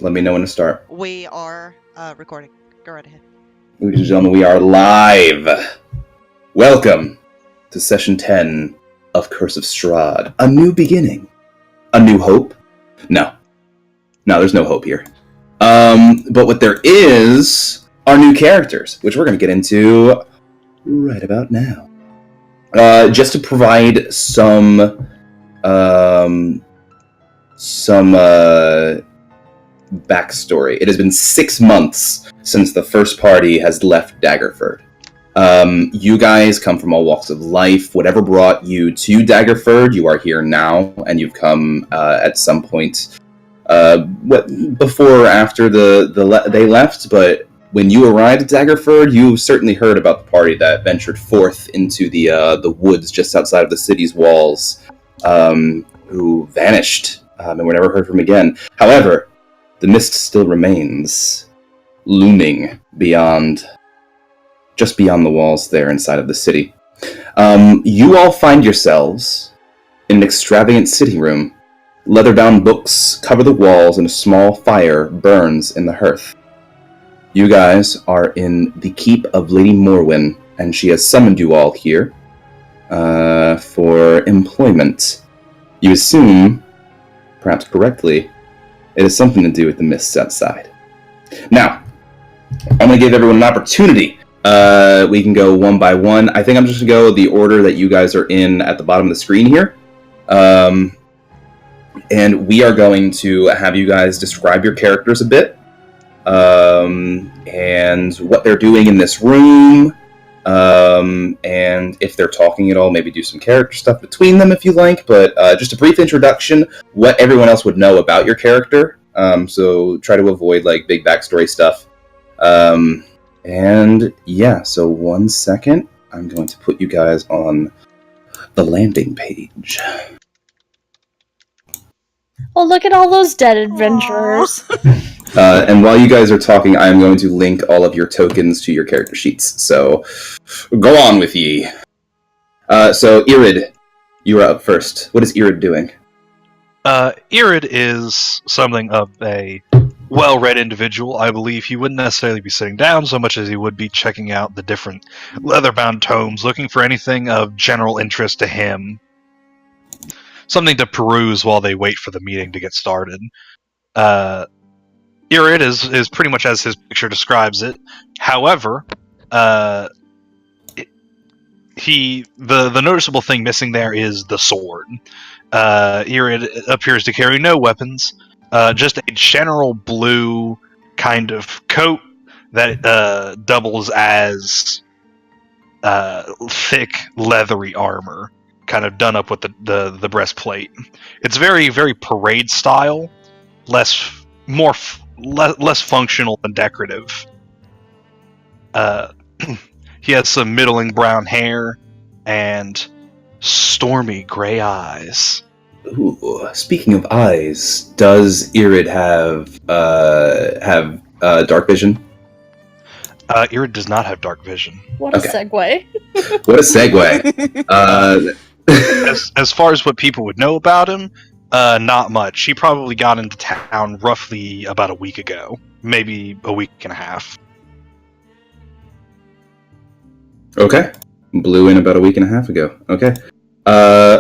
Let me know when to start. We are recording. Go right ahead. Ladies and gentlemen, we are live. Welcome to session 10 of Curse of Strahd. A new beginning. A new hope? No, there's no hope here. But what there is are new characters, which we're going to get into right about now. Just to provide some backstory. It has been 6 months since the first party has left Daggerford. You guys come from all walks of life. Whatever brought you to Daggerford, you are here now, and you've come at some point before or after they left, but when you arrived at Daggerford, you certainly heard about the party that ventured forth into the woods just outside of the city's walls, who vanished and were never heard from again. However, the mist still remains, looming just beyond the walls there inside of the city. You all find yourselves in an extravagant sitting room. Leather-bound books cover the walls, and a small fire burns in the hearth. You guys are in the keep of Lady Morwyn, and she has summoned you all here for employment. You assume, perhaps correctly, it has something to do with the mists outside. Now, I'm going to give everyone an opportunity. We can go one by one. I think I'm just going to go the order that you guys are in at the bottom of the screen here. And we are going to have you guys describe your characters a bit. And what they're doing in this room. And if they're talking at all, maybe do some character stuff between them if you like, but just a brief introduction, what everyone else would know about your character, so try to avoid like big backstory stuff. And yeah, so 1 second, I'm going to put you guys on the landing page. Oh, look at all those dead adventurers. And while you guys are talking, I am going to link all of your tokens to your character sheets. So, go on with ye. So, Irid, you are up first. What is Irid doing? Irid is something of a well-read individual. I believe he wouldn't necessarily be sitting down so much as he would be checking out the different leather-bound tomes, looking for anything of general interest to him. Something to peruse while they wait for the meeting to get started. Irid is pretty much as his picture describes it. However, the noticeable thing missing there is the sword. Irid appears to carry no weapons, just a general blue kind of coat that doubles as thick, leathery armor, kind of done up with the breastplate. It's very, very parade style, less functional than decorative. He has some middling brown hair and stormy gray eyes. Ooh, speaking of eyes, does Irid have dark vision? Irid does not have dark vision. What a segue. What a segue. As far as what people would know about him, not much. He probably got into town roughly about a week ago. Maybe a week and a half. Okay. Blew in about a week and a half ago. Okay.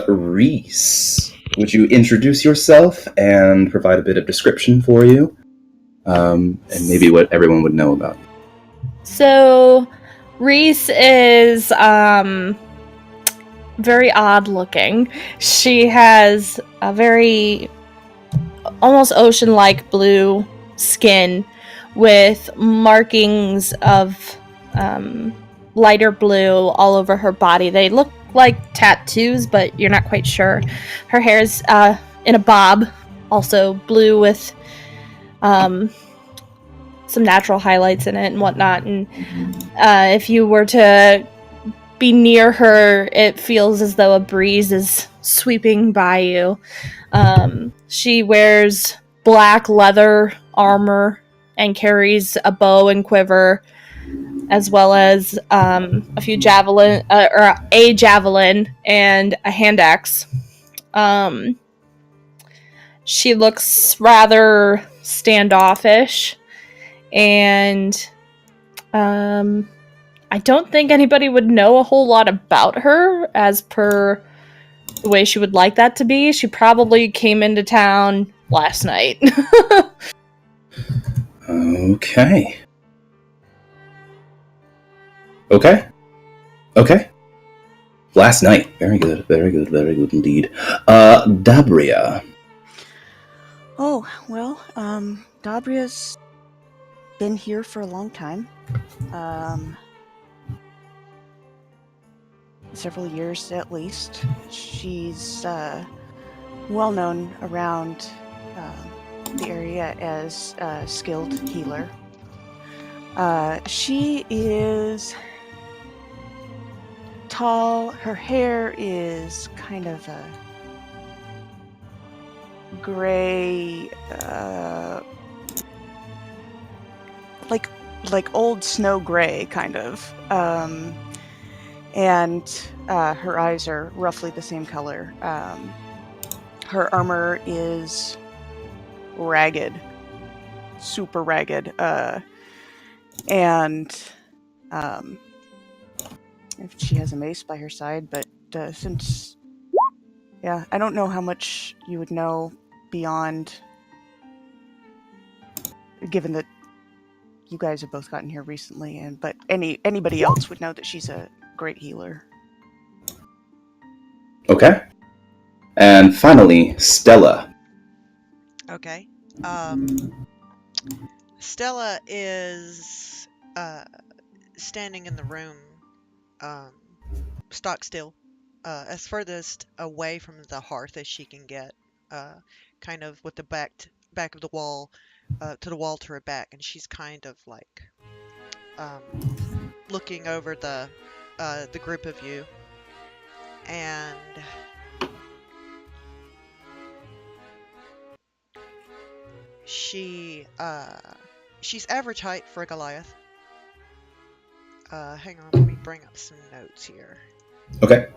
Reese, would you introduce yourself and provide a bit of description for you? And maybe what everyone would know about you. So, Reese is, very odd looking. She has a very almost ocean-like blue skin with markings of lighter blue all over her body. They look like tattoos, but you're not quite sure. Her hair is in a bob, also blue with some natural highlights in it and whatnot. And if you were to be near her, it feels as though a breeze is sweeping by you. She wears black leather armor and carries a bow and quiver, as well as a javelin and a hand axe. She looks rather standoffish, and I don't think anybody would know a whole lot about her as per the way she would like that to be. She probably came into town last night. Okay. Okay. Last night. Very good, very good, very good indeed. Dabria. Oh, well, Dabria's been here for a long time. Several years at least. She's well known around the area as a skilled healer. She is tall. Her hair is kind of a gray, like old snow gray, kind of. And her eyes are roughly the same color. Her armor is ragged, super ragged, and if she has a mace by her side, but since, yeah, I don't know how much you would know beyond, given that you guys have both gotten here recently, but anybody else would know that she's a great healer. Okay. And finally, Stella. Okay. Stella is standing in the room, stock still, as furthest away from the hearth as she can get, kind of with the back of the wall, to the wall to her back, and she's kind of like looking over the group of you, and she's average height for a Goliath. Hang on, let me bring up some notes here. Okay.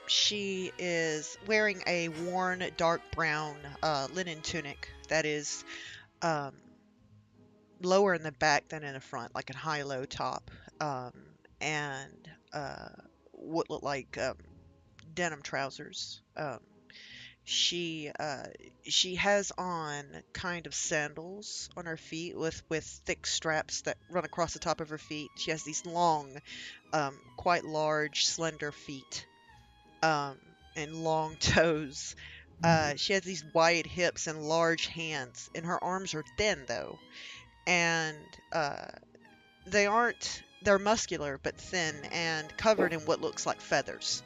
She is wearing a worn dark brown linen tunic that is lower in the back than in the front, like a high-low top, and what look like denim trousers. She has on kind of sandals on her feet with thick straps that run across the top of her feet. She has these long, quite large, slender feet, and long toes. She has these wide hips and large hands, and her arms are thin though, and they're muscular but thin and covered in what looks like feathers.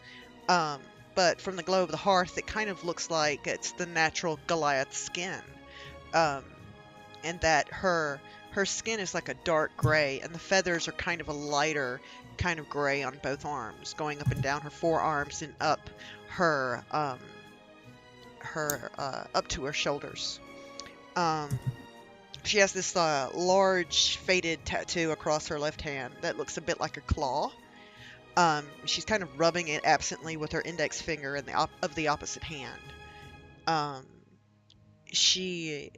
But from the glow of the hearth, it kind of looks like it's the natural Goliath skin. And that her skin is like a dark gray, and the feathers are kind of a lighter kind of gray on both arms, going up and down her forearms and up her up to her shoulders. She has this large faded tattoo across her left hand that looks a bit like a claw. She's kind of rubbing it absently with her index finger in of the opposite hand. She's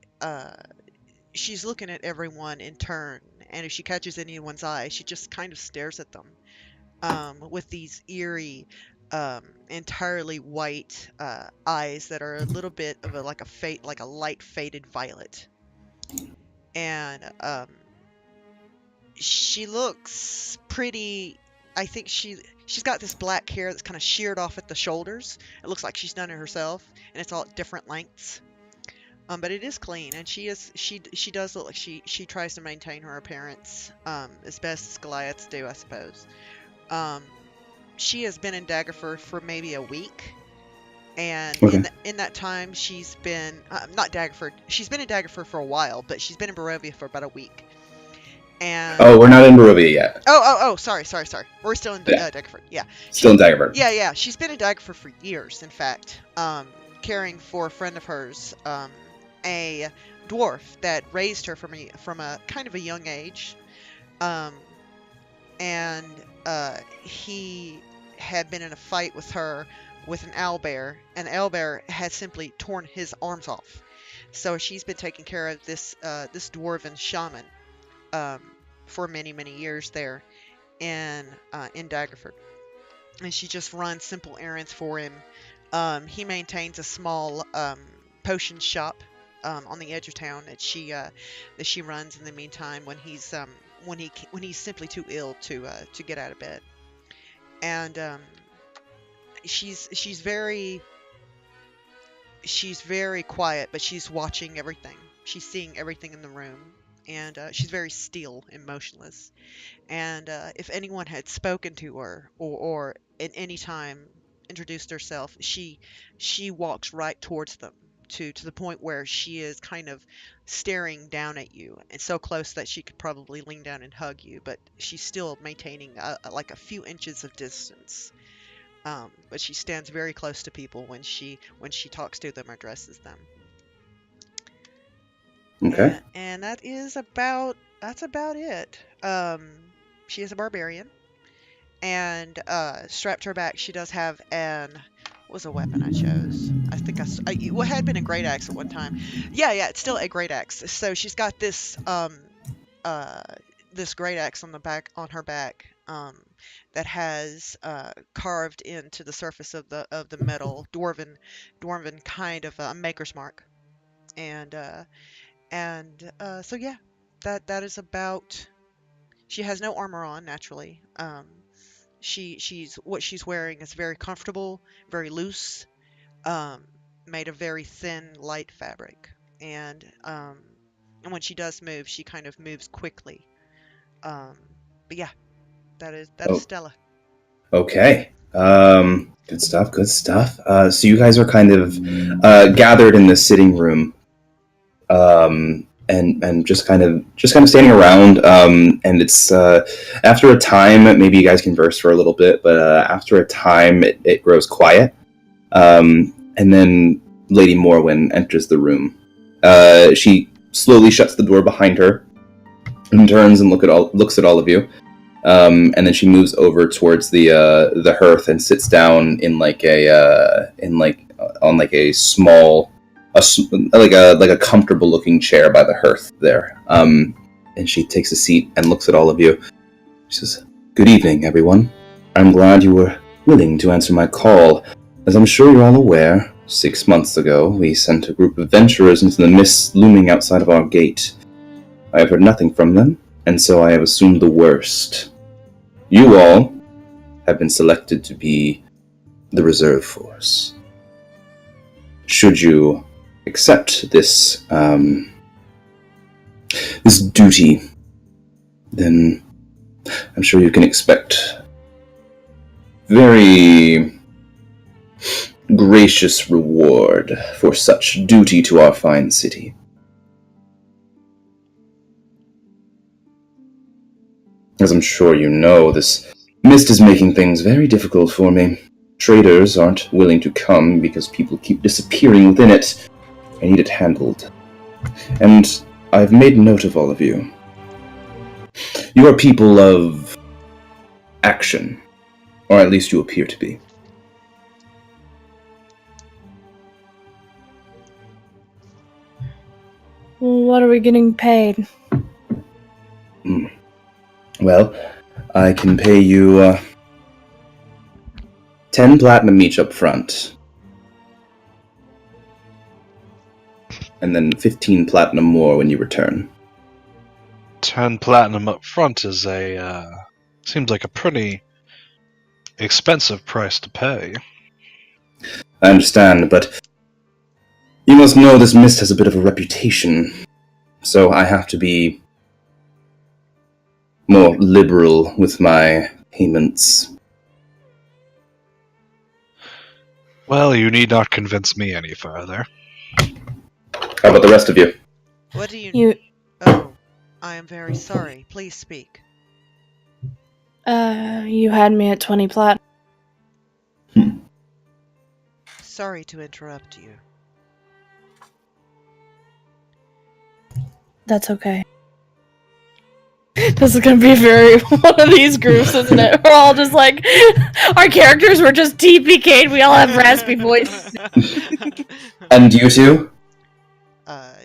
looking at everyone in turn, and if she catches anyone's eye, she just kind of stares at them with these eerie, entirely white eyes that are a little bit of a light faded violet. And she looks pretty. I think she's got this black hair that's kind of sheared off at the shoulders. It looks like she's done it herself, and it's all at different lengths. But it is clean, and she does look like she tries to maintain her appearance as best as Goliaths do, I suppose. She has been in Daggerford for maybe a week, and Okay. in that time she's been not Daggerford. She's been in Daggerford for a while, but she's been in Barovia for about a week. And We're not in Barovia yet. Oh, sorry. We're still in Daggerford. Yeah. Still in Daggerford. Yeah. She's been in Daggerford for years, in fact. Caring for a friend of hers, a dwarf that raised her from a kind of a young age. and he had been in a fight with her with an owlbear, and the owlbear had simply torn his arms off. So she's been taking care of this dwarven shaman um, for many years there in Daggerford, and she just runs simple errands for him. He maintains a small potion shop on the edge of town that she runs in the meantime when he's simply too ill to get out of bed. And she's very quiet, but she's watching everything. She's seeing everything in the room, and she's very still and motionless. And if anyone had spoken to her or at any time introduced herself, she walks right towards them to the point where she is kind of staring down at you, and so close that she could probably lean down and hug you, but she's still maintaining like a few inches of distance. But she stands very close to people when she talks to them or addresses them. Okay. And that's about it. She is a barbarian, and strapped to her back, she does have what was a weapon I chose? I think what had been a great axe at one time. Yeah, it's still a great axe. So she's got this great axe on her back, that has carved into the surface of the metal dwarven kind of a maker's mark, and so yeah, that is about. She has no armor on, naturally. She's what she's wearing is very comfortable, very loose, um, made of very thin, light fabric, and when she does move, she kind of moves quickly. Um, but yeah, that is Oh, Stella. okay. Good stuff. Good stuff. So you guys are kind of gathered in the sitting room, and just kind of standing around. And it's after a time, maybe you guys converse for a little bit, but after a time, it grows quiet. And then Lady Morwyn enters the room. She slowly shuts the door behind her and turns and looks at all of you. And then she moves over towards the hearth and sits down in on like a small, like a comfortable looking chair by the hearth there. And she takes a seat and looks at all of you. She says, "Good evening, everyone. I'm glad you were willing to answer my call. As I'm sure you're all aware, 6 months ago we sent a group of venturers into the mists looming outside of our gate. I have heard nothing from them, and so I have assumed the worst. You all have been selected to be the reserve force. Should you accept this this duty, then I'm sure you can expect very gracious reward for such duty to our fine city. As I'm sure you know, this mist is making things very difficult for me. Traders aren't willing to come because people keep disappearing within it. I need it handled. And I've made note of all of you. You are people of action, or at least you appear to be. What are we getting paid? Well, I can pay you 10 platinum each up front, and then 15 platinum more when you return. 10 platinum up front is seems like a pretty expensive price to pay. I understand, but you must know this mist has a bit of a reputation, so I have to be more liberal with my payments. Well, you need not convince me any further. How about the rest of you? What do you? You, Oh, I am very sorry. Please speak. you had me at 20 plat. Sorry to interrupt you. That's okay. This is gonna be very one of these groups, isn't it? We're all just like, our characters were just TPK'd. We all have raspy voices. And you two?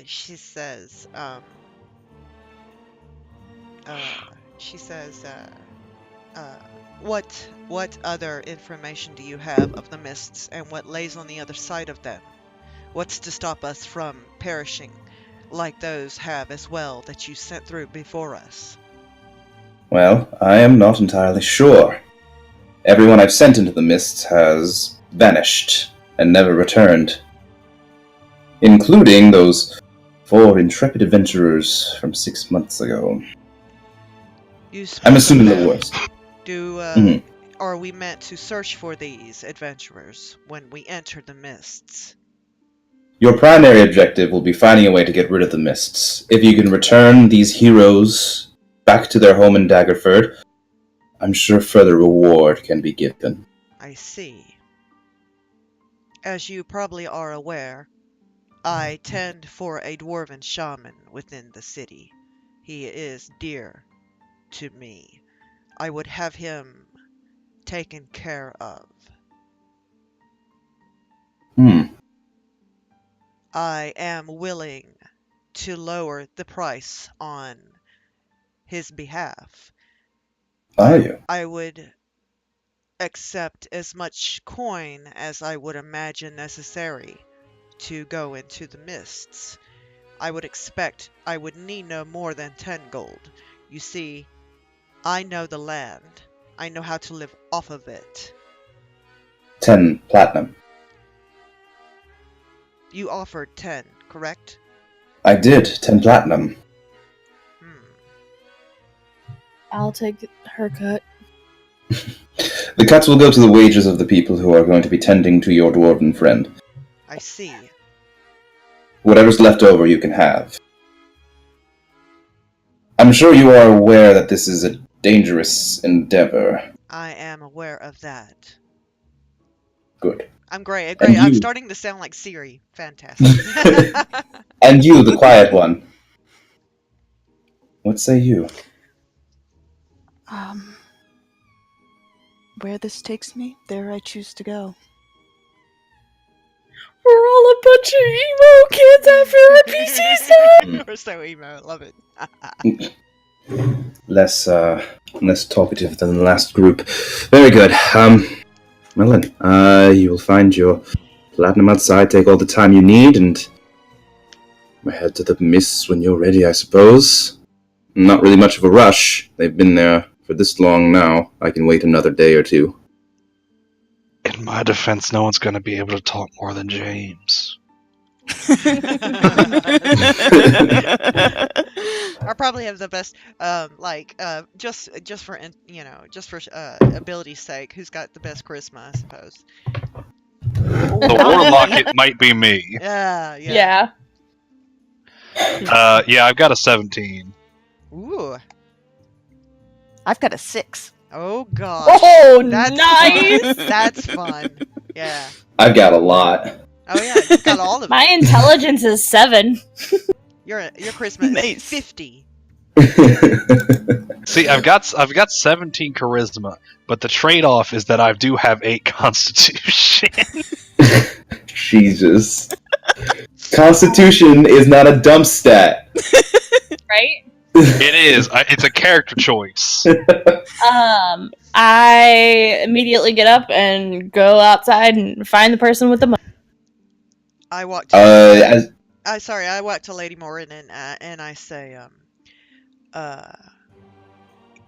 She says, what other information do you have of the mists and what lays on the other side of them? What's to stop us from perishing like those have as well that you sent through before us? Well, I am not entirely sure. Everyone I've sent into the mists has vanished and never returned. Including those 4 intrepid adventurers from 6 months ago. I'm assuming the worst. Are we meant to search for these adventurers when we enter the mists? Your primary objective will be finding a way to get rid of the mists. If you can return these heroes back to their home in Daggerford, I'm sure further reward can be given. I see. As you probably are aware, I tend for a dwarven shaman within the city. He is dear to me. I would have him taken care of. I am willing to lower the price on his behalf. Are you? I would accept as much coin as I would imagine necessary to go into the mists. I would need no more than 10 gold. You see, I know the land. I know how to live off of it. 10 platinum. You offered 10, correct? I did, 10 platinum. I'll take her cut. The cuts will go to the wages of the people who are going to be tending to your dwarven friend. I see. Whatever's left over you can have. I'm sure you are aware that this is a dangerous endeavor. I am aware of that. Good. I'm great. And I'm you- starting to sound like Siri. Fantastic. And you, the quiet one. What say you? Where this takes me, there I choose to go. We're all a bunch of emo kids after our PCs done. We're so emo. Love it. Less talkative than the last group. Very good. Well then, you will find your platinum outside, take all the time you need, and head to the mists when you're ready, I suppose. Not really much of a rush. They've been there for this long now. I can wait another day or two. In my defense, no one's going to be able to talk more than James. I probably have the best, just for ability's sake, who's got the best charisma, I suppose. The warlock, it might be me. Yeah. Yeah, I've got a 17. Ooh. I've got a 6. Oh gosh. Oh, That's nice! fun. That's fun. Yeah. I've got a lot. Oh yeah, you've got all of My it. intelligence is 7. Your charisma Nice. is 50. See, I've got 17 charisma, but the trade-off is that I do have 8 constitution. Jesus. Constitution is not a dump stat. Right? It is. It's a character choice. I immediately get up and go outside and find the person with the money. I walked to I walked to Lady Morin and I say,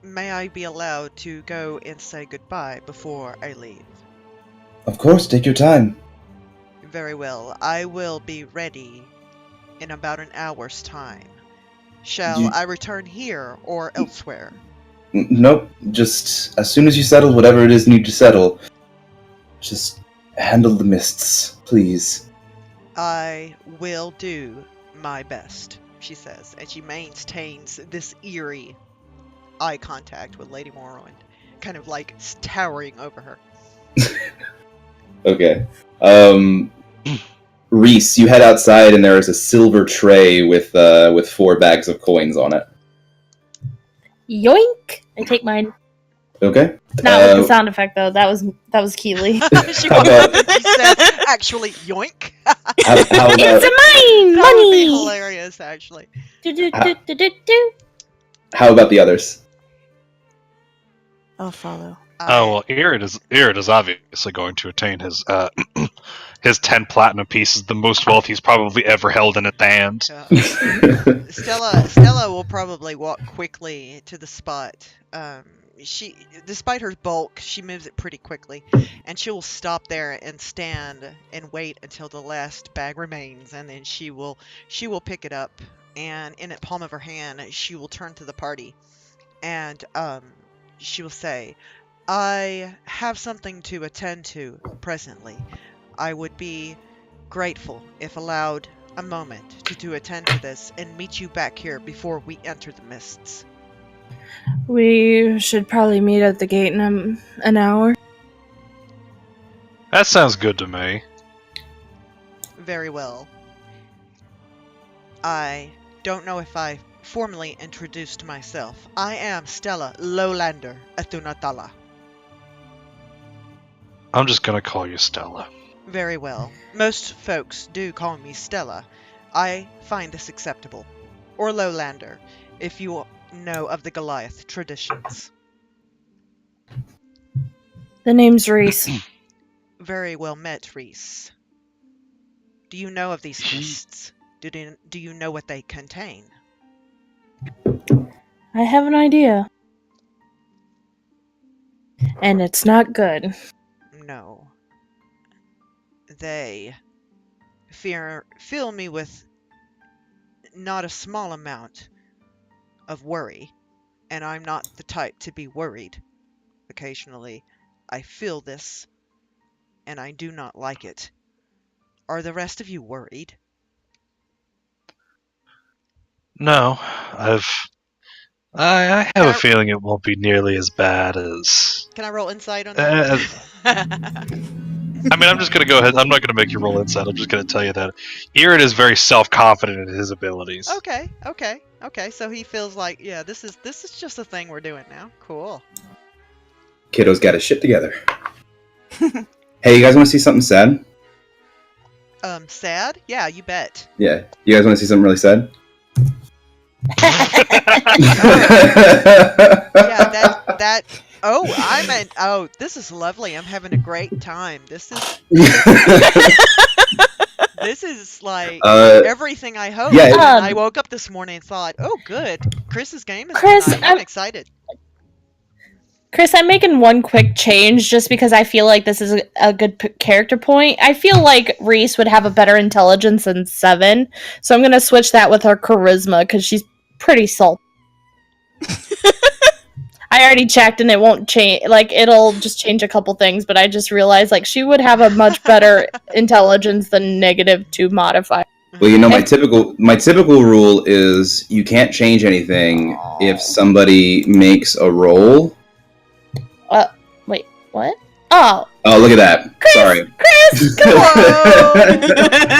may I be allowed to go and say goodbye before I leave? Of course, take your time. Very well. I will be ready in about an hour's time. Shall I return here or elsewhere? Nope, just as soon as you settle whatever it is you need to settle, just handle the mists, please. I will do my best, she says, and she maintains this eerie eye contact with Lady Morrowind, kind of like towering over her. Okay. Reese, you head outside and there is a silver tray with 4 bags of coins on it. yoink. I take mine. Okay. Not with the sound effect though. That was Keely. She walked up and she said, actually, yoink. How It's about, mine. That would be Money. hilarious, actually. Do, do, do, do, do, do. how about the others? I'll follow. Oh well, Irid is obviously going to attain his his 10 platinum pieces, the most wealth he's probably ever held in his hand. Stella will probably walk quickly to the spot. She, despite her bulk, she moves it pretty quickly, and she will stop there and stand and wait until the last bag remains, and then she will pick it up, and in the palm of her hand, she will turn to the party, and she will say, "I have something to attend to presently. I would be grateful if allowed a moment to attend to this and meet you back here before we enter the mists." We should probably meet at the gate in an hour. That sounds good to me. Very well. I don't know if I formally introduced myself. I am Stella Lowlander Athunatala. I'm just gonna call you Stella. Very well. Most folks do call me Stella. I find this acceptable. Or Lowlander, if you know of the Goliath traditions. The name's Reese. Very well met, Reese. Do you know of these mists? Do you know what they contain? I have an idea. And it's not good. No. They fill me with not a small amount of worry, and I'm not the type to be worried. Occasionally, I feel this, and I do not like it. Are the rest of you worried? No, I have a feeling it won't be nearly as bad as. Can I roll insight on that? I mean, I'm just gonna go ahead. I'm not gonna make you roll insight. I'm just gonna tell you that Irid is very self-confident in his abilities. Okay. So he feels like, yeah, this is just a thing we're doing now. Cool. Kiddo's got his shit together. Hey, you guys want to see something sad? Sad? Yeah, you bet. Yeah. You guys want to see something really sad? Yeah, oh, this is lovely. I'm having a great time. This is like everything I hoped. Yeah, I woke up this morning and thought, oh, good. Chris's game is tonight. I'm excited. Chris, I'm making one quick change just because I feel like this is a good character point. I feel like Reese would have a better intelligence than 7, so I'm going to switch that with her charisma because she's pretty salty. I already checked and it won't change, like, it'll just change a couple things, but I just realized, like, she would have a much better intelligence than -2 modifier. Well, you know, my typical rule is you can't change anything if somebody makes a roll. Wait, what? Oh, look at that. Chris, Sorry. Chris, come on!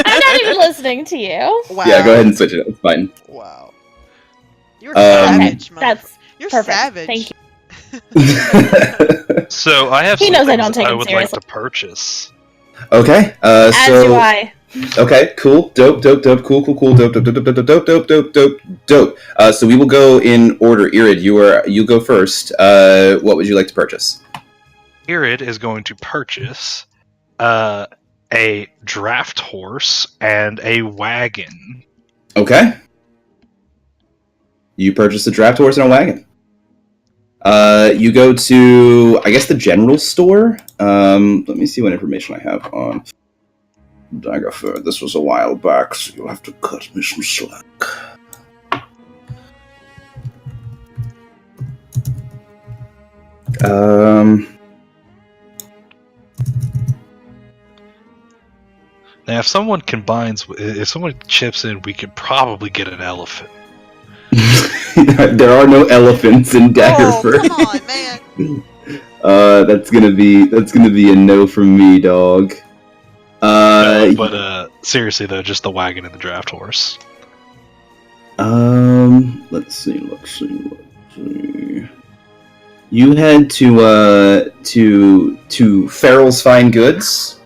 I'm not even listening to you. Wow. Yeah, go ahead and switch it. It's fine. Wow. You're savage, Okay, that's You're perfect. savage. Thank you. So I have He some knows I things don't take I him would seriously. like to purchase. Okay. As do I. Okay, cool, dope, cool, dope. So we will go in order. Irid, you go first. What would you like to purchase? Irid is going to purchase a draft horse and a wagon. Okay. You purchase a draft horse and a wagon. You go to, I guess, the general store. Let me see what information I have on Daggerford. This was a while back, so you'll have to cut me some slack. Now, if someone chips in, we could probably get an elephant. There are no elephants in Daggerford. Oh, come on, man. That's gonna be a no from me, dog. But seriously though, just the wagon and the draft horse. Let's see. You head to Farrell's Fine Goods,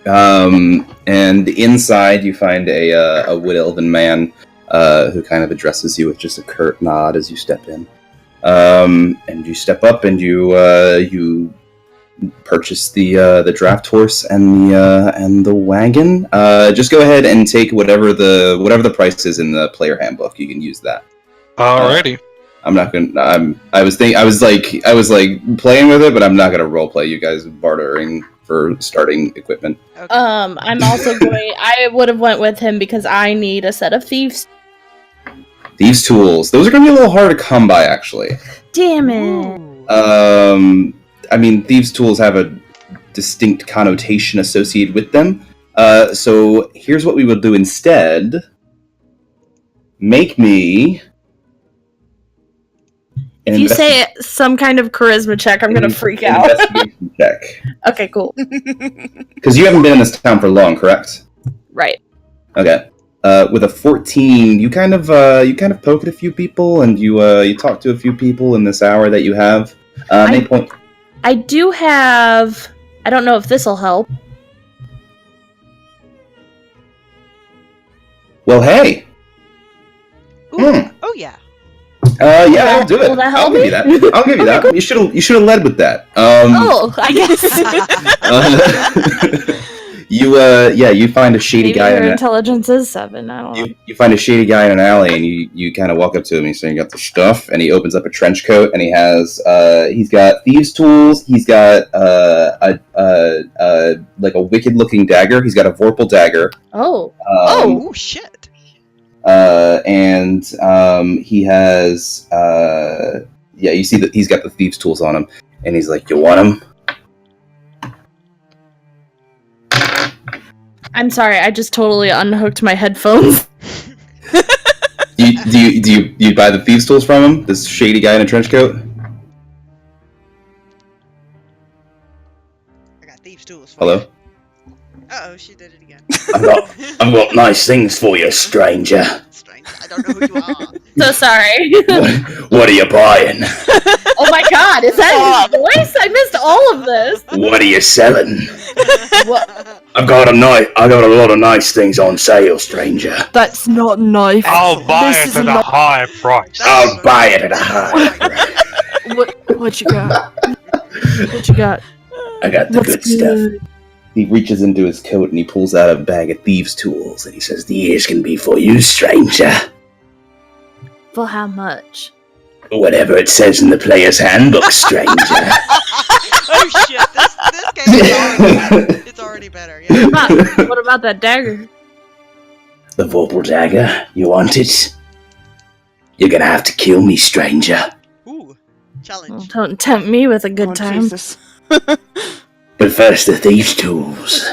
and inside you find a wood elven man who kind of addresses you with just a curt nod as you step in. And you step up and you purchase the draft horse and the wagon. Just go ahead and take whatever the price is in the player handbook. You can use that. Alrighty. I'm not gonna. I was playing with it, but I'm not gonna roleplay you guys bartering for starting equipment. Okay. I'm also going. I would have went with him because I need a set of thieves. These tools, those are gonna be a little hard to come by, actually. Damn it! Ooh. I mean, thieves' tools have a distinct connotation associated with them. So here's what we will do instead. Make me. If you say some kind of charisma check, I'm gonna freak out. Investigation check. Okay, cool. Because you haven't been in this town for long, correct? Right. Okay. With a 14, you kind of poke at a few people, and you talk to a few people in this hour that you have. I do have. I don't know if this will help. Well, hey. Ooh. Oh yeah. Yeah, I'll do it. Will that I'll help give me? you that. I'll give you Okay, that. cool. You should have led with that. Oh, I guess. You find a shady Maybe guy your in intelligence is 7. I don't know. you find a shady guy in an alley, and you kind of walk up to him. And he's saying, "You got the stuff," and he opens up a trench coat, and he's got thieves' tools. He's got like a wicked looking dagger. He's got a Vorpal dagger. Oh. Oh shit. And he has you see that he's got the thieves' tools on him, and he's like, "You want them?" I'm sorry, I just totally unhooked my headphones. Do you buy the thieves' tools from him? This shady guy in a trench coat. I got thieves' tools. Hello. Uh oh, she did it again. I've got nice things for you, stranger. Stranger, I don't know who you are. So sorry. What are you buying? Oh my god, is that his voice? I missed all of this. What are you selling? What? I got a lot of nice things on sale, stranger. That's not a knife. I'll buy This it is at a not- high price. I'll buy it at a high price. What you got? What you got? I got the What's good stuff. He reaches into his coat and he pulls out a bag of thieves' tools and he says, "These can be for you, stranger. For how much? Whatever it says in the player's handbook, stranger." Oh shit! This game it's already better. Yeah. What about that dagger? The Vorpal dagger, you want it? You're gonna have to kill me, stranger. Ooh, Oh, challenge. don't tempt me with a good time. Jesus. But first, the thieves' tools.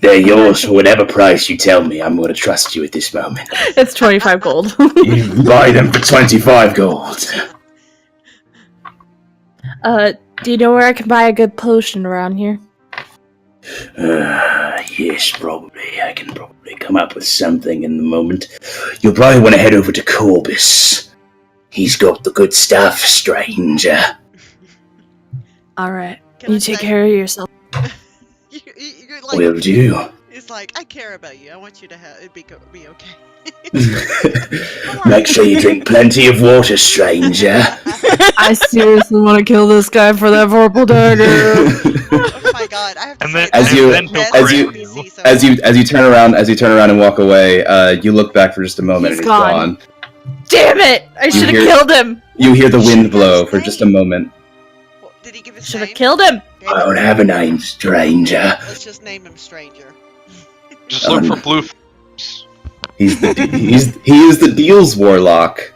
They're yours for whatever price you tell me. I'm gonna trust you at this moment. It's 25 gold. You can buy them for 25 gold. Do you know where I can buy a good potion around here? Yes, probably. I can probably come up with something in the moment. You'll probably want to head over to Corbus. He's got the good stuff, stranger. Alright. Can I You take say- care of yourself. You're like, Will do. it's like I care about you. I want you to be okay. Make sure you drink plenty of water, stranger. I seriously want to kill this guy for that Vorpal dagger. Oh my god! I have to And say, then- As you- that's the best as you- NPC so As you turn around and walk away, you look back for just a moment He's and he's gone. gone. Damn it! I should have hear- killed him! You hear the wind His blow for name? just a moment. Well, did he give his Should name? have killed him! Damn I it. don't have a name, stranger. Let's just name him Stranger. Just look for blue. He is the deals warlock.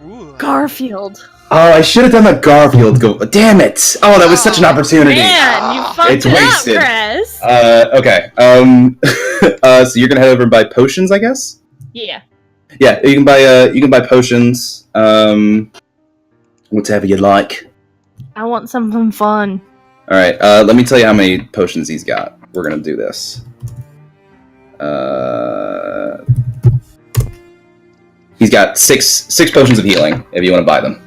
Ooh. Garfield. Oh, I should have done the Garfield go. Damn it! Oh, that was such an opportunity. Man, you fucked It's it wasted. up, Chris. Okay. So you're gonna head over and buy potions, I guess. Yeah. Yeah, you can buy potions. Whatever you'd like. I want something fun. All right. Let me tell you how many potions he's got. We're gonna do this. He's got six potions of healing. If you want to buy them.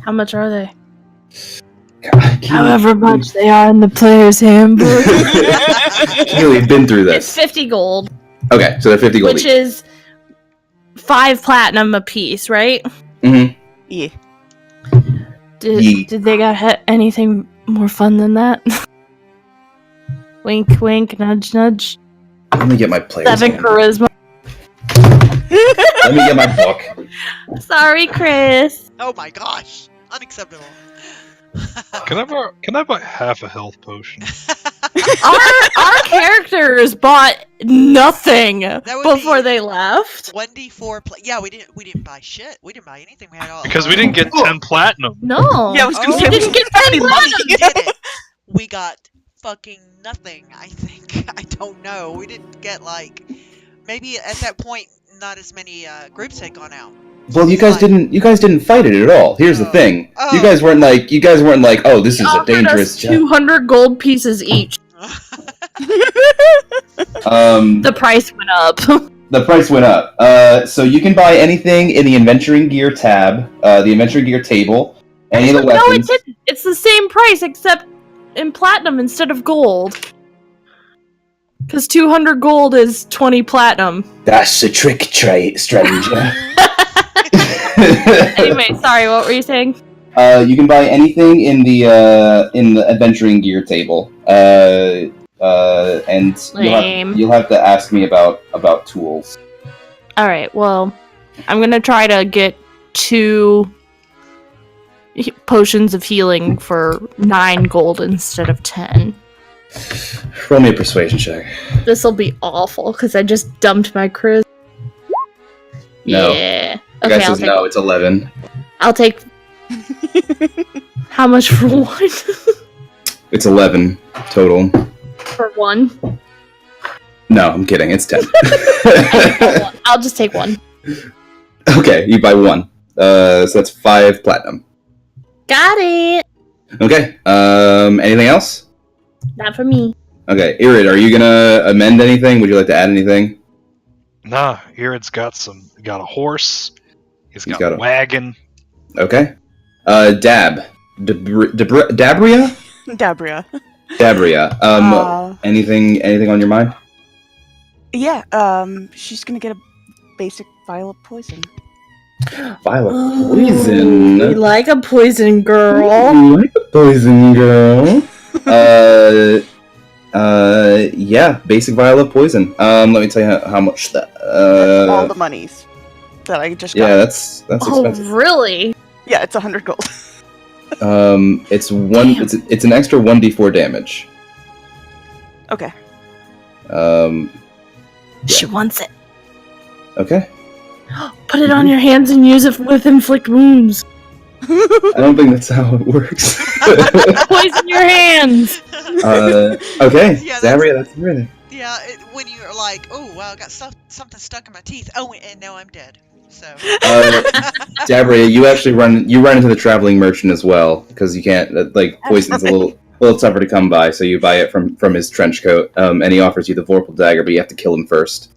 How much are they? God, However much they are in the player's handbook. Keely, we've been through It's this. 50 gold, Okay, so they're 50 gold which each. is 5 platinum a piece, right? Mm-hmm. Yeah. Ye- Did they got anything more fun than that? Wink, wink, nudge, nudge. Let me get my players. 7 handbook. charisma. Let me get my book. Sorry, Chris. Oh my gosh, unacceptable. Can I buy half a health potion? Our characters bought nothing would before be- they left. 1d4 yeah, we didn't buy shit. We didn't buy anything. We had all Because we didn't get 10 platinum. No. Yeah, I was gonna Oh. say You we didn't get any any money. We did it. We got fucking nothing, I think. I don't know. We didn't get maybe at that point not as many groups had gone out. Well, you guys didn't fight it at all. Here's the Oh. thing. Oh. You guys weren't like, oh, this is a Offered dangerous us job. 200 gold pieces each. The price went up. The price went up. So you can buy anything in the adventuring gear tab, the adventuring gear table, any of the No, it weapons. didn't. It's the same price except in platinum instead of gold. Because 200 gold is 20 platinum. That's the trick, stranger. Anyway, sorry, what were you saying? You can buy anything in the adventuring gear table, and Lame. you'll have to ask me about tools. Alright, well, I'm gonna try to get 2 potions of healing for 9 gold instead of 10. Roll me a persuasion check. This'll be awful, because I just dumped my Chris. No. Yeah. The Okay, guy says no. It's 11. I'll take... How much for one? It's 11 total. For one? No, I'm kidding. It's 10. I'll just take one. Okay, you buy 1. So that's 5 platinum. Got it! Okay. Anything else? Not for me. Okay, Irid, are you gonna amend anything? Would you like to add anything? Nah, Irid's got a horse. He's got got a a- wagon. Okay. Dabria? Dabria. Dabria. Anything on your mind? Yeah, she's gonna get a basic vial of poison. Vial of We poison. like a poison girl. You like a poison girl. Yeah, basic vial of poison. Let me tell you how much that. That's all the monies that I just got. Yeah, that's Oh, expensive. really? Yeah, it's 100 gold. It's one. Damn. It's an extra 1d4 damage. Okay. She wants it. Okay. Put it on your hands and use it with inflict wounds. I don't think that's how it works. Poison your hands. Okay. Yeah, Dabria, that's everything. Yeah, when you're like, oh, wow, I got something stuck in my teeth. Oh, and now I'm dead. So. Dabria, you actually run into the traveling merchant as well because you can't poison's a little tougher to come by. So you buy it from his trench coat, and he offers you the Vorpal dagger, but you have to kill him first.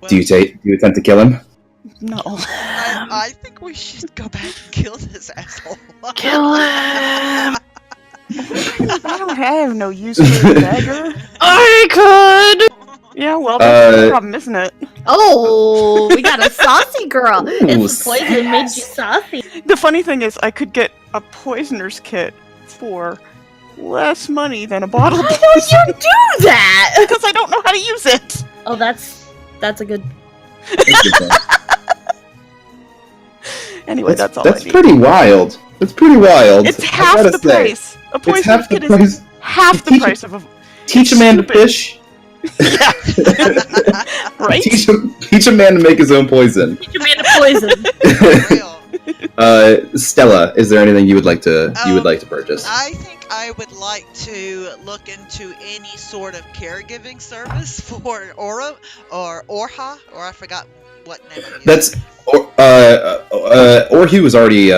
Well, Do you attempt to kill him? No. I think we should go back and kill this asshole. Kill him. I don't have no use for a dagger. I could. Yeah, well, that's the problem, isn't it? Oh, we got a saucy girl. It's the Ooh, poison made you saucy. The funny thing is, I could get a poisoner's kit for less money than a bottle of Why would poison you do that? because I don't know how to use it. Oh, that's a good. Anyway, that's all That's I need. pretty wild. That's pretty wild. It's I half gotta the say. price. A It's poisoner's half the kit price. is half the Teach- price of a. Teach a man to stupid. fish. Right? Teach a man to make his own poison. You made a poison. For real. Stella, is there anything you would like to purchase? I think I would like to look into any sort of caregiving service for Aura or Orha, or I forgot what name I'm using. That's Orhue was already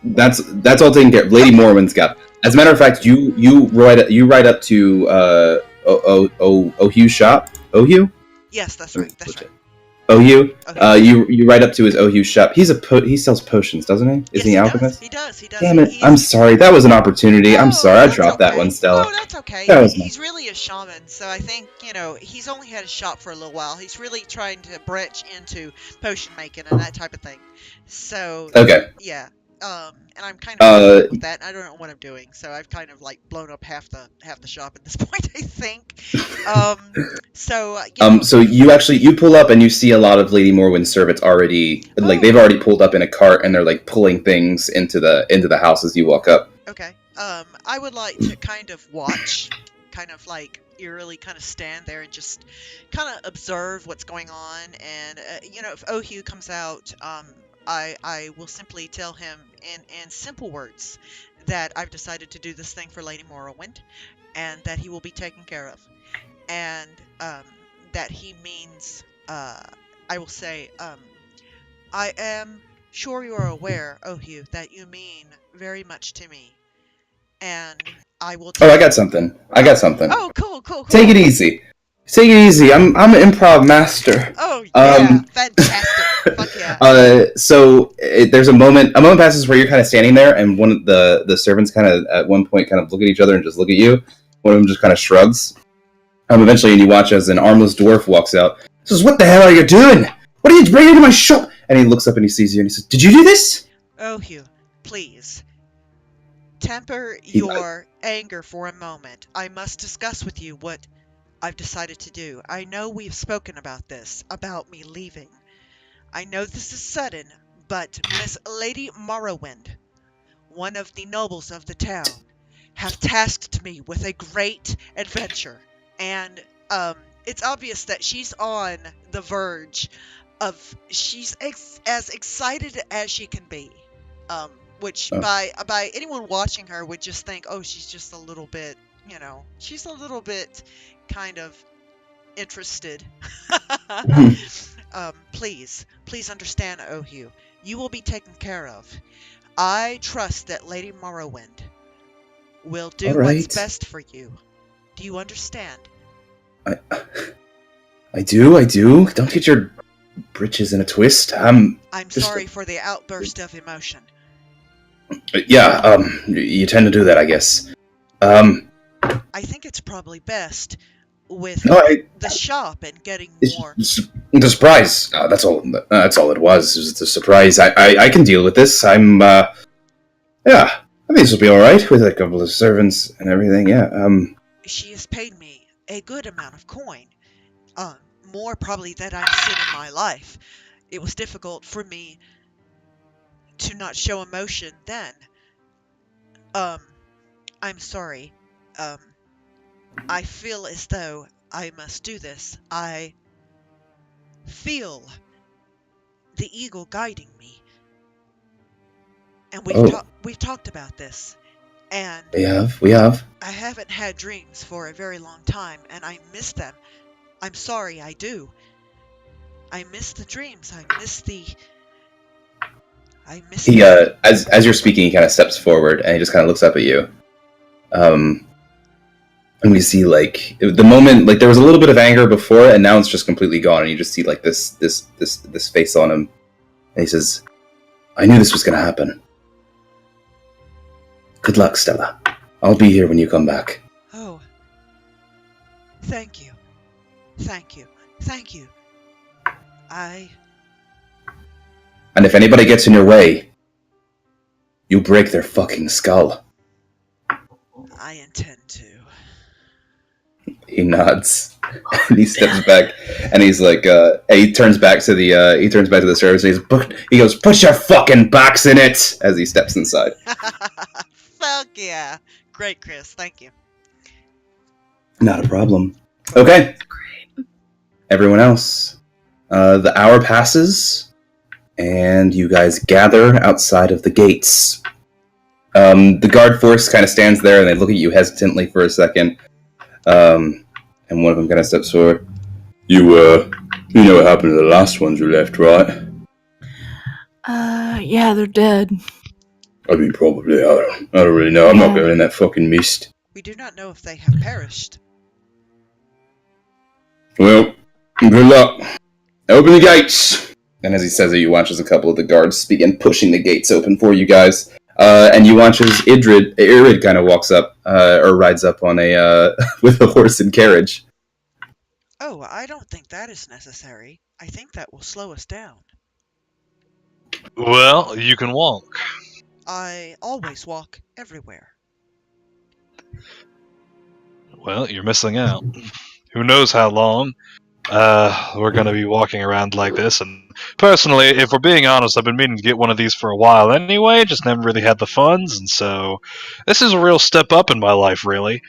that's all taken care of. Lady Mormon's got. As a matter of fact, you ride up to Ohue's shop. Ohue? Yes, that's right. That's right. Ohu. Okay. You ride up to his Ohu shop. He sells potions, doesn't he? Is Yes, he an alchemist? He does. He does. Damn it! He's- I'm sorry. That was an opportunity. I'm Oh, sorry. I that's dropped that okay. one, Stella. Oh, that's okay. That was He's really a shaman, so I think, he's only had a shop for a little while. He's really trying to branch into potion making and that type of thing. So, Okay. yeah. And I'm kind of with that. I don't know what I'm doing, so I've kind of like blown up half the shop at this point, I think. So you pull up and you see a lot of Lady Morwyn's servants already, like, they've already pulled up in a cart and they're like pulling things into the house as you walk up. Okay. I would like to kind of watch, kind of like eerily kind of stand there and just kind of observe what's going on. And, if Ohu comes out, I will simply tell him in simple words that I've decided to do this thing for Lady Morrowind and that he will be taken care of. And that he means, I will say, I am sure you are aware, Ohu, that you mean very much to me. And I will I got something. Oh, cool. Take it easy. I'm an improv master. Oh, yeah. Fantastic. Fuck yeah. So there's a moment passes where you're kind of standing there, and one of the servants kind of at one point kind of look at each other and just look at you. One of them just kind of shrugs. Eventually, you watch as an armless dwarf walks out. Says, "What the hell are you doing? What are you bringing to my shop?" And he looks up and he sees you and he says, "Did you do this?" Oh, Hugh, please. Temper your anger for a moment. I must discuss with you what I've decided to do. I know we've spoken about this, about me leaving. I know this is sudden, but Miss Lady Morrowind, one of the nobles of the town, have tasked me with a great adventure. And it's obvious that she's on the verge of, she's as excited as she can be. Which by anyone watching her would just think, oh, she's just a little bit, she's a little bit kind of interested. Please understand, Ohu. You will be taken care of. I trust that Lady Morrowind will do what's best for you. Do you understand? I do. Don't get your britches in a twist. I'm sorry for the outburst of emotion. Yeah, you tend to do that, I guess. I think it's probably best with the shop and getting more. The surprise. That's all. That's all it was. It was the surprise. I can deal with this. I think this will be all right with a couple of servants and everything. Yeah. She has paid me a good amount of coin. More probably than I've seen in my life. It was difficult for me to not show emotion then. I'm sorry. I feel as though I must do this. I feel the eagle guiding me. And we've talked about this. And we have. I haven't had dreams for a very long time, and I miss them. I'm sorry, I do. I miss the dreams. I miss He as you're speaking, he kind of steps forward and he just kind of looks up at you. And we see like the moment, like there was a little bit of anger before, and now it's just completely gone. And you just see like this face on him, and he says, "I knew this was going to happen. Good luck, Stella. I'll be here when you come back." Oh, thank you. And if anybody gets in your way, you break their fucking skull. I intend to. He nods, and he steps back, and he's like, he turns back to the service, and he goes, "Put your fucking box in it," as he steps inside. Fuck yeah. Great, Chris. Thank you. Not a problem. Okay. Great. Everyone else. The hour passes, and you guys gather outside of the gates. The guard force kind of stands there, and they look at you hesitantly for a second. And one of them kind of steps forward. You know what happened to the last ones who left, right? Yeah, they're dead. I mean, probably. I don't really know. I'm not going in that fucking mist. We do not know if they have perished. Well, good luck. Open the gates! And as he says it, you watch as a couple of the guards begin pushing the gates open for you guys. And you watch as Irid kind of walks up, or rides up on a, with a horse and carriage. Oh, I don't think that is necessary. I think that will slow us down. Well, you can walk. I always walk everywhere. Well, you're missing out. Who knows how long we're going to be walking around like this. And personally, if we're being honest, I've been meaning to get one of these for a while anyway, just never really had the funds, and so this is a real step up in my life, really.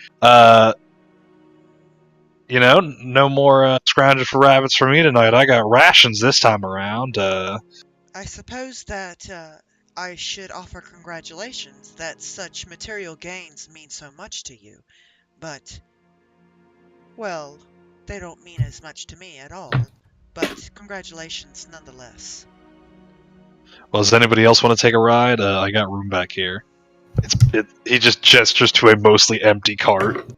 You know, no more scrounging for rabbits for me tonight. I got rations this time around. I suppose that I should offer congratulations that such material gains mean so much to you, but, well, they don't mean as much to me at all, but congratulations nonetheless. Well, does anybody else want to take a ride? I got room back here. He just gestures to a mostly empty cart.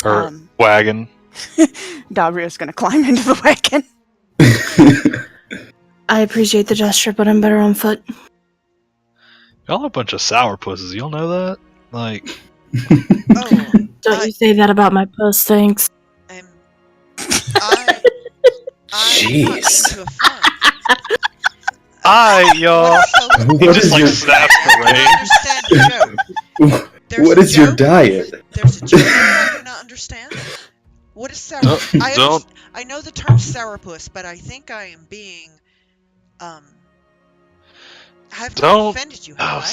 Or wagon. Dabria's gonna climb into the wagon. I appreciate the gesture, but I'm better on foot. Y'all a bunch of sourpusses, y'all know that? Like... Oh, Don't you say that about my puss, thanks. I'm Jeez. not into y'all... What He is just, like, your- snaps the I rein. understand the joke. There's What a is your joke. diet? There's a joke that I do not understand. What is sour? Don't- I know the term sourpuss, but I think I am being have Don't- offended you, Oh, have I?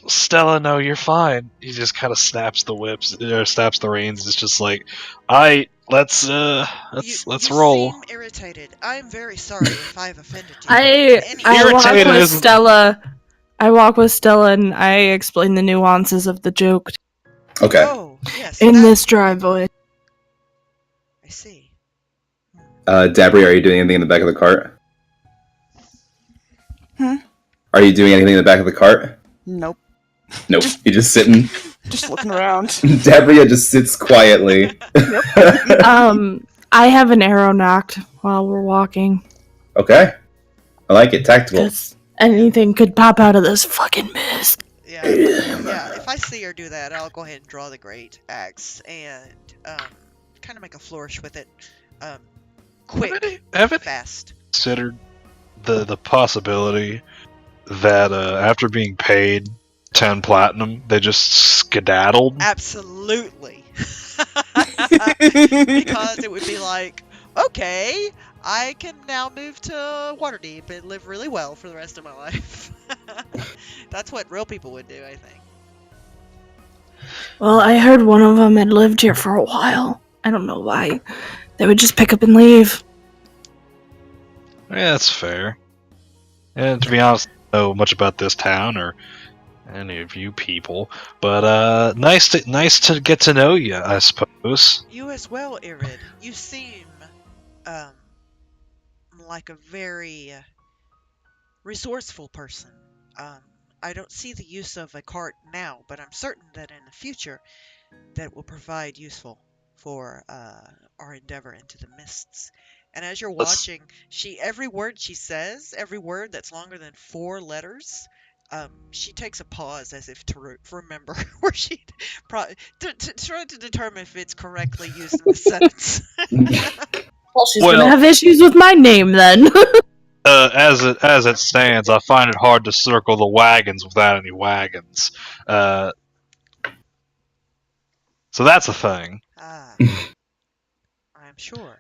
Stella, no, you're fine. He just kind of snaps the whips, or snaps the reins. It's just like, let's You roll. seem irritated. I am very sorry if I have offended you. I walk Irritated with isn't- Stella. I walk with Stella and I explain the nuances of the joke Okay. Oh, yes. in that- this dry voice. I see. Dabri, are you doing anything in the back of the cart? Hmm? Are you doing anything in the back of the cart? Nope. Nope. You're just sitting. Just looking around. Dabria just sits quietly. I have an arrow knocked while we're walking. Okay. I like it. Tactical. Because anything could pop out of this fucking mist. Yeah. If I see her do that, I'll go ahead and draw the great axe and kind of make a flourish with it. Quick, Haven't fast. considered the possibility that after being paid 10 platinum, they just skedaddled? Absolutely. Because it would be like, okay, I can now move to Waterdeep and live really well for the rest of my life. That's what real people would do, I think. Well, I heard one of them had lived here for a while. I don't know why. They would just pick up and leave. Yeah, that's fair. And to be honest, I don't know much about this town or any of you people, but nice to get to know you, I suppose. You as well, Irid. You seem like a very resourceful person. I don't see the use of a cart now, but I'm certain that in the future that will provide useful for our endeavor into the mists. And as you're watching, every word she says, every word that's longer than 4 letters, she takes a pause as if to remember where she to try to determine if it's correctly used in the sentence. Well, she's Well- gonna have issues with my name then. As it stands, I find it hard to circle the wagons without any wagons. So that's a thing. I'm sure.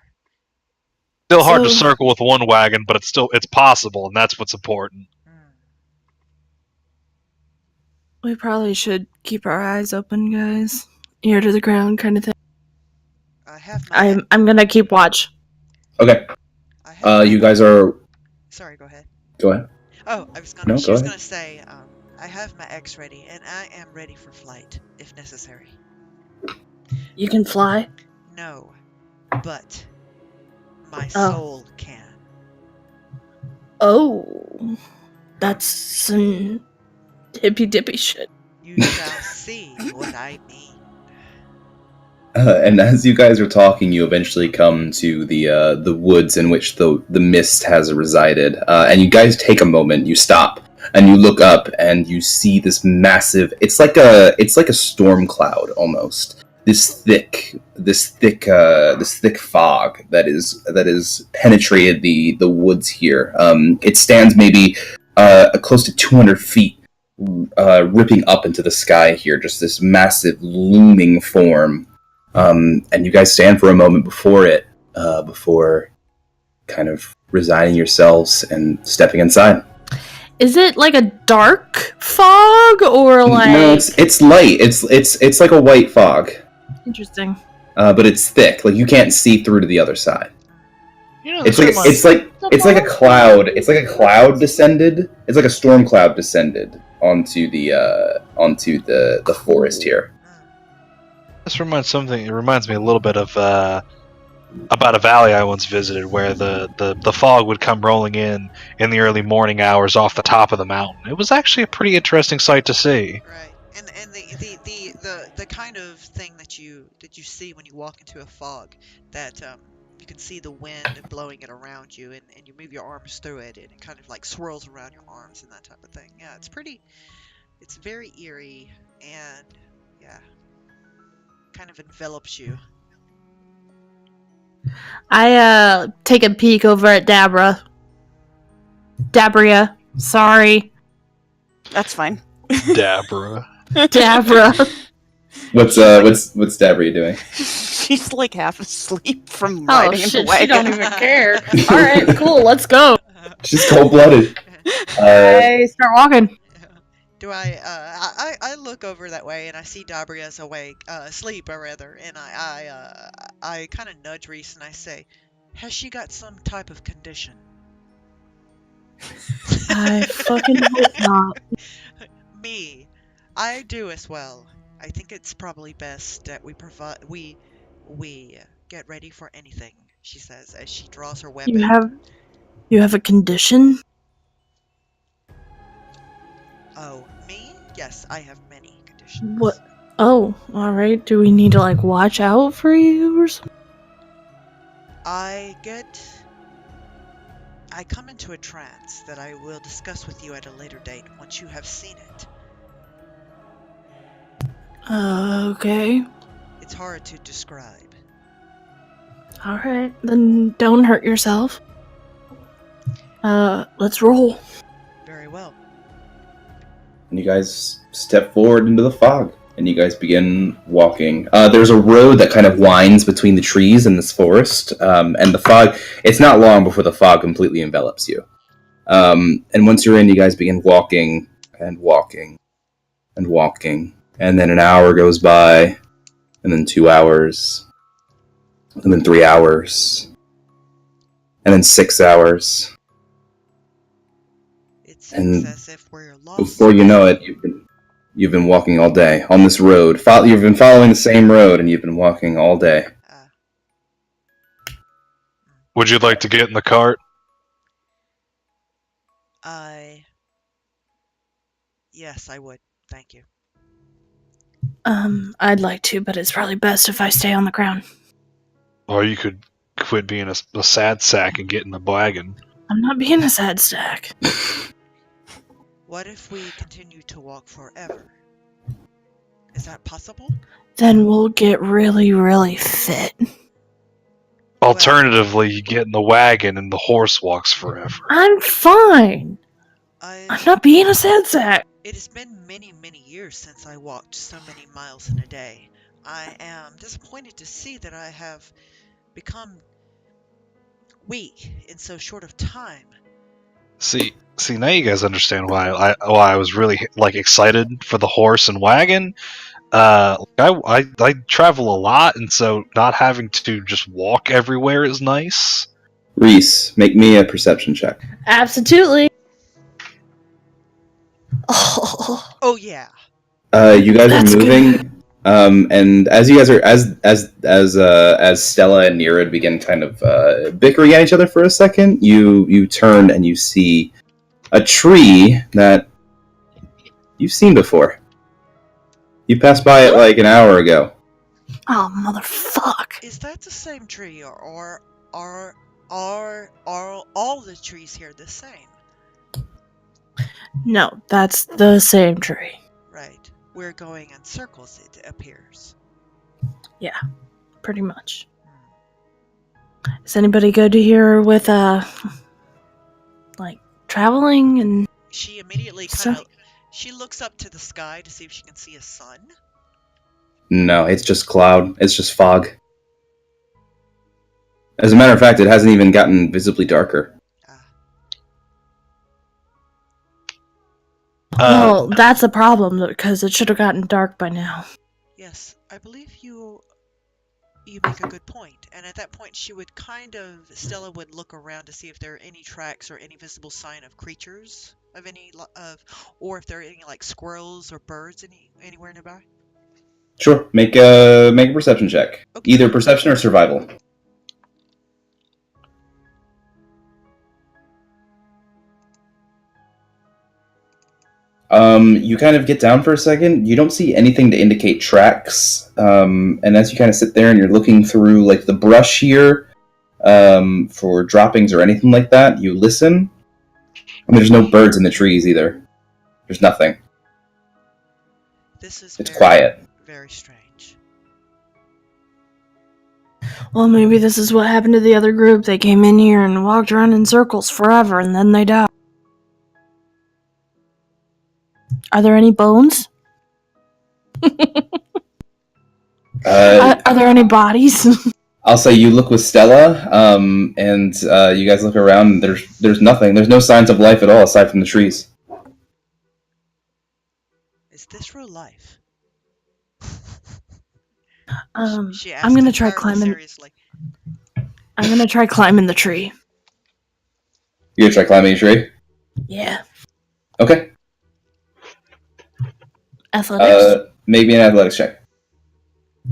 Still hard to So- circle with one wagon, but it's possible, and that's what's important. We probably should keep our eyes open, guys. Ear to the ground kind of thing. I have my. I'm gonna keep watch. Okay. I have You my- guys are. Sorry, go ahead. Go ahead. Oh, I was gonna. No, she go was ahead. gonna say, I have my X ready, and I am ready for flight if necessary. You can fly. No, but my Oh. soul can. Oh, that's some hippy dippy shit. You shall see what I mean. And as you guys are talking, you eventually come to the woods in which the mist has resided. And you guys take a moment. You stop and you look up and you see this massive. It's like a storm cloud almost. This thick fog that is penetrated the woods here. It stands maybe close to 200 feet, ripping up into the sky here. Just this massive looming form. And you guys stand for a moment before it, before kind of resigning yourselves and stepping inside. Is it like a dark fog or like? No, it's light. It's like a white fog. Interesting. But it's thick. Like you can't see through to the other side. You know, It's like a cloud. It's like a cloud descended. It's like a storm cloud descended onto the forest here. This reminds something. It reminds me a little bit of about a valley I once visited, where the fog would come rolling in the early morning hours off the top of the mountain. It was actually a pretty interesting sight to see. Right. And the kind of thing that you see when you walk into a fog, that you can see the wind blowing it around you, and you move your arms through it, and it kind of like swirls around your arms and that type of thing. Yeah, it's very eerie, and yeah, kind of envelops you. I take a peek over at Dabria. Sorry. That's fine. Dabra. Dabra. What's Dabria doing? She's like half asleep from Oh riding in shit, the wagon. she don't even care. Alright, cool, let's go. She's cold-blooded. I start walking. Do I look over that way and I see Dabria's asleep rather, and I kind of nudge Reese and I say, has she got some type of condition? I fucking hope not. Me, I do as well. I think it's probably best that we get ready for anything, she says as she draws her weapon. You have a condition? Oh, me? Yes, I have many conditions. What? Oh, alright. Do we need to like watch out for you or something? I come into a trance that I will discuss with you at a later date once you have seen it. Okay. It's hard to describe. Alright, then don't hurt yourself. Let's roll. Very well. And you guys step forward into the fog, and you guys begin walking. There's a road that kind of winds between the trees in this forest, and the fog, it's not long before the fog completely envelops you. And once you're in, you guys begin walking, and walking, and walking. And then an hour goes by, and then 2 hours, and then 3 hours, and then 6 hours. It And seems as if we're lost. before you know it, you've been walking all day on this road. You've been following the same road, and you've been walking all day. Would you like to get in the cart? Yes, I would. Thank you. I'd like to, but it's probably best if I stay on the ground. Or you could quit being a sad sack and get in the wagon. I'm not being a sad sack. What if we continue to walk forever? Is that possible? Then we'll get really, really fit. Alternatively, you get in the wagon and the horse walks forever. I'm fine. I'm not being a sad sack. It has been many, many years since I walked so many miles in a day. I am disappointed to see that I have become weak in so short of time. See, now you guys understand why I was really excited for the horse and wagon. I travel a lot, and so not having to just walk everywhere is nice. Reese, make me a perception check. Absolutely. Oh yeah. You guys That's are moving, and as you guys are as Stella and Nereid begin kind of bickering at each other for a second, you turn and you see a tree that you've seen before. You passed by it like an hour ago. Oh, motherfuck. Is that the same tree, or are all the trees here the same? No, that's the same tree. Right. We're going in circles, it appears. Pretty much. Is anybody good here with, like, traveling and She immediately stuff? she looks up to the sky to see if she can see a sun. No, it's just cloud. It's just fog. As a matter of fact, it hasn't even gotten visibly darker. Well, that's a problem, because it should have gotten dark by now. Yes, I believe you make a good point. And at that point, Stella would look around to see if there are any tracks or any visible sign of creatures or if there are any like squirrels or birds anywhere nearby. Sure, make a perception check. Okay. Either perception or survival. You kind of get down for a second. You don't see anything to indicate tracks. And as you kind of sit there and you're looking through like the brush here for droppings or anything like that, you listen. I mean, there's no birds in the trees either. There's nothing. It's very quiet. Very strange. Well, maybe this is what happened to the other group. They came in here and walked around in circles forever, and then they died. Are there any bones? Are there any bodies? I'll say you look with Stella, and you guys look around. And there's nothing. There's no signs of life at all aside from the trees. Is this real life? She asked I'm gonna try entirely climbing. seriously. I'm gonna try climbing the tree. You gonna try climbing a tree? Yeah. Okay. Athletics. Maybe an athletics check.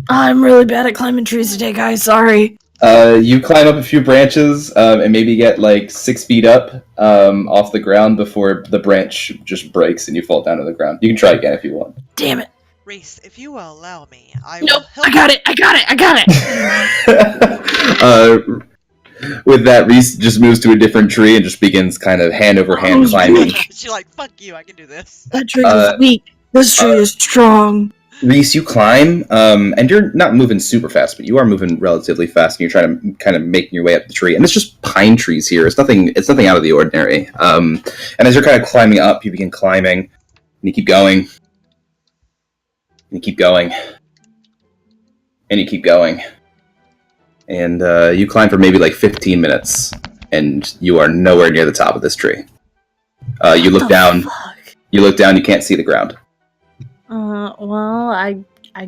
I'm really bad at climbing trees today, guys. Sorry. You climb up a few branches and maybe get like 6 feet up off the ground before the branch just breaks and you fall down to the ground. You can try again if you want. Damn it. Reese, if you will allow me, I Nope. will help. I got it. With that, Reese just moves to a different tree and just begins kind of hand over hand climbing. She's like, "Fuck you! I can do this." That tree is weak. This tree is strong. Reese, you climb, and you're not moving super fast, but you are moving relatively fast, and you're trying to kind of making your way up the tree. And it's just pine trees here. It's nothing out of the ordinary. And as you're kind of climbing up, you begin climbing, and you keep going, and you keep going, and you keep going. And you climb for maybe like 15 minutes, and you are nowhere near the top of this tree. You look down. Fuck? You look down. You can't see the ground. Well, I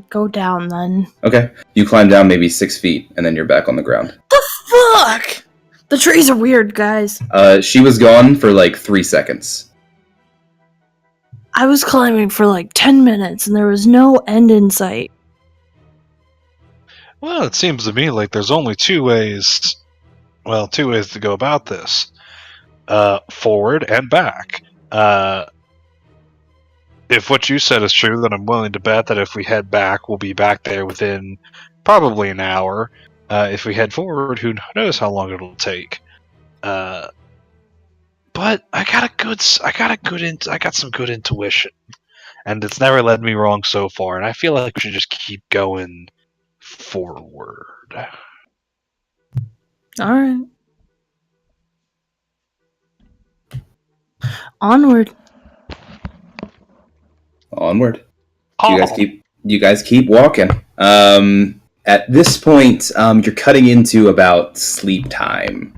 go down then. Okay. You climb down maybe 6 feet, and then you're back on the ground. The fuck? The trees are weird, guys. She was gone for like 3 seconds. I was climbing for like 10 minutes, and there was no end in sight. Well, it seems to me like there's only two ways to go about this. Forward and back. If what you said is true, then I'm willing to bet that if we head back, we'll be back there within probably an hour. If we head forward, who knows how long it'll take. But I got some good intuition, and it's never led me wrong so far. And I feel like we should just keep going forward. All right. Onward. Onward. You guys keep walking. At this point, you're cutting into about sleep time.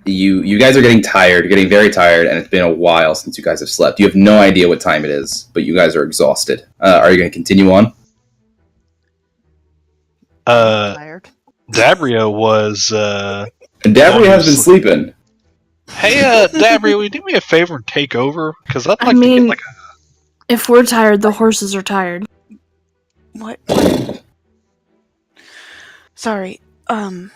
You guys are getting tired. You're getting very tired, and it's been a while since you guys have slept. You have no idea what time it is, but you guys are exhausted. Are you going to continue on? Tired. Dabrio was. Dabria has been sleeping. Hey, Dabrio, will you do me a favor and take over? Because I'd like to mean- get like If we're tired, the horses are tired. What? Sorry. I do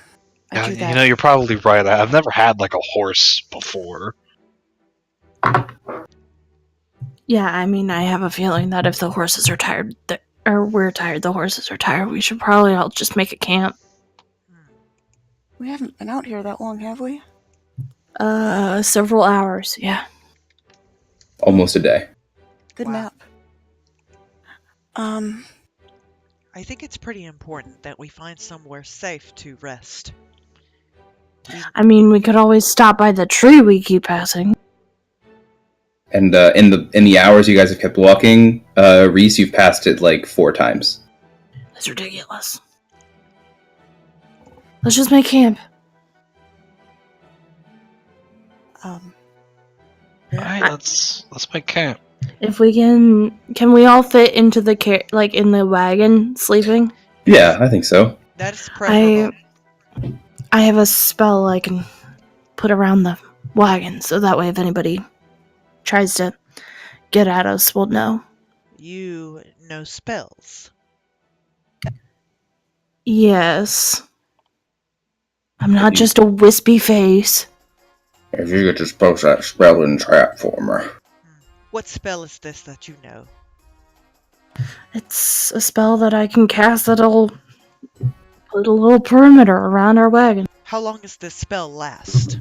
that. You know, you're probably right. I've never had like a horse before. Yeah, I mean, I have a feeling that if the horses are tired, or we're tired. The horses are tired. We should probably all just make a camp. We haven't been out here that long, have we? Several hours. Yeah. Almost a day. Good Wow. nap. I think it's pretty important that we find somewhere safe to rest. I mean, we could always stop by the tree we keep passing. And in the hours you guys have kept walking, Reese, you've passed it like 4 times. That's ridiculous. Let's just make camp. Alright, let's make camp. If we can we all fit into the in the wagon sleeping? Yeah, I think so. That is preferable. I have a spell I can put around the wagon, so that way if anybody tries to get at us, we'll know. You know spells. Yes. I'm not just a wispy face. If you could just post that spell and trap for me. What spell is this that you know? It's a spell that I can cast that'll put a little perimeter around our wagon. How long does this spell last?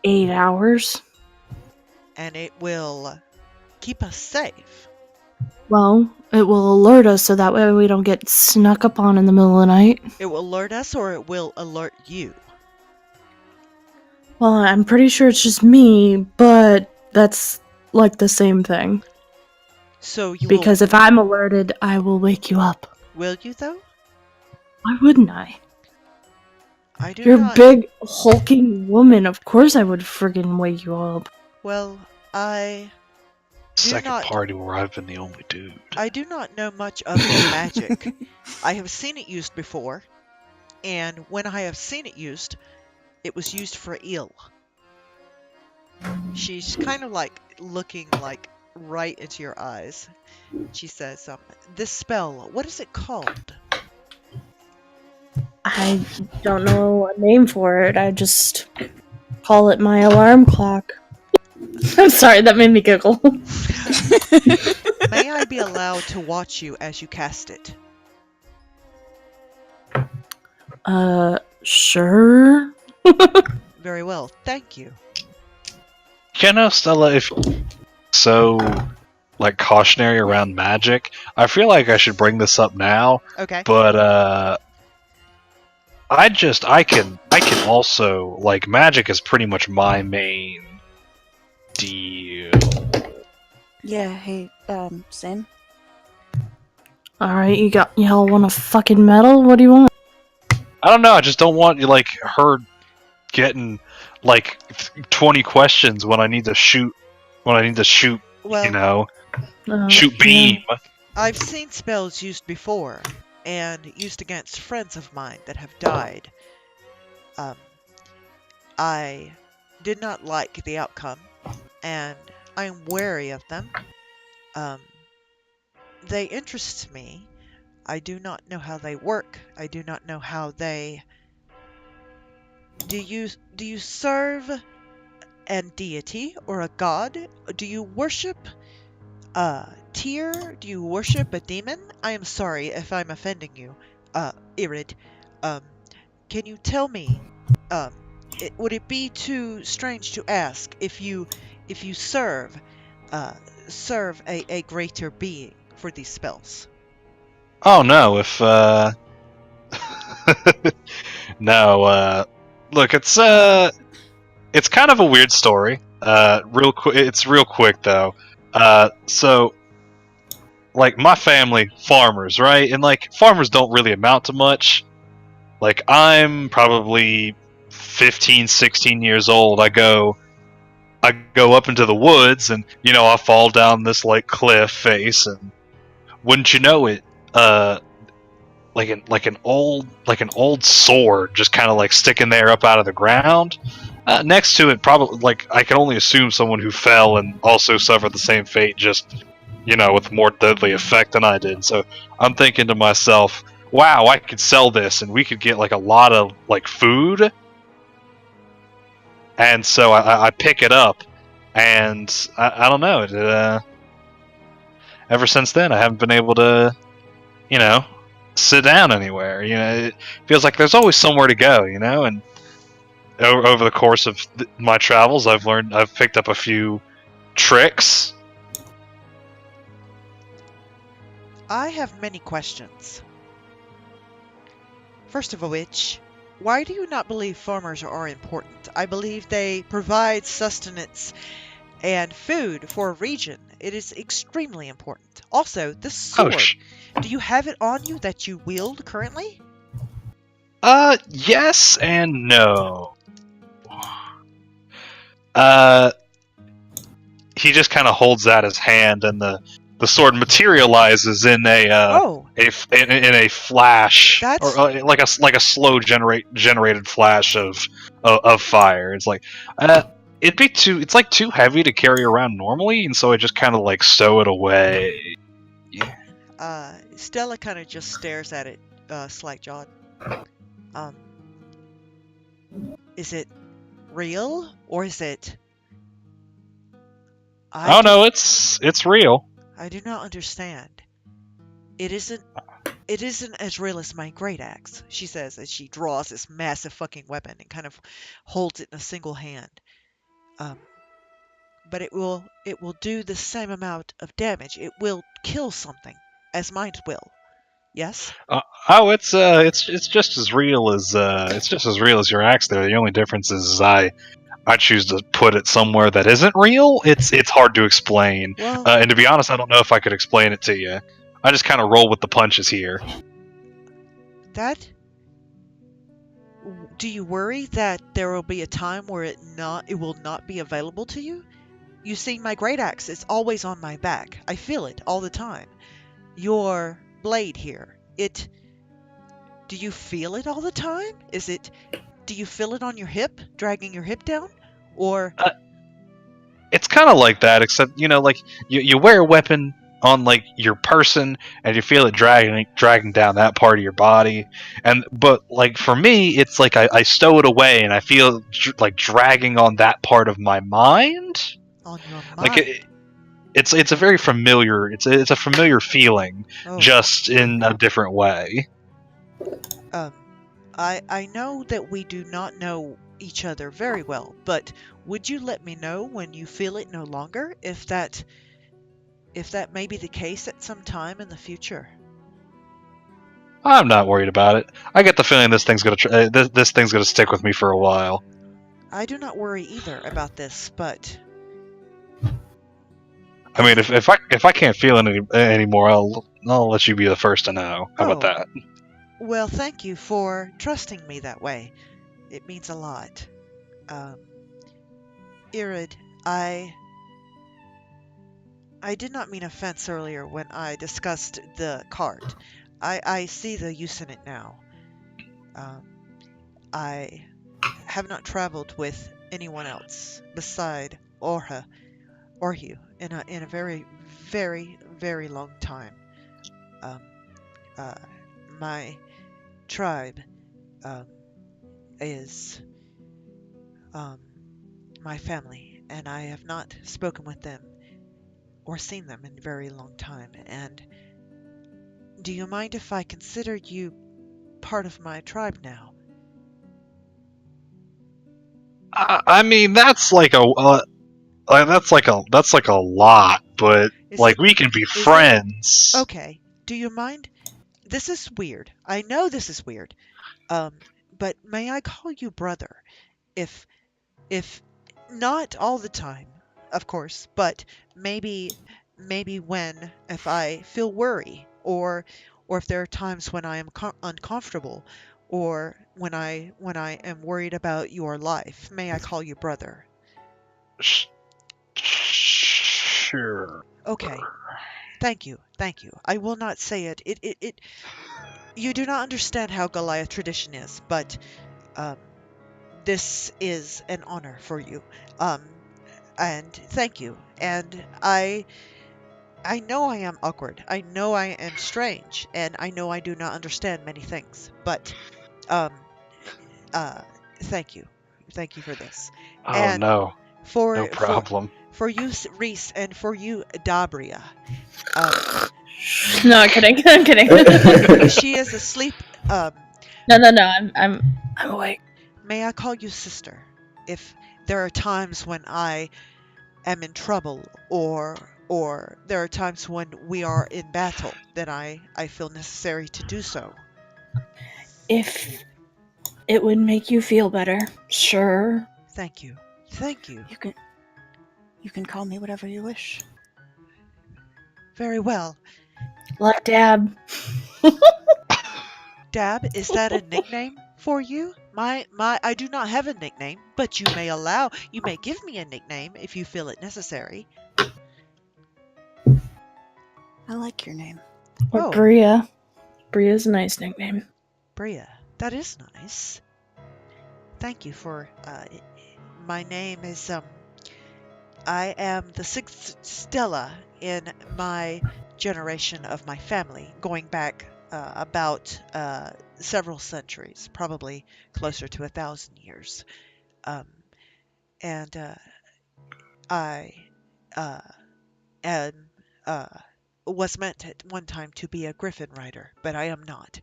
8 hours. And it will keep us safe. Well, it will alert us so that way we don't get snuck up on in the middle of the night. It will alert us or it will alert you. Well, I'm pretty sure it's just me, but that's like the same thing. So you Because if I'm alerted, I will wake you up. will you though? Why wouldn't I? I do You're a not. big, hulking woman. Of course I would friggin' wake you up. Well, I Second not- party where I've been the only dude. I do not know much of your magic. I have seen it used before, and when I have seen it used, it was used for ill. She's kind of like looking like right into your eyes. She says, this spell, what is it called? I don't know a name for it. I just call it my alarm clock. I'm sorry, that made me giggle. May I be allowed to watch you as you cast it? Sure. Very well, thank you. You know, Stella, if so, like, cautionary around magic, I feel like I should bring this up now, Okay. but, I can also, like, magic is pretty much my main deal. Yeah, hey, Sam? Alright, y'all want a fucking medal? What do you want? I don't know, I just don't want, like, her getting, like, 20 questions when I need to shoot, Well, you know, Uh, shoot beam. I've seen spells used before, and used against friends of mine that have died. I did not like the outcome, and I am wary of them. They interest me. I do not know how they work. I do not know how they... Do you serve a deity or a god? Do you worship a Tyr? Do you worship a demon? I am sorry if I'm offending you, Irid. Can you tell me, would it be too strange to ask if you serve a greater being for these spells? Oh no, if no, look, it's kind of a weird story. It's real quick though. So like my family, farmers, right? And like farmers don't really amount to much. Like I'm probably 15, 16 years old. I go up into the woods and you know, I fall down this like cliff face and wouldn't you know it, like an old sword just kind of like sticking there up out of the ground. Next to it, probably like I can only assume someone who fell and also suffered the same fate, just you know, with more deadly effect than I did. So I'm thinking to myself, wow, I could sell this and we could get like a lot of like food. And so I pick it up, and I don't know. Ever since then, I haven't been able to sit down anywhere. It feels like there's always somewhere to go. And over the course of my travels, I've picked up a few tricks. I have many questions. First of which, why do you not believe farmers are important? I believe they provide sustenance and food for a region. It is extremely important. Also, this sword, do you have it on you that you wield currently? Yes and no. He just kind of holds out his hand, and the sword materializes in a flash, or like a slow generated flash of fire. It's like it's like too heavy to carry around normally, and so I just kind of like stow it away. Stella kind of just stares at it, slack-jawed. Is it real, or is it? Oh no, it's real. I do not understand. It isn't as real as my great axe, she says as she draws this massive fucking weapon and kind of holds it in a single hand. But it will do the same amount of damage. It will kill something, as mine will. Yes? It's just as real as your axe there. The only difference is I choose to put it somewhere that isn't real. It's hard to explain. Well, and to be honest, I don't know if I could explain it to you. I just kind of roll with the punches here. Do you worry that there will be a time where it will not be available to you? You see, my great axe is always on my back. I feel it all the time. Your blade here, do you feel it all the time? Do you feel it on your hip, dragging your hip down? Or it's kind of like that, except like you wear a weapon on like your person, and you feel it dragging down that part of your body. But like for me, it's like I stow it away, and I feel like dragging on that part of my mind. On your mind. Like it's a very familiar. It's a familiar feeling, just in a different way. I know that we do not know each other very well, but would you let me know when you feel it no longer, if that may be the case at some time in the future? I'm not worried about it. I get the feeling this thing's gonna stick with me for a while. I do not worry either about this, but I mean, if I can't feel it anymore, I'll let you be the first to know. How about that? Well, thank you for trusting me that way. It means a lot. Irid, I did not mean offense earlier when I discussed the cart. I see the use in it now. I have not traveled with anyone else beside Orhu in a very, very, very long time. My tribe is my family, and I have not spoken with them or seen them in a very long time. And do you mind if I consider you part of my tribe now? I mean, that's like a lot, but we can be friends. Okay. Do you mind? This is weird. I know this is weird. But may I call you brother? If not all the time, of course, but maybe if I feel worry, or if there are times when I am uncomfortable, or when I am worried about your life, may I call you brother? Sure. Okay. Thank you. I will not say it. You do not understand how Goliath tradition is, but this is an honor for you. And thank you. And I know I am awkward. I know I am strange, and I know I do not understand many things. But thank you. Thank you for this. Oh, and no. For no problem. For you, Reese, and for you, Dabria. No, I'm kidding. I'm kidding. She is asleep. No. I'm awake. May I call you sister? If there are times when I am in trouble, or there are times when we are in battle, then I feel necessary to do so. If it would make you feel better, sure. Thank you. Thank you. You can call me whatever you wish. Very well. Like Dab. Dab, is that a nickname for you? I do not have a nickname, but you may give me a nickname if you feel it necessary. I like your name. Or Oh. Bria. Bria's a nice nickname. Bria, that is nice. Thank you for, my name is, I am the 6th Stella in my generation of my family, going back about several centuries, probably closer to 1,000 years. And I am was meant at one time to be a griffin rider, but I am not.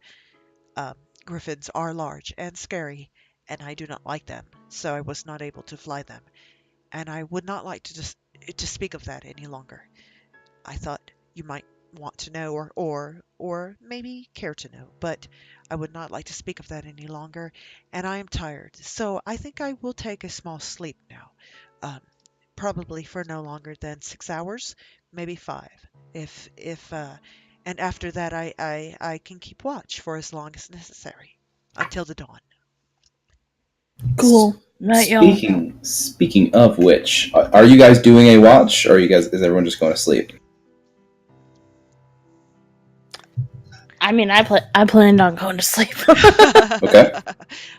Griffins are large and scary, and I do not like them, so I was not able to fly them. And I would not like to speak of that any longer. I thought you might want to know, or maybe care to know, but I would not like to speak of that any longer, and I am tired, so I think I will take a small sleep now. Probably for no longer than 6 hours, maybe 5. And after that I can keep watch for as long as necessary, until the dawn. Cool. Night, y'all. Speaking of which, are you guys doing a watch, or is everyone just going to sleep? I mean, I planned on going to sleep. Okay.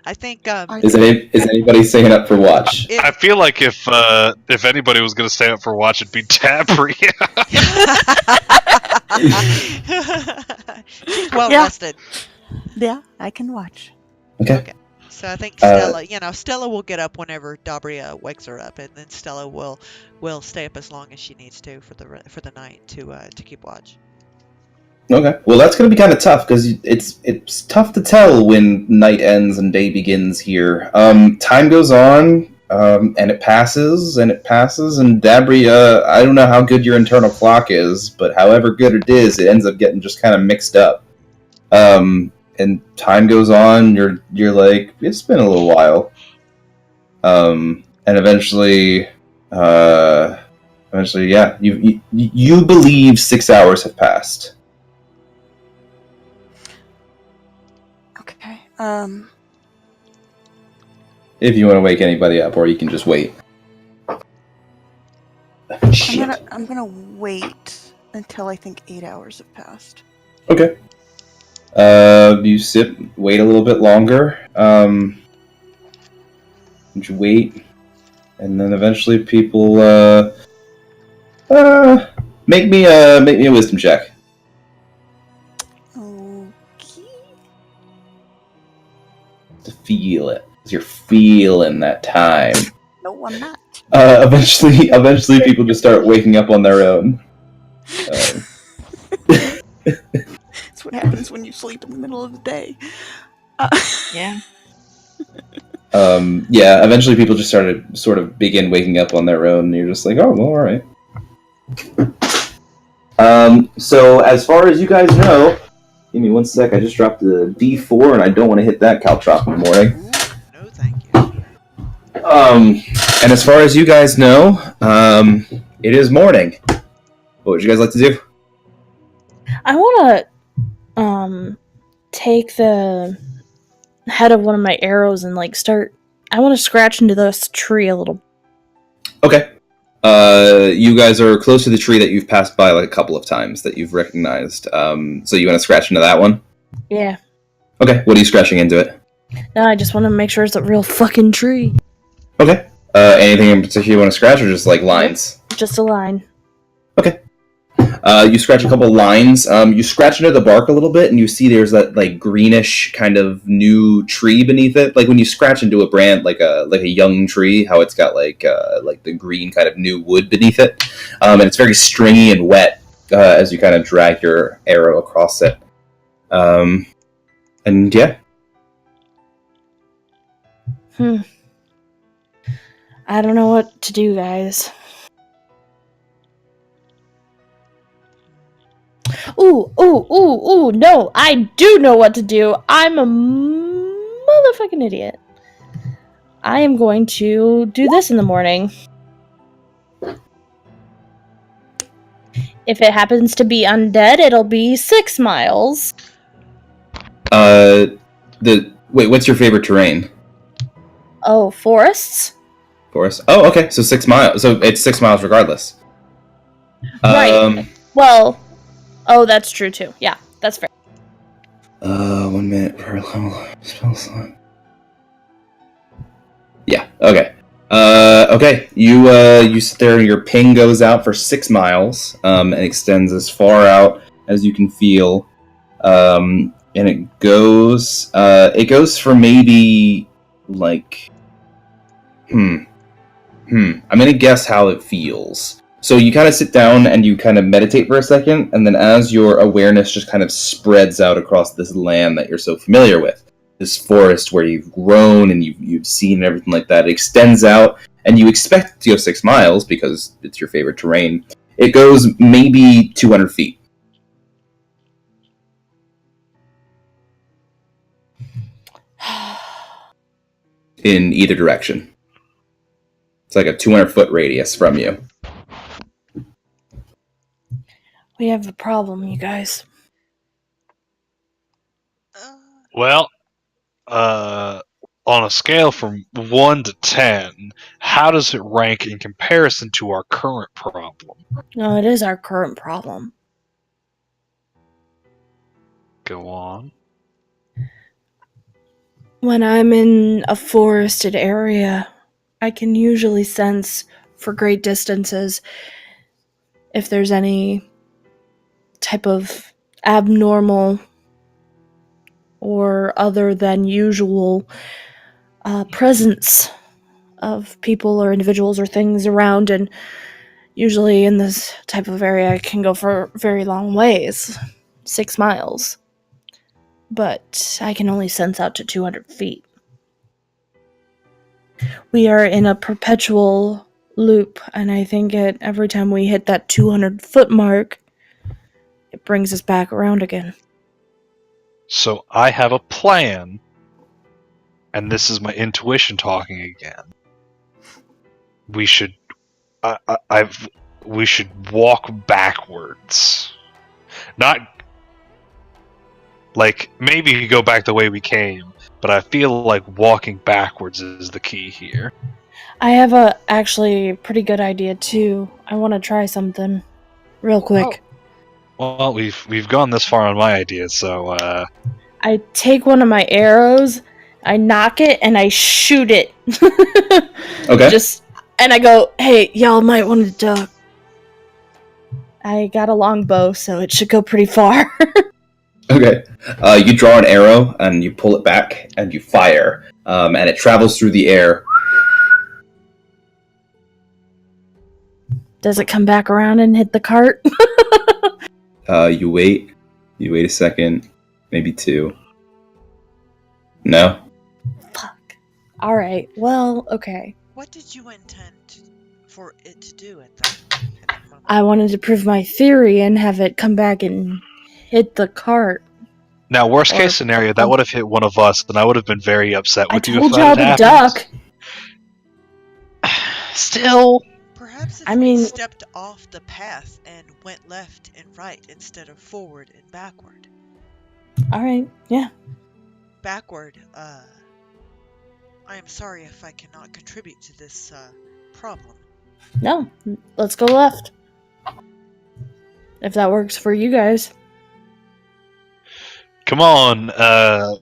I think Is anybody staying up for watch? I feel like if anybody was going to stay up for watch, it'd be Dabria. She's well Yeah. rested. Yeah, I can watch. Okay. So I think Stella will get up whenever Dabria wakes her up, and then Stella will stay up as long as she needs to for the night to keep watch. Okay. Well, that's going to be kind of tough because it's tough to tell when night ends and day begins here. Time goes on, and it passes, and Dabria, I don't know how good your internal clock is, but however good it is, it ends up getting just kind of mixed up. And time goes on, you're like, it's been a little while. And eventually, yeah, you believe 6 hours have passed. Okay. If you want to wake anybody up, or you can just wait. Shit. I'm gonna wait until I think 8 hours have passed. Okay. You sit, wait a little bit longer. You wait, and then eventually people make me a wisdom check. Okay. To feel it, 'cause you're feeling that time. No, I'm not. Eventually, people just start waking up on their own. That's what happens when you sleep in the middle of the day. Yeah. Yeah, eventually people just started sort of begin waking up on their own, and you're just like, oh, well, alright. So as far as you guys know, give me one sec, I just dropped the D4, and I don't want to hit that caltrop in the morning. No, thank you. And as far as you guys know, it is morning. What would you guys like to do? I want to take the head of one of my arrows and I want to scratch into this tree a little. Okay. You guys are close to the tree that you've passed by like a couple of times that you've recognized. So you want to scratch into that one? Yeah. Okay. What are you scratching into it? No, I just want to make sure it's a real fucking tree. Okay. Anything in particular you want to scratch, or just like lines? Just a line. Okay. You scratch a couple lines. You scratch into the bark a little bit, and you see there's that like greenish kind of new tree beneath it. Like when you scratch into a brand, like a young tree, how it's got like the green kind of new wood beneath it, and it's very stringy and wet. as you kind of drag your arrow across it. And yeah. I don't know what to do, guys. Ooh, no, I do know what to do. I'm a motherfucking idiot. I am going to do this in the morning. If it happens to be undead, it'll be 6 miles. Wait, what's your favorite terrain? Oh, forests? Forest? Oh, okay, so 6 miles. So it's 6 miles regardless. Right. Well, oh, that's true too. Yeah, that's fair. 1 minute per level spell slot. Yeah, okay. Okay, you sit there and your ping goes out for 6 miles, and extends as far out as you can feel. And it goes for maybe, like, I'm gonna guess how it feels. So you kind of sit down and you kind of meditate for a second, and then as your awareness just kind of spreads out across this land that you're so familiar with, this forest where you've grown and you've seen everything like that, it extends out, and you expect it to go 6 miles because it's your favorite terrain. It goes maybe 200 feet. In either direction. It's like a 200-foot radius from you. We have a problem, you guys. Well, on a scale from 1 to 10, how does it rank in comparison to our current problem? No, it is our current problem. Go on. When I'm in a forested area, I can usually sense for great distances if there's any type of abnormal or other than usual presence of people or individuals or things around, and usually in this type of area I can go for very long ways, 6 miles, but I can only sense out to 200 feet. We are in a perpetual loop, and I think every time we hit that 200-foot mark, it brings us back around again. So I have a plan, and this is my intuition talking again. We should, we should walk backwards. Not like maybe go back the way we came, but I feel like walking backwards is the key here. I have a actually pretty good idea too. I want to try something real quick. Well, we've gone this far on my idea, so I take one of my arrows, I knock it, and I shoot it. Okay. And I go, hey, y'all might want to duck. I got a long bow, so it should go pretty far. Okay. You draw an arrow and you pull it back and you fire, and it travels through the air. Does it come back around and hit the cart? You wait a second, maybe 2. No? Fuck. Alright, well, okay. What did you intend for it to do at that moment? I wanted to prove my theory and have it come back and hit the cart. now worst case scenario, that would have hit one of us, and I would have been very upset with I you told if y'all that to happened. duck. Still, Perhaps if I mean- we stepped off the path and went left and right instead of forward and backward. Alright, yeah. Backward, I am sorry if I cannot contribute to this, problem. No, let's go left. If that works for you guys. come on. I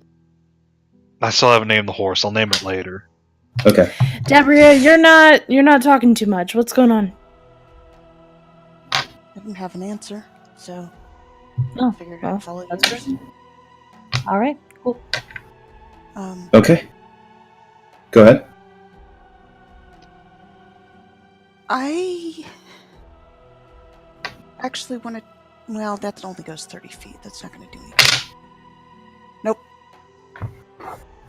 still haven't named the horse. I'll name it later. Okay. Dabria, you're not talking too much. What's going on? I didn't have an answer, so Oh, I figured well, I'd follow that's yours. good. Alright, cool. Okay. Go ahead. I actually want to Well, that only goes 30 feet. That's not going to do anything. Nope.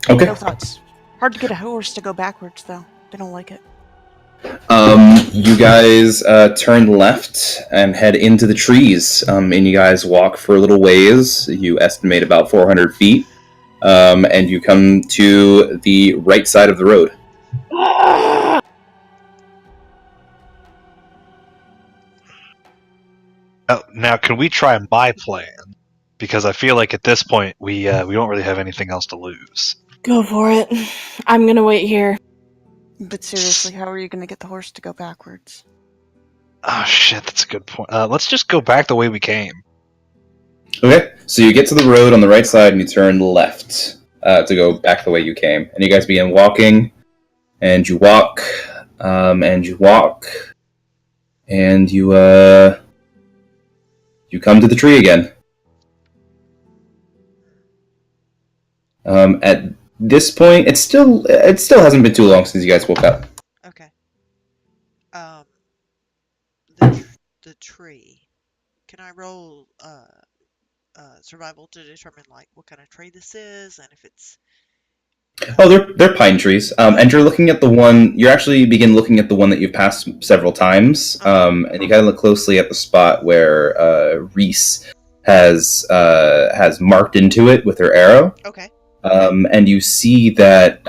Okay. No thoughts. Hard to get a horse to go backwards, though. They don't like it. You guys turn left and head into the trees, and you guys walk for a little ways. You estimate about 400 feet, and you come to the right side of the road. Now, can we try my plan? Because I feel like at this point we don't really have anything else to lose. Go for it. I'm gonna wait here. But seriously, how are you going to get the horse to go backwards? Oh shit, that's a good point. Let's just go back the way we came. Okay, so you get to the road on the right side and you turn left to go back the way you came. And you guys begin walking, and you walk, and you walk, and you come to the tree again. At this point, it still hasn't been too long since you guys woke up. Okay. The tree. Can I roll survival to determine like what kind of tree this is and if it's? Oh, they're pine trees. And you're looking at the one. You actually begin looking at the one that you've passed several times. And you kind of look closely at the spot where Reese has marked into it with her arrow. Okay. And you see that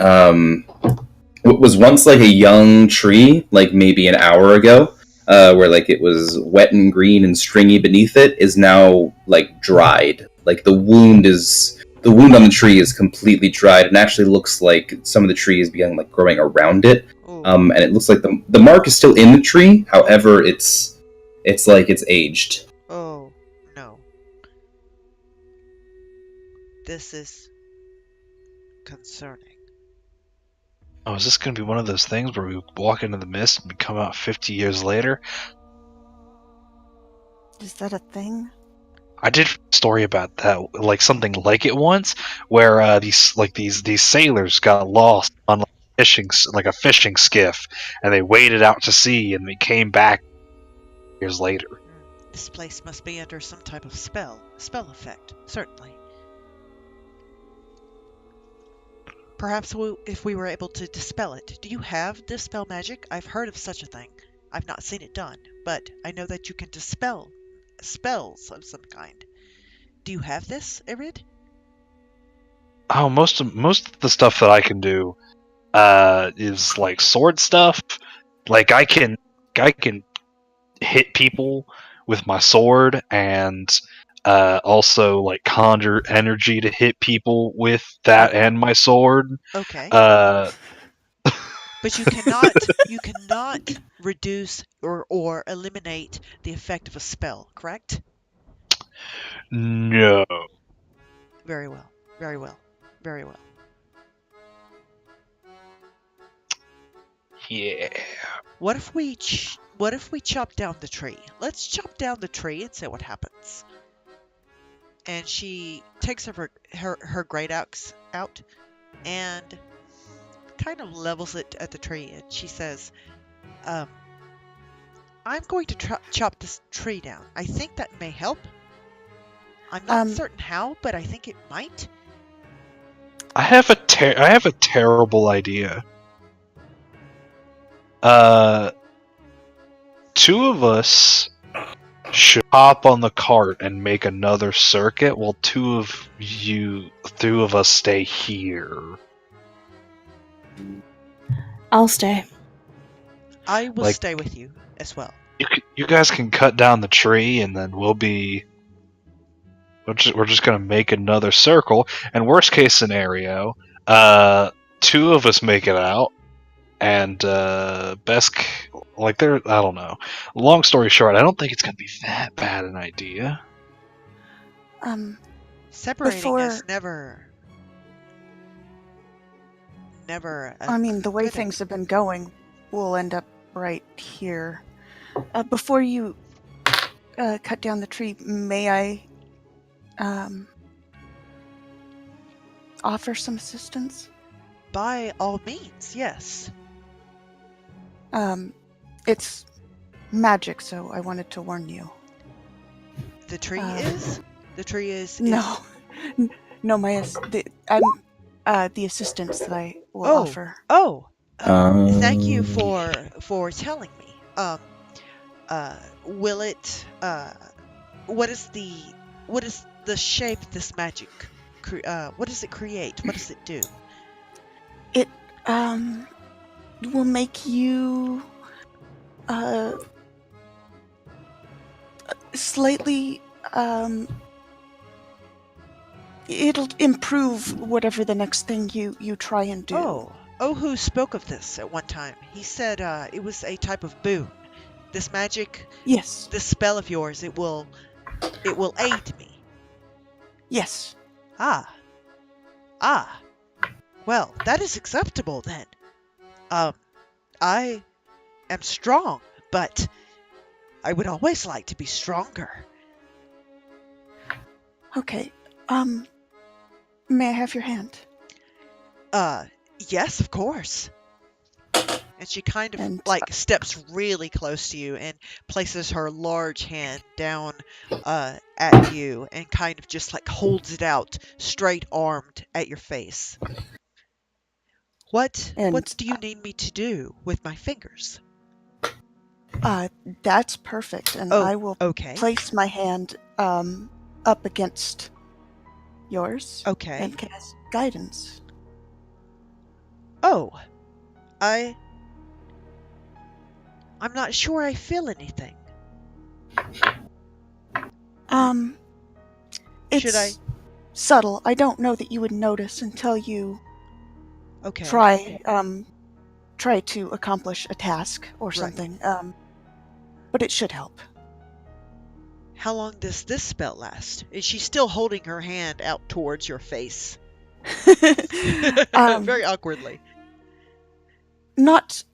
what was once like a young tree, like maybe an hour ago, where like it was wet and green and stringy beneath it, is now like dried. Like the wound on the tree is completely dried, and actually looks like some of the tree is beginning like growing around it. And it looks like the mark is still in the tree. However, it's like it's aged. Oh no. This is concerning. Oh, is this going to be one of those things where we walk into the mist and we come out 50 years later? Is that a thing? I did a story about that, like something like it once, where these sailors got lost on a fishing skiff, and they waded out to sea, and they came back years later. This place must be under some type of spell effect, certainly. Perhaps if we were able to dispel it. Do you have dispel magic? I've heard of such a thing. I've not seen it done, but I know that you can dispel spells of some kind. Do you have this, Irid? Oh, most of the stuff that I can do is like sword stuff. Like I can hit people with my sword, and also like conjure energy to hit people with that and my sword. Okay. Uh, But you cannot reduce or eliminate the effect of a spell, correct? no. Very well. Very well. Very well. Yeah. What if we chop down the tree? Let's chop down the tree and see what happens. And she takes her great axe out and kind of levels it at the tree, and she says, I'm going to chop this tree down. I think that may help. I'm not certain how, but I think it might. I have a terrible idea. Two of us should hop on the cart and make another circuit, while two of us stay here. I'll stay. I will Like- stay with you as well. You guys can cut down the tree, and then we're just gonna make another circle. And worst case scenario, two of us make it out, and Besk, I don't know. Long story short, I don't think it's gonna be that bad an idea. Separating us never. I mean, the way good things have been going, we'll end up right here. Before you cut down the tree, may I offer some assistance? By all means, yes. It's magic, so I wanted to warn you. The tree Uh, is? The tree is... No, no, I'm the assistance that I will Oh. offer. Oh! Thank you Um, for telling me. Will it, what is the shape this magic, what does it create? What does it do? It will make you slightly it'll improve whatever the next thing you try and do. Oh, Ohu spoke of this at one time. He said, it was a type of boon. This magic, Yes. this spell of yours, it will aid me. Yes. Ah. Well, that is acceptable then. I am strong, but I would always like to be stronger. Okay. May I have your hand? Yes, of course. And she kind of And, steps really close to you and places her large hand down at you and kind of just holds it out straight armed at your face. What do you need me to do with my fingers? That's perfect, and Oh, I will okay. place my hand up against yours Okay. and cast guidance. Oh, I'm not sure I feel anything. It's Should I? subtle. I don't know that you would notice until you Okay. try to accomplish a task or Right. something. But it should help. How long does this spell last? Is she still holding her hand out towards your face? Very awkwardly. Not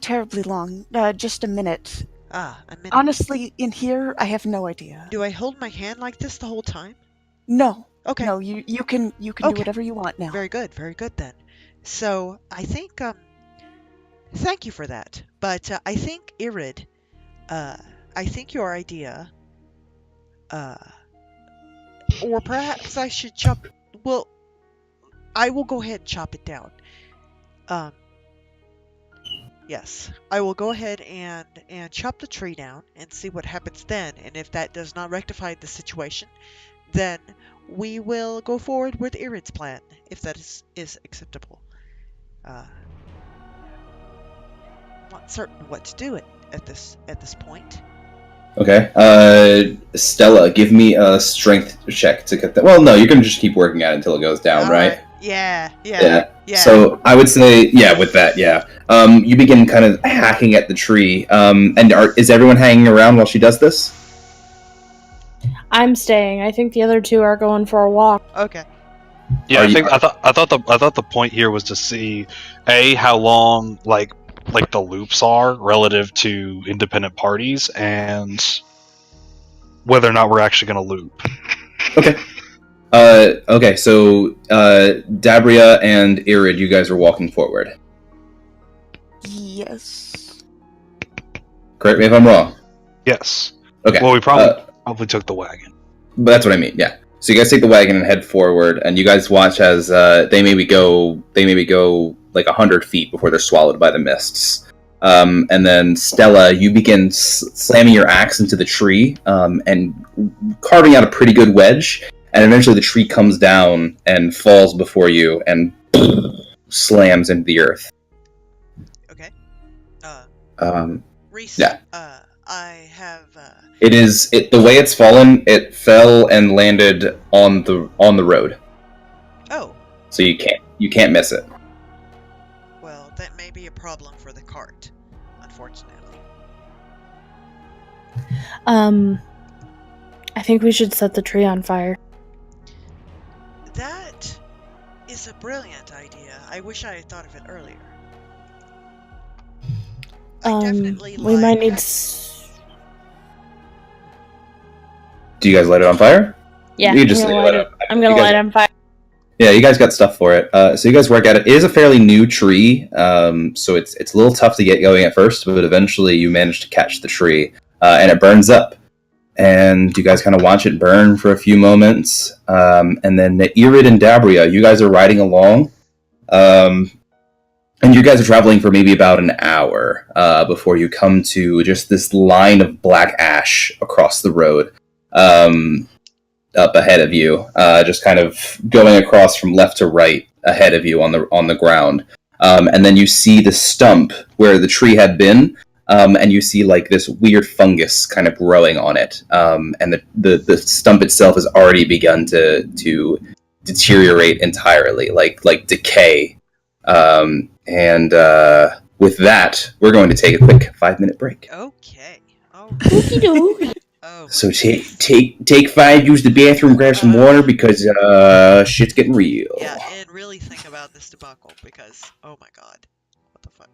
terribly long. Just a minute. A minute. Honestly, in here, I have no idea. Do I hold my hand like this the whole time? No. Okay. No, you can do Okay. whatever you want now. Very good then. So I think thank you for that. But I think Irid, I think your idea, or perhaps I should chop. Well, I will go ahead and chop it down. Yes, I will go ahead and chop the tree down and see what happens then. And if that does not rectify the situation, then we will go forward with Irid's plan, if that is acceptable. I'm not certain what to do at this point. Okay. Stella, give me a strength check to cut that. Well, no, you're gonna just keep working at it until it goes down, right? Yeah. So I would say, with that, you begin kind of hacking at the tree. Is everyone hanging around while she does this? I'm staying. I think the other two are going for a walk. Okay. Yeah, I thought the point here was to see how long like the loops are relative to independent parties and whether or not we're actually going to loop. Okay. So Dabria and Irid, you guys are walking forward. Yes. Correct me if I'm wrong. Yes. Okay. Well, we probably took the wagon. But that's what I mean. Yeah. So you guys take the wagon and head forward, and you guys watch as they maybe go like 100 feet before they're swallowed by the mists. And then Stella, you begin slamming your axe into the tree and carving out a pretty good wedge. And eventually the tree comes down and falls before you and slams into the earth. Okay. Reese. Yeah. I have. The way it's fallen. It fell and landed on the road. Oh. So you can't miss it. Well, that may be a problem for the cart, unfortunately. I think we should set the tree on fire. That is a brilliant idea. I wish I had thought of it earlier. I definitely we might need. Do you guys light it on fire? Yeah, you just light it. I'm gonna light it on fire. Yeah, you guys got stuff for it. So you guys work at it. It is a fairly new tree, so it's a little tough to get going at first, but eventually you manage to catch the tree, and it burns up. and you guys kind of watch it burn for a few moments. And then Irid and Dabria, you guys are riding along. And you guys are traveling for maybe about an hour before you come to just this line of black ash across the road up ahead of you, just kind of going across from left to right ahead of you on the ground. And then you see the stump where the tree had been, and you see like this weird fungus kind of growing on it. And the stump itself has already begun to deteriorate entirely, like decay. And with that, we're going to take a quick 5-minute break. Okay. Oh. Oh. So take 5, use the bathroom, grab some water because shit's getting real. Yeah, and really think about this debacle because oh my god, what the fuck?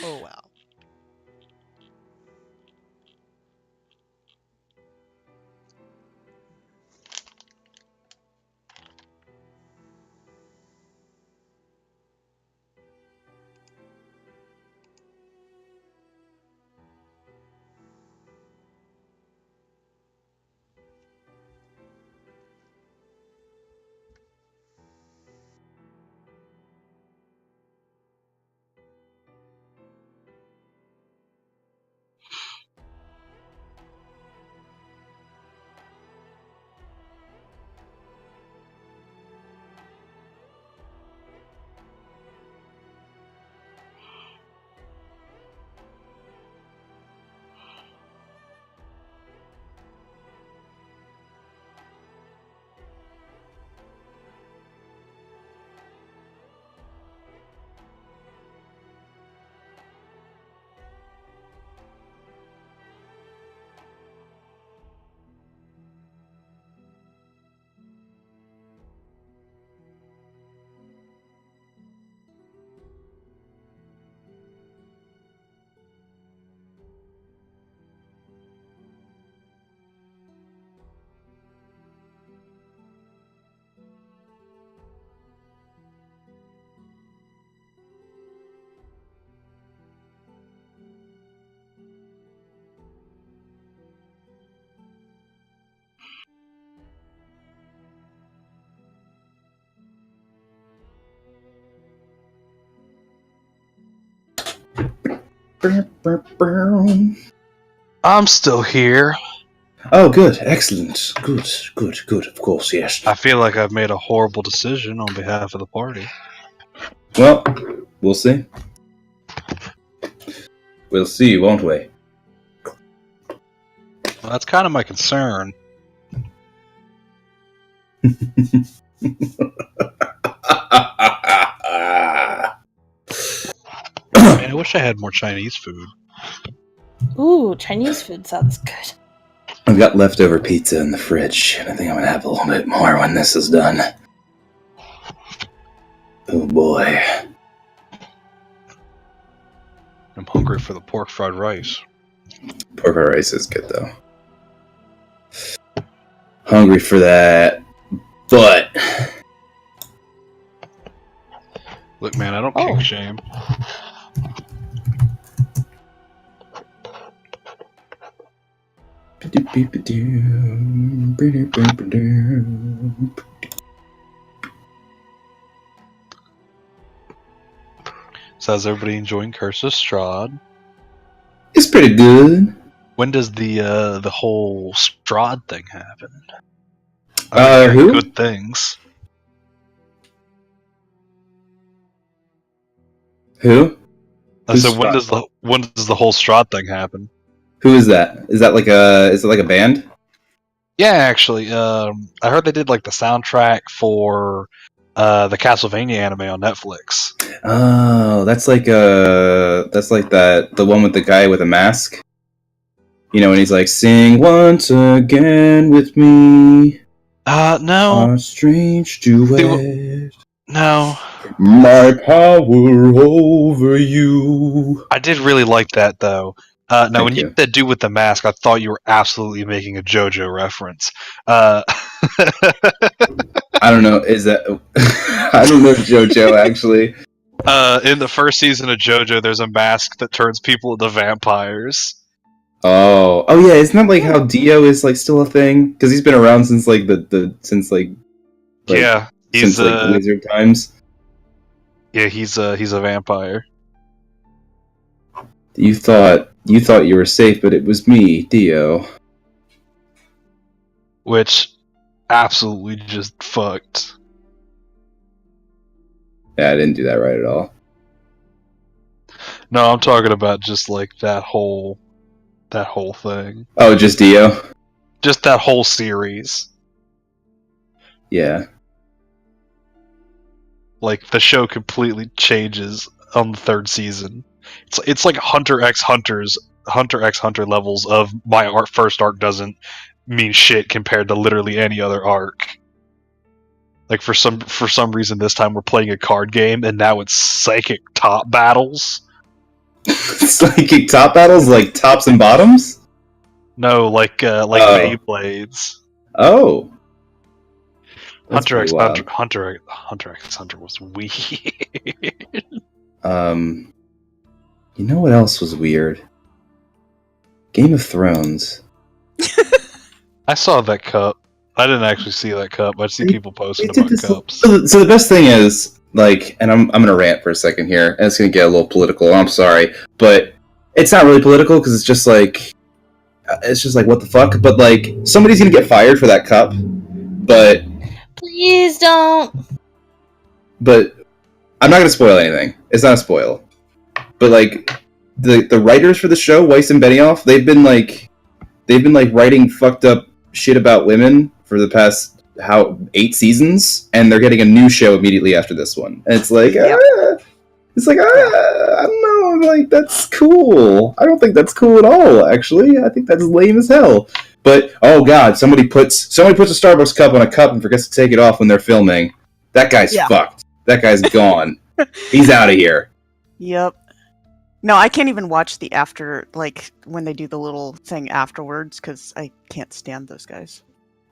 Oh wow. I'm still here. Oh, good, excellent, good. Of course, yes. I feel like I've made a horrible decision on behalf of the party. Well, we'll see. We'll see, won't we? Well, that's kind of my concern. Man, I wish I had more Chinese food. Ooh, Chinese food sounds good. I've got leftover pizza in the fridge, and I think I'm gonna have a little bit more when this is done. Oh boy. I'm hungry for the pork fried rice. Pork fried rice is good, though. Hungry for that, but... Look, man, I don't kink shame. So how's everybody enjoying Curse of Strahd? It's pretty good. When does the whole Strahd thing happen? Who? Good things. Who? Who's So when Strahd? does the whole Strahd thing happen? Who is that? Is it like a band? Yeah, actually, I heard they did like the soundtrack for the Castlevania anime on Netflix. Oh, that's like the one with the guy with a mask. You know, and he's like, "Sing once again with me." No, Our strange duet. no. My power over you. I did really like that though. Now, Thank when you you. said "dude with the mask," I thought you were absolutely making a JoJo reference. I don't know. Is that? I don't know JoJo actually. In the first season of JoJo, there's a mask that turns people into vampires. Oh yeah, isn't that like how Dio is like still a thing? Because he's been around since like since like Yeah, he's since like Wizard times. he's a vampire. You thought you were safe, but it was me, Dio. Which absolutely just fucked. Yeah, I didn't do that right at all. No, I'm talking about just like that whole thing. Oh, just Dio? Just that whole series. Yeah. Like the show completely changes on the third season. It's like Hunter x Hunter levels of my first arc doesn't mean shit compared to literally any other arc. Like for some reason this time we're playing a card game and now it's psychic top battles. Psychic top battles, like tops and bottoms? No, like Beyblades. Oh. That's Hunter x pretty wild. Hunter x Hunter was weird. You know what else was weird? Game of Thrones. I saw that cup. I didn't actually see that cup. I see people posting about cups. So the best thing is, like, and I'm gonna rant for a second here, and it's gonna get a little political. I'm sorry, but it's not really political because it's just like what the fuck. But like, somebody's gonna get fired for that cup, but Please don't. I'm not gonna spoil anything. It's not a spoil. But like, the writers for the show, Weiss and Benioff, they've been writing fucked up shit about women for the past 8 seasons, and they're getting a new show immediately after this one. And it's like, I don't know, like, that's cool. I don't think that's cool at all, actually. I think that's lame as hell. But oh god, somebody puts a Starbucks cup on a cup and forgets to take it off when they're filming. That guy's fucked. That guy's gone. He's out of here. Yep. No, I can't even watch the after, like, when they do the little thing afterwards, because I can't stand those guys.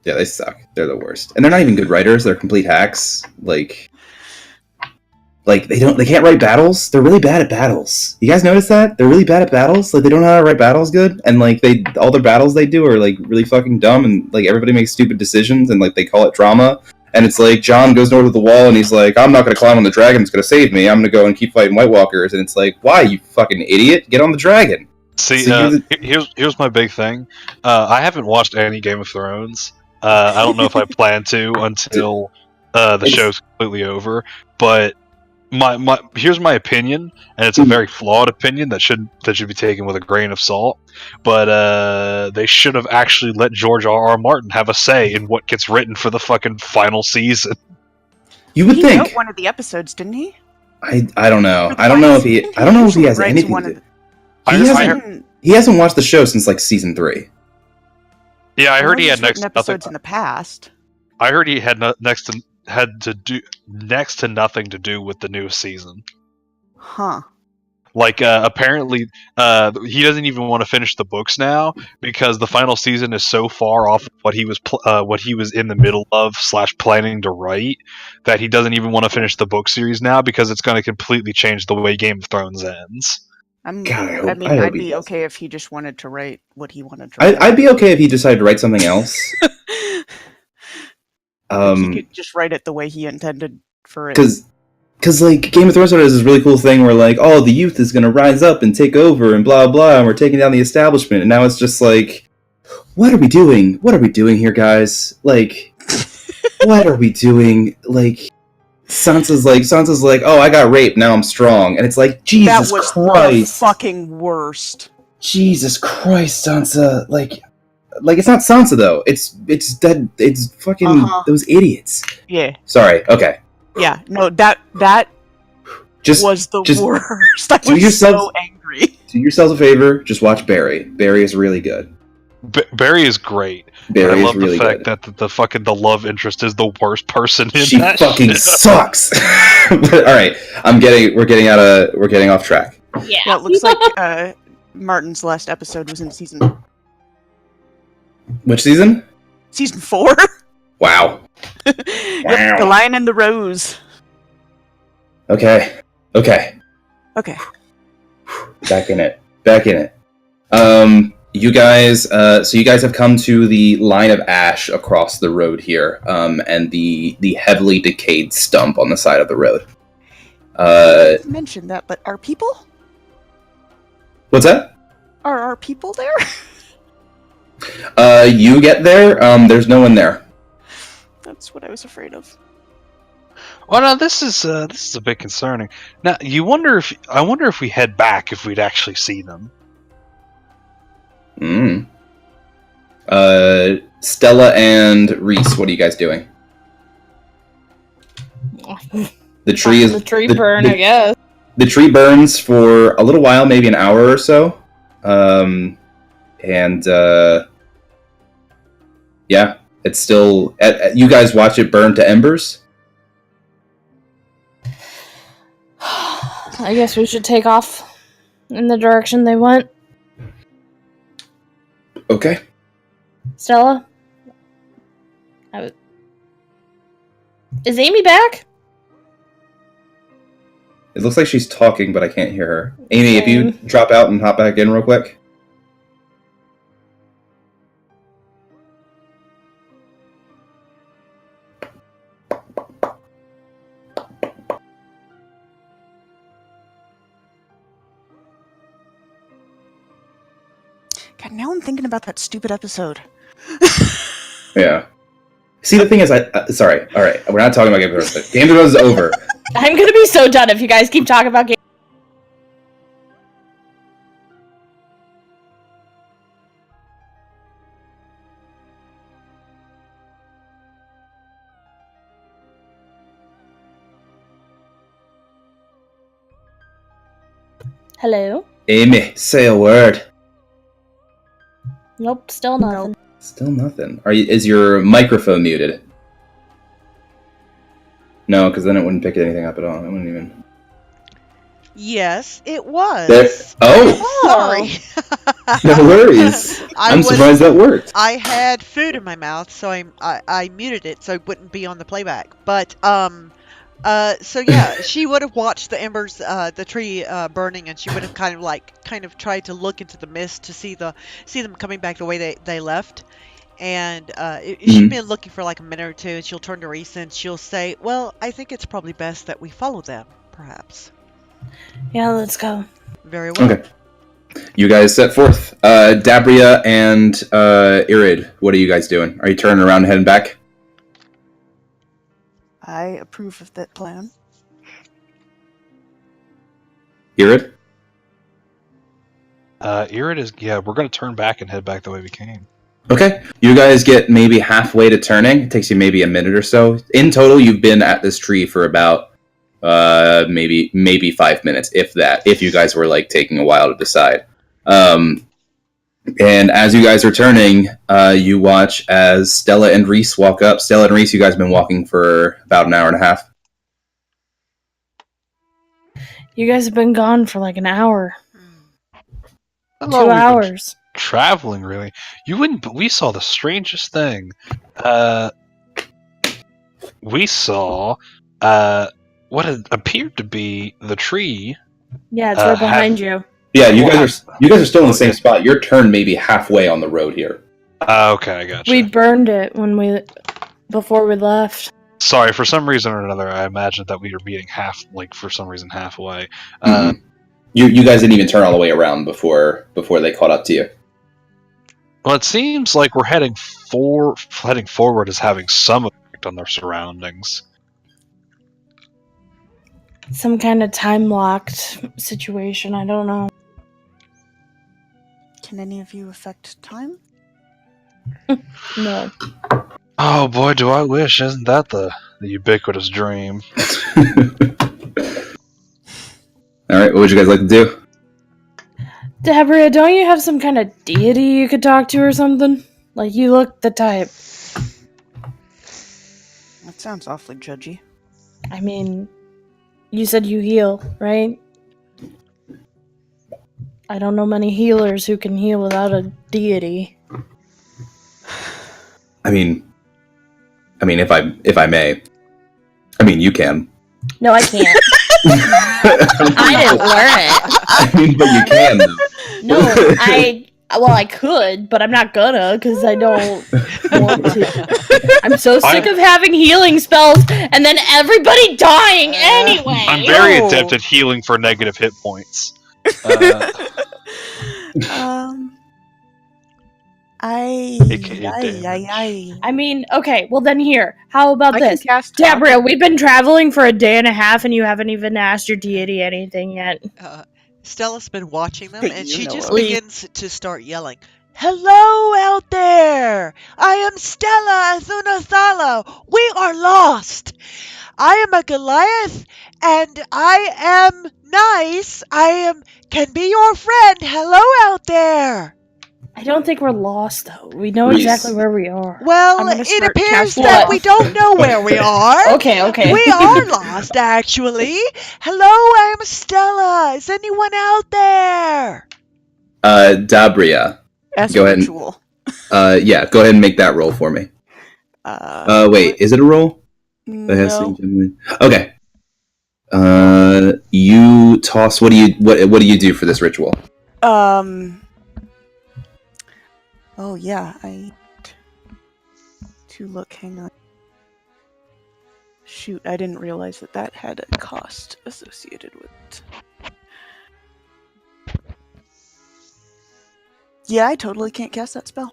Yeah, they suck. They're the worst. And they're not even good writers. They're complete hacks. Like they can't write battles. They're really bad at battles. You guys notice that? They're really bad at battles. Like, they don't know how to write battles good. And, like, all their battles they do are, like, really fucking dumb. And, like, everybody makes stupid decisions. And, like, they call it drama. And it's like, Jon goes north of the wall and he's like, I'm not going to climb on the dragon. It's going to save me. I'm going to go and keep fighting White Walkers. And it's like, why, you fucking idiot? Get on the dragon. See, So here's my big thing. I haven't watched any Game of Thrones. I don't know if I plan to until the show's completely over. But here's my opinion, and it's a very flawed opinion that should be taken with a grain of salt. But they should have actually let George R.R. Martin have a say in what gets written for the fucking final season. You would He think. wrote one of the episodes, didn't he? I don't know. I don't know if he has anything to do. He hasn't watched the show since like season 3. Yeah, I heard he had next episodes in the past. I heard he had next to nothing to do with the newest season. Huh. Like, apparently, he doesn't even want to finish the books now because the final season is so far off what he was in the middle of / planning to write that he doesn't even want to finish the book series now because it's going to completely change the way Game of Thrones ends. I'd be okay if he just wanted to write what he wanted to write. I'd be okay if he decided to write something else. He could just write it the way he intended for it. Because like Game of Thrones has this really cool thing where like, oh, the youth is gonna rise up and take over and blah blah, and we're taking down the establishment, and now it's just like, what are we doing? What are we doing here, guys? Like, what are we doing? Like, Sansa's like, oh, I got raped, now I'm strong, and it's like, Jesus Christ, that was the fucking worst. Jesus Christ, Sansa, like it's not Sansa though. It's fucking those idiots. Yeah. Sorry. Okay. Yeah. No, that was the worst. I was so angry. Do yourselves a favor. Just watch Barry. Barry is really good. Barry is great. Barry I love is really the fact good. that the love interest is the worst person in she that fucking shit. sucks. But, all right, we're getting off track. Yeah. Yeah, it looks like Martin's last episode was in season. Which season? Season 4. Wow. Yep, The Lion and the Rose. Okay. Back in it. you guys, so you guys have come to the line of ash across the road here, and the heavily decayed stump on the side of the road. You mentioned that, but are people? What's that? Are our people there? You get there. There's no one there. That's what I was afraid of. Well, now this is a bit concerning. Now, I wonder if we head back, if we'd actually see them. Stella and Reese, what are you guys doing? The tree is the tree burn, I guess. The tree burns for a little while, maybe an hour or so, and yeah, it's still. You guys watch it burn to embers. I guess we should take off in the direction they went. Okay. Stella? Is Amy back? It looks like she's talking, but I can't hear her. Amy, if you Same. drop out and hop back in real quick. God, now I'm thinking about that stupid episode. Yeah. See, the thing is, sorry. All right, we're not talking about Game of Thrones. Game of Thrones is over. I'm gonna be so done if you guys keep talking about games. Hello? Amy, say a word. Nope, still nothing. Still nothing. Is your microphone muted? No, because then it wouldn't pick anything up at all. It wouldn't even. Yes, it was. There. Oh, Sorry. no worries. I'm surprised that worked. I had food in my mouth, so I muted it so it wouldn't be on the playback. But so yeah, she would have watched the embers, the tree burning, and she would have kind of tried to look into the mist to see them coming back the way they left. And she'd been looking for like a minute or two, and she'll turn to Reese and she'll say, "Well, I think it's probably best that we follow them, perhaps." Yeah, let's go. Very well. Okay. You guys set forth. Dabria and Irid, what are you guys doing? Are you turning around and heading back? I approve of that plan. Irid? Irid is, yeah, we're going to turn back and head back the way we came. Okay. You guys get maybe halfway to turning. It takes you maybe a minute or so. In total, you've been at this tree for about maybe 5 minutes, if that, if you guys were like taking a while to decide. And as you guys are turning, you watch as Stella and Reese walk up. Stella and Reese, you guys have been walking for about an hour and a half. You guys have been gone for like an hour. How 2 long we've been hours. traveling, really. You wouldn't, but we saw the strangest thing. We saw what had appeared to be the tree. Yeah, it's right behind you. Yeah, you guys are still in the same spot. Your turn may be halfway on the road here. Okay, I gotcha. We burned it before we left. Sorry, for some reason or another, I imagined that we were meeting for some reason halfway. You guys didn't even turn all the way around before they caught up to you. Well, it seems like we're heading forward is having some effect on their surroundings. Some kind of time-locked situation, I don't know. Can any of you affect time? No. Oh boy, do I wish! Isn't that the ubiquitous dream? All right, what would you guys like to do? Dabria, don't you have some kind of deity you could talk to or something? Like, you look the type. That sounds awfully judgy. I mean, you said you heal, right? I don't know many healers who can heal without a deity. I mean, if I may, I mean, you can. No, I can't. I didn't learn it. I mean, but you can. No, Well, I could, but I'm not gonna because I don't want to. I'm so sick of having healing spells and then everybody dying anyway. I'm very Oh. adept at healing for negative hit points. AKA damage. I mean, okay, well then here. How about I can this? cast Dabria, we've been traveling for a day and a half and you haven't even asked your deity anything yet. Stella's been watching them, That and you she know just of. begins to start yelling, "Hello out there! I am Stella Azunathala. We are lost. I am a Goliath, and I am nice. Can be your friend. Hello out there." I don't think we're lost though. We know Reese. exactly where we are. Well, I'm gonna it start appears casting that off. we don't know where we are. Okay. We are lost, actually. Hello, I am Stella. Is anyone out there? Dabria. As Go ahead. ritual. Yeah, go ahead and make that roll for me. Wait, is it a roll? No. Okay. You toss. What do you do for this ritual? Oh yeah, to look. Hang on. Shoot, I didn't realize that had a cost associated with it. Yeah, I totally can't cast that spell.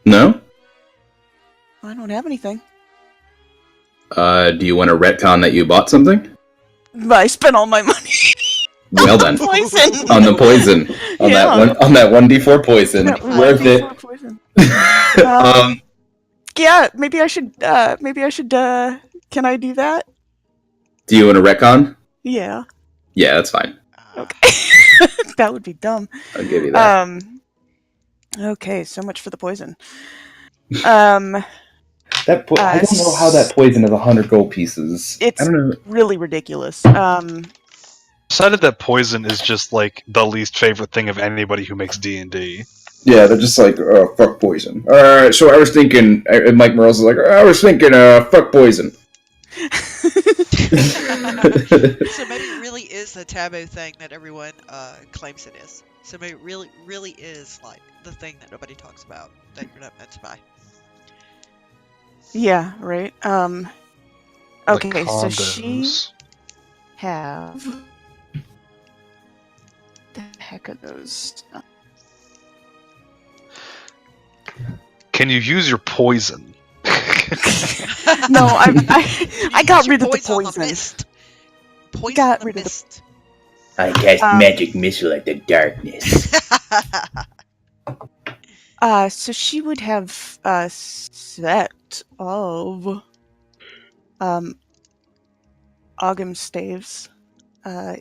No. I don't have anything. Do you want to retcon that you bought something? But I spent all my money. Well then, Poison. on the poison, on that 1d4 poison, That worth it. 1d4 poison. Yeah, maybe I should. Can I do that? Do you want to retcon? Yeah. Yeah, that's fine. Okay. That would be dumb. I'll give you that. Okay, so much for the poison. I don't know how that poison is 100 gold pieces. It's I don't know. really ridiculous. Decided that poison is just like the least favorite thing of anybody who makes D&D. Yeah, they're just like, oh, fuck poison. Alright, so I was thinking, Mike Morales is like, fuck poison. So maybe it really is the taboo thing that everyone claims it is. So maybe it really is like the thing that nobody talks about that you're not meant to buy. Yeah, right. The Okay, so she condos. have the heck are those? Can you use your poison? No, I got rid of the Poison on poison. mist. Poison Got on rid of the- mist. I cast magic missile at the darkness. So she would have a set of Ogham staves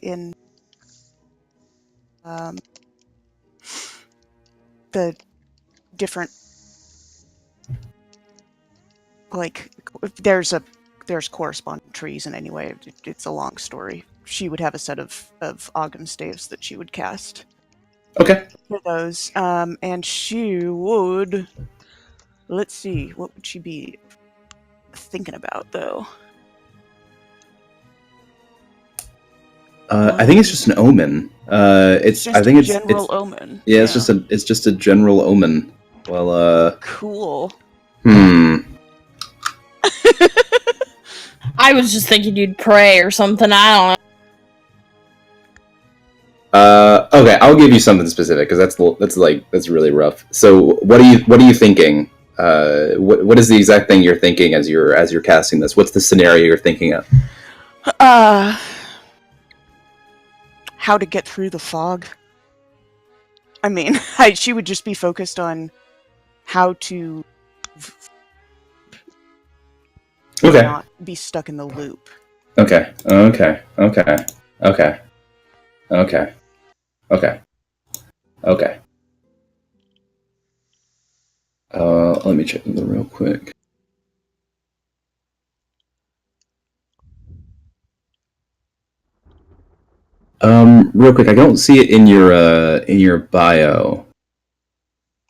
in the different, like, there's corresponding trees, and anyway, it's a long story. She would have a set of Ogham staves that she would cast. Okay. For those, and she would. Let's see, what would she be thinking about, though? I think it's just an omen. It's Just I think a it's general omen. yeah, it's just a general omen. Well, Cool. I was just thinking you'd pray or something. I don't know. Okay, I'll give you something specific because that's really rough. So, what are you thinking? What is the exact thing you're thinking as you're casting this? What's the scenario you're thinking of? How to get through the fog. I mean, she would just be focused on how to Okay. not be stuck in the loop. Okay. Let me check them real quick. Real quick, I don't see it in your bio.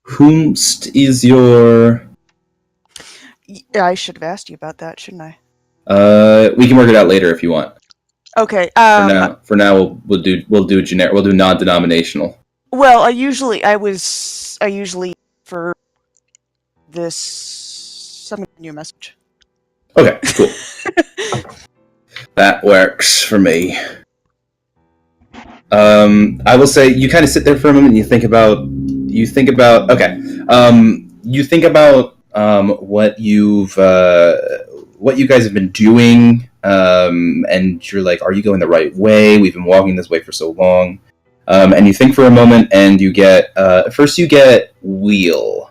Whomst is your? Yeah, I should have asked you about that, shouldn't I? We can work it out later if you want. Okay. For now, we'll do generic. We'll do non-denominational. Well, I usually for this summon your message. Okay, cool. That works for me. I will say you kind of sit there for a moment and you think about okay. You think about what you guys have been doing, and you're like, are you going the right way? We've been walking this way for so long. And you think for a moment, and you get first you get Wheel.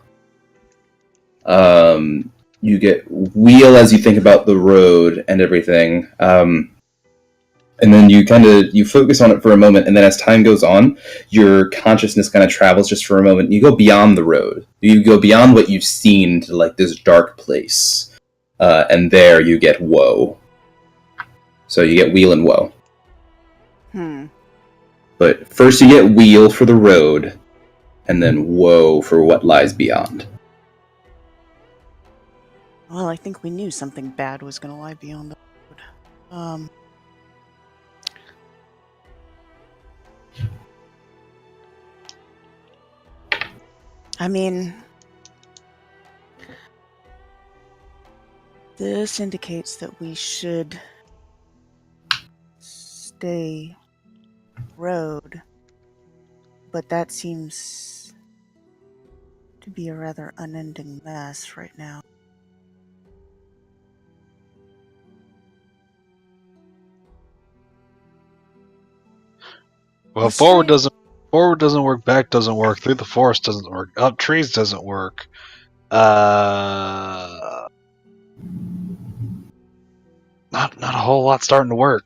You get Wheel as you think about the road and everything. And then you focus on it for a moment, and then as time goes on, your consciousness kind of travels just for a moment. You go beyond the road. You go beyond what you've seen to like this dark place, and there you get Woe. So you get Wheel and Woe. But first you get Wheel for the road, and then Woe for what lies beyond. Well, I think we knew something bad was going to lie beyond the road. I mean, this indicates that we should stay road, but that seems to be a rather unending mess right now. Well, Let's forward try- doesn't work, back doesn't work, through the forest doesn't work, up trees doesn't work. Not a whole lot starting to work.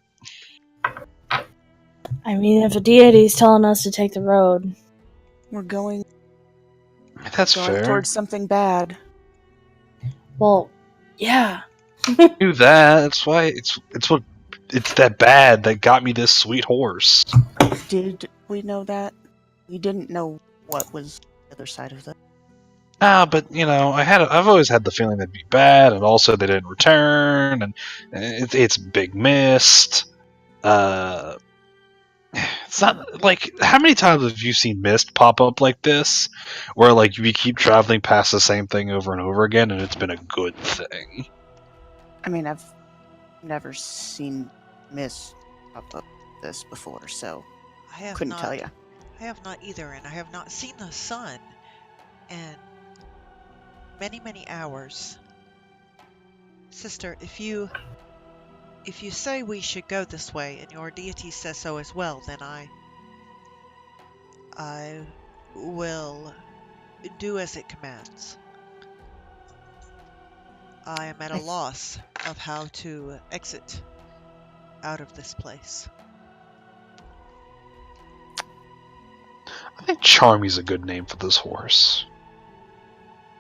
I mean, if a deity's telling us to take the road, We're going That's fair. towards something bad. well, yeah. Do that. That's why it's that bad that got me this sweet horse. Did we know that? We didn't know what was the other side of that. But I've always had the feeling they'd be bad, and also they didn't return, and it's big mist. It's not like, how many times have you seen mist pop up like this, where like we keep traveling past the same thing over and over again, and it's been a good thing. I mean, I've never seen mist pop up this before, so couldn't tell you. I have not either, and I have not seen the sun in many, many hours. Sister, if you say we should go this way, and your deity says so as well, then I will do as it commands. I am at a loss of how to exit out of this place. I think Charmy's a good name for this horse.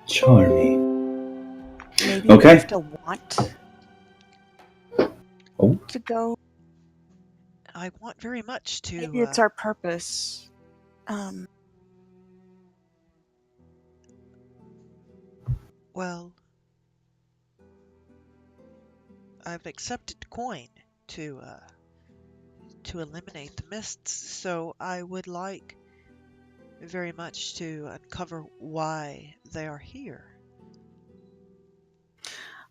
Charmy. Maybe Okay. we have to want to go. I want very much to. Maybe it's our purpose. Well, I've accepted coin to eliminate the mists, so I would like very much to uncover why they are here.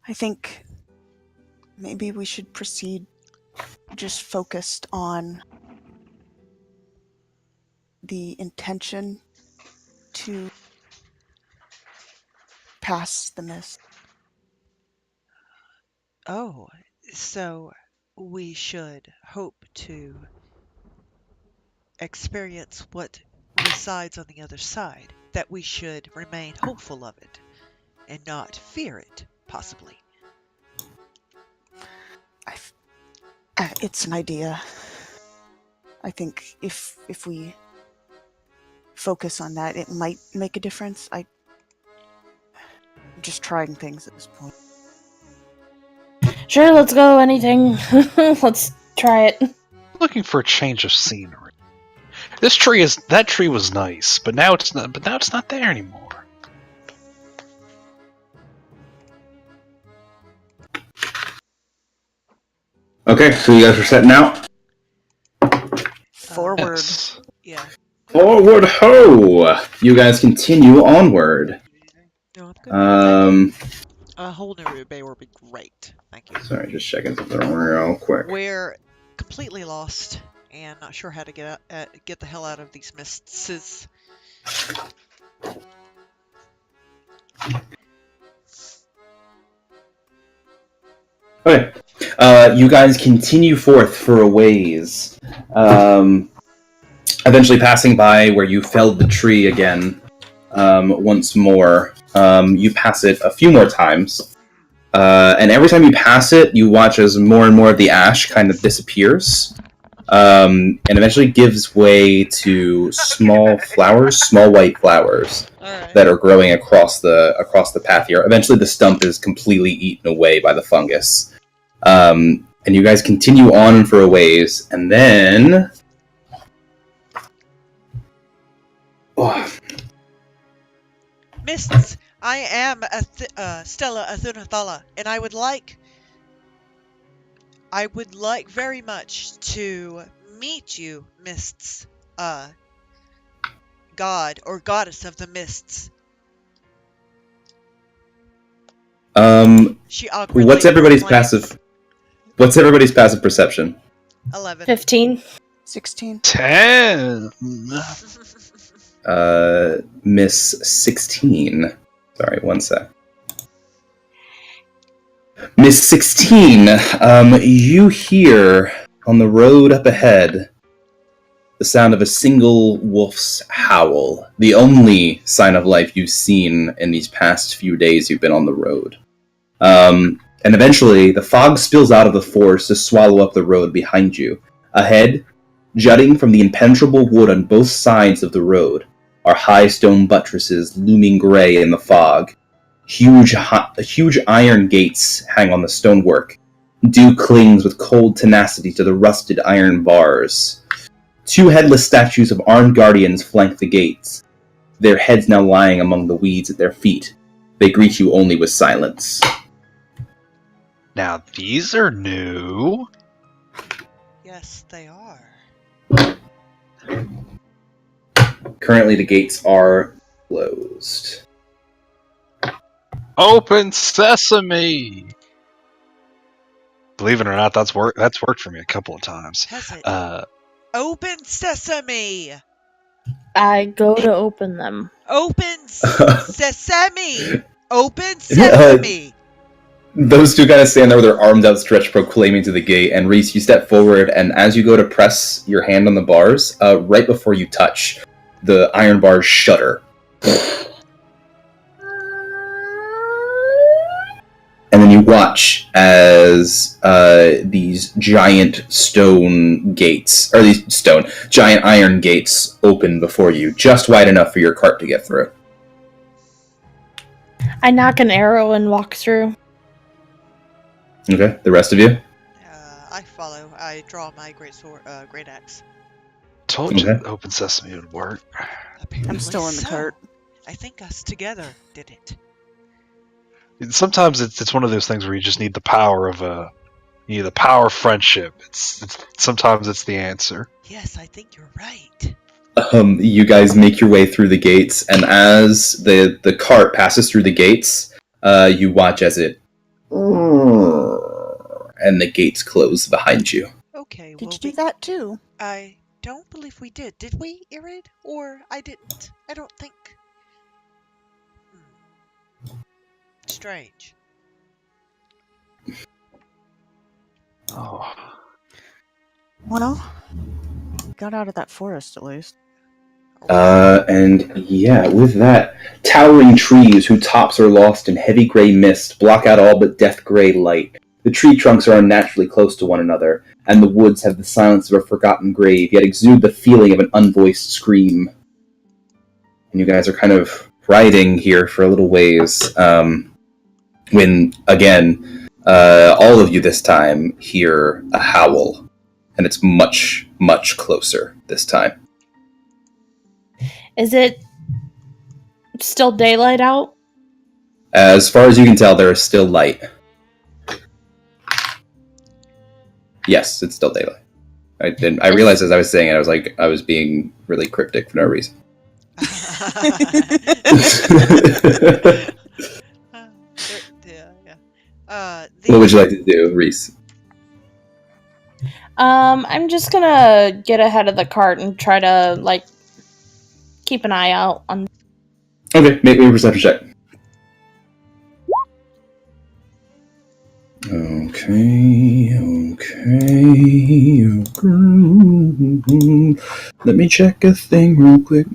I think maybe we should proceed just focused on the intention to pass the mist. Oh, so we should hope to experience what resides on the other side, that we should remain hopeful of it and not fear it, possibly. It's an idea. I think if we focus on that, it might make a difference. I'm just trying things at this point. Sure, let's go. Anything. Let's try it. Looking for a change of scenery. That tree was nice, but now it's not. But now it's not there anymore. Okay, so you guys are setting out. Forward. Yes. Yeah. Forward ho! You guys continue onward. No, I'm good. Um, A whole new bay would be great. Thank you. sorry, just checking something real quick. We're completely lost and not sure how to get the hell out of these mists. Okay. You guys continue forth for a ways. Eventually passing by where you felled the tree again once more. You pass it a few more times. And every time you pass it, you watch as more and more of the ash kind of disappears. And eventually gives way to small flowers, small white flowers Alright. that are growing across the path here. Eventually the stump is completely eaten away by the fungus. And you guys continue on for a ways, and then... Oh, Mists, I am Stella Athunathala, and I would like very much to meet you, Mists, god or goddess of the mists. She awkwardly what's everybody's exclaims. passive perception? 11. 15. 16. 10. Miss 16. Sorry, one sec. Miss 16, you hear on the road up ahead the sound of a single wolf's howl, the only sign of life you've seen in these past few days you've been on the road. And eventually, the fog spills out of the forest to swallow up the road behind you. Ahead, jutting from the impenetrable wood on both sides of the road, are high stone buttresses looming gray in the fog. Huge iron gates hang on the stonework. Dew clings with cold tenacity to the rusted iron bars. Two headless statues of armed guardians flank the gates, their heads now lying among the weeds at their feet. They greet you only with silence. Now, these are new. Yes, they are. Currently, the gates are closed. Open sesame! Believe it or not, that's worked for me a couple of times. Has it? Open sesame! I go to open them. Open sesame! Open sesame! Those two kind of stand there with their arms outstretched, proclaiming to the gate. And Reese, you step forward, and as you go to press your hand on the bars, right before you touch, the iron bars shudder. And then you watch as these giant giant iron gates open before you, just wide enough for your cart to get through. I knock an arrow and walk through. Okay, the rest of you? I follow. I draw my great sword, great axe. Told you Okay. open sesame would work. Apparently I'm still in the so. cart. I think us together did it. Sometimes it's one of those things where you just need the power of friendship. Sometimes it's the answer. Yes, I think you're right. You guys make your way through the gates, and as the cart passes through the gates, you watch as it... and the gates close behind you. Okay, Did well, you do that too? I don't believe we did. Did we, Irid? Or I didn't? I don't think. Strange. Oh. Well, got out of that forest at least. And yeah, with that, towering trees whose tops are lost in heavy gray mist block out all but death gray light. The tree trunks are unnaturally close to one another, and the woods have the silence of a forgotten grave, yet exude the feeling of an unvoiced scream. And you guys are kind of riding here for a little ways, when, again, all of you this time hear a howl, and it's much, much closer this time. Is it still daylight out? As far as you can tell, there is still light. Yes, it's still daylight. I realized as I was saying it, I was being really cryptic for no reason. What would you like to do, Reese? I'm just gonna get ahead of the cart and try to like keep an eye out on. Okay, make me a perception check. Okay. Let me check a thing real quick.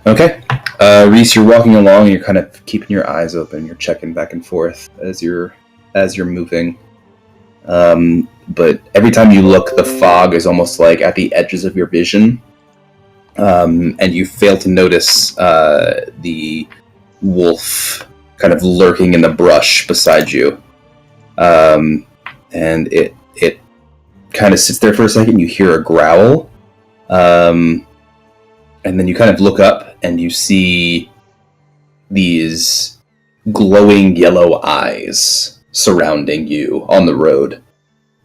Okay. Reese, you're walking along and you're kind of keeping your eyes open. You're checking back and forth as you're moving. But every time you look, the fog is almost like at the edges of your vision. And you fail to notice the wolf kind of lurking in the brush beside you. And it kind of sits there for a second. You hear a growl. And then you kind of look up and you see these glowing yellow eyes surrounding you on the road.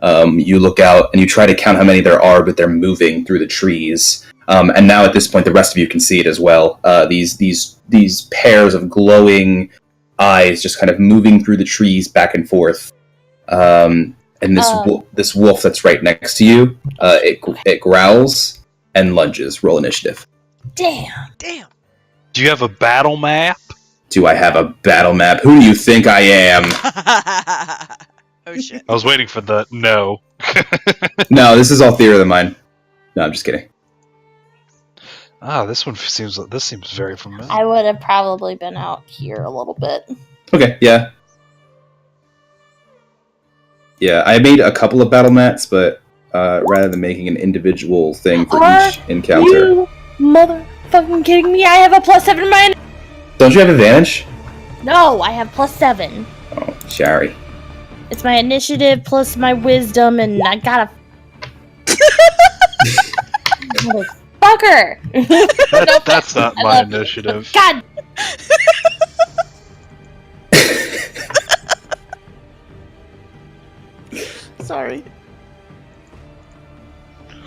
You look out and you try to count how many there are, but they're moving through the trees. And now at this point, the rest of you can see it as well. These pairs of glowing eyes just kind of moving through the trees back and forth. And this wolf that's right next to you, it growls and lunges. Roll initiative. Damn. Do you have a battle map? Do I have a battle map? Who do you think I am? Oh shit. I was waiting for the no. No, this is all theater of the mind. No, I'm just kidding. This seems very familiar. I would have probably been out here a little bit. Okay, yeah. Yeah, I made a couple of battle mats, but rather than making an individual thing for each encounter. You motherfucking kidding me? I have a +7 in mine. Don't you have advantage? No, I have +7. Oh, sorry. It's my initiative plus my wisdom, and I got a motherfucker. That's not my initiative. God. Sorry.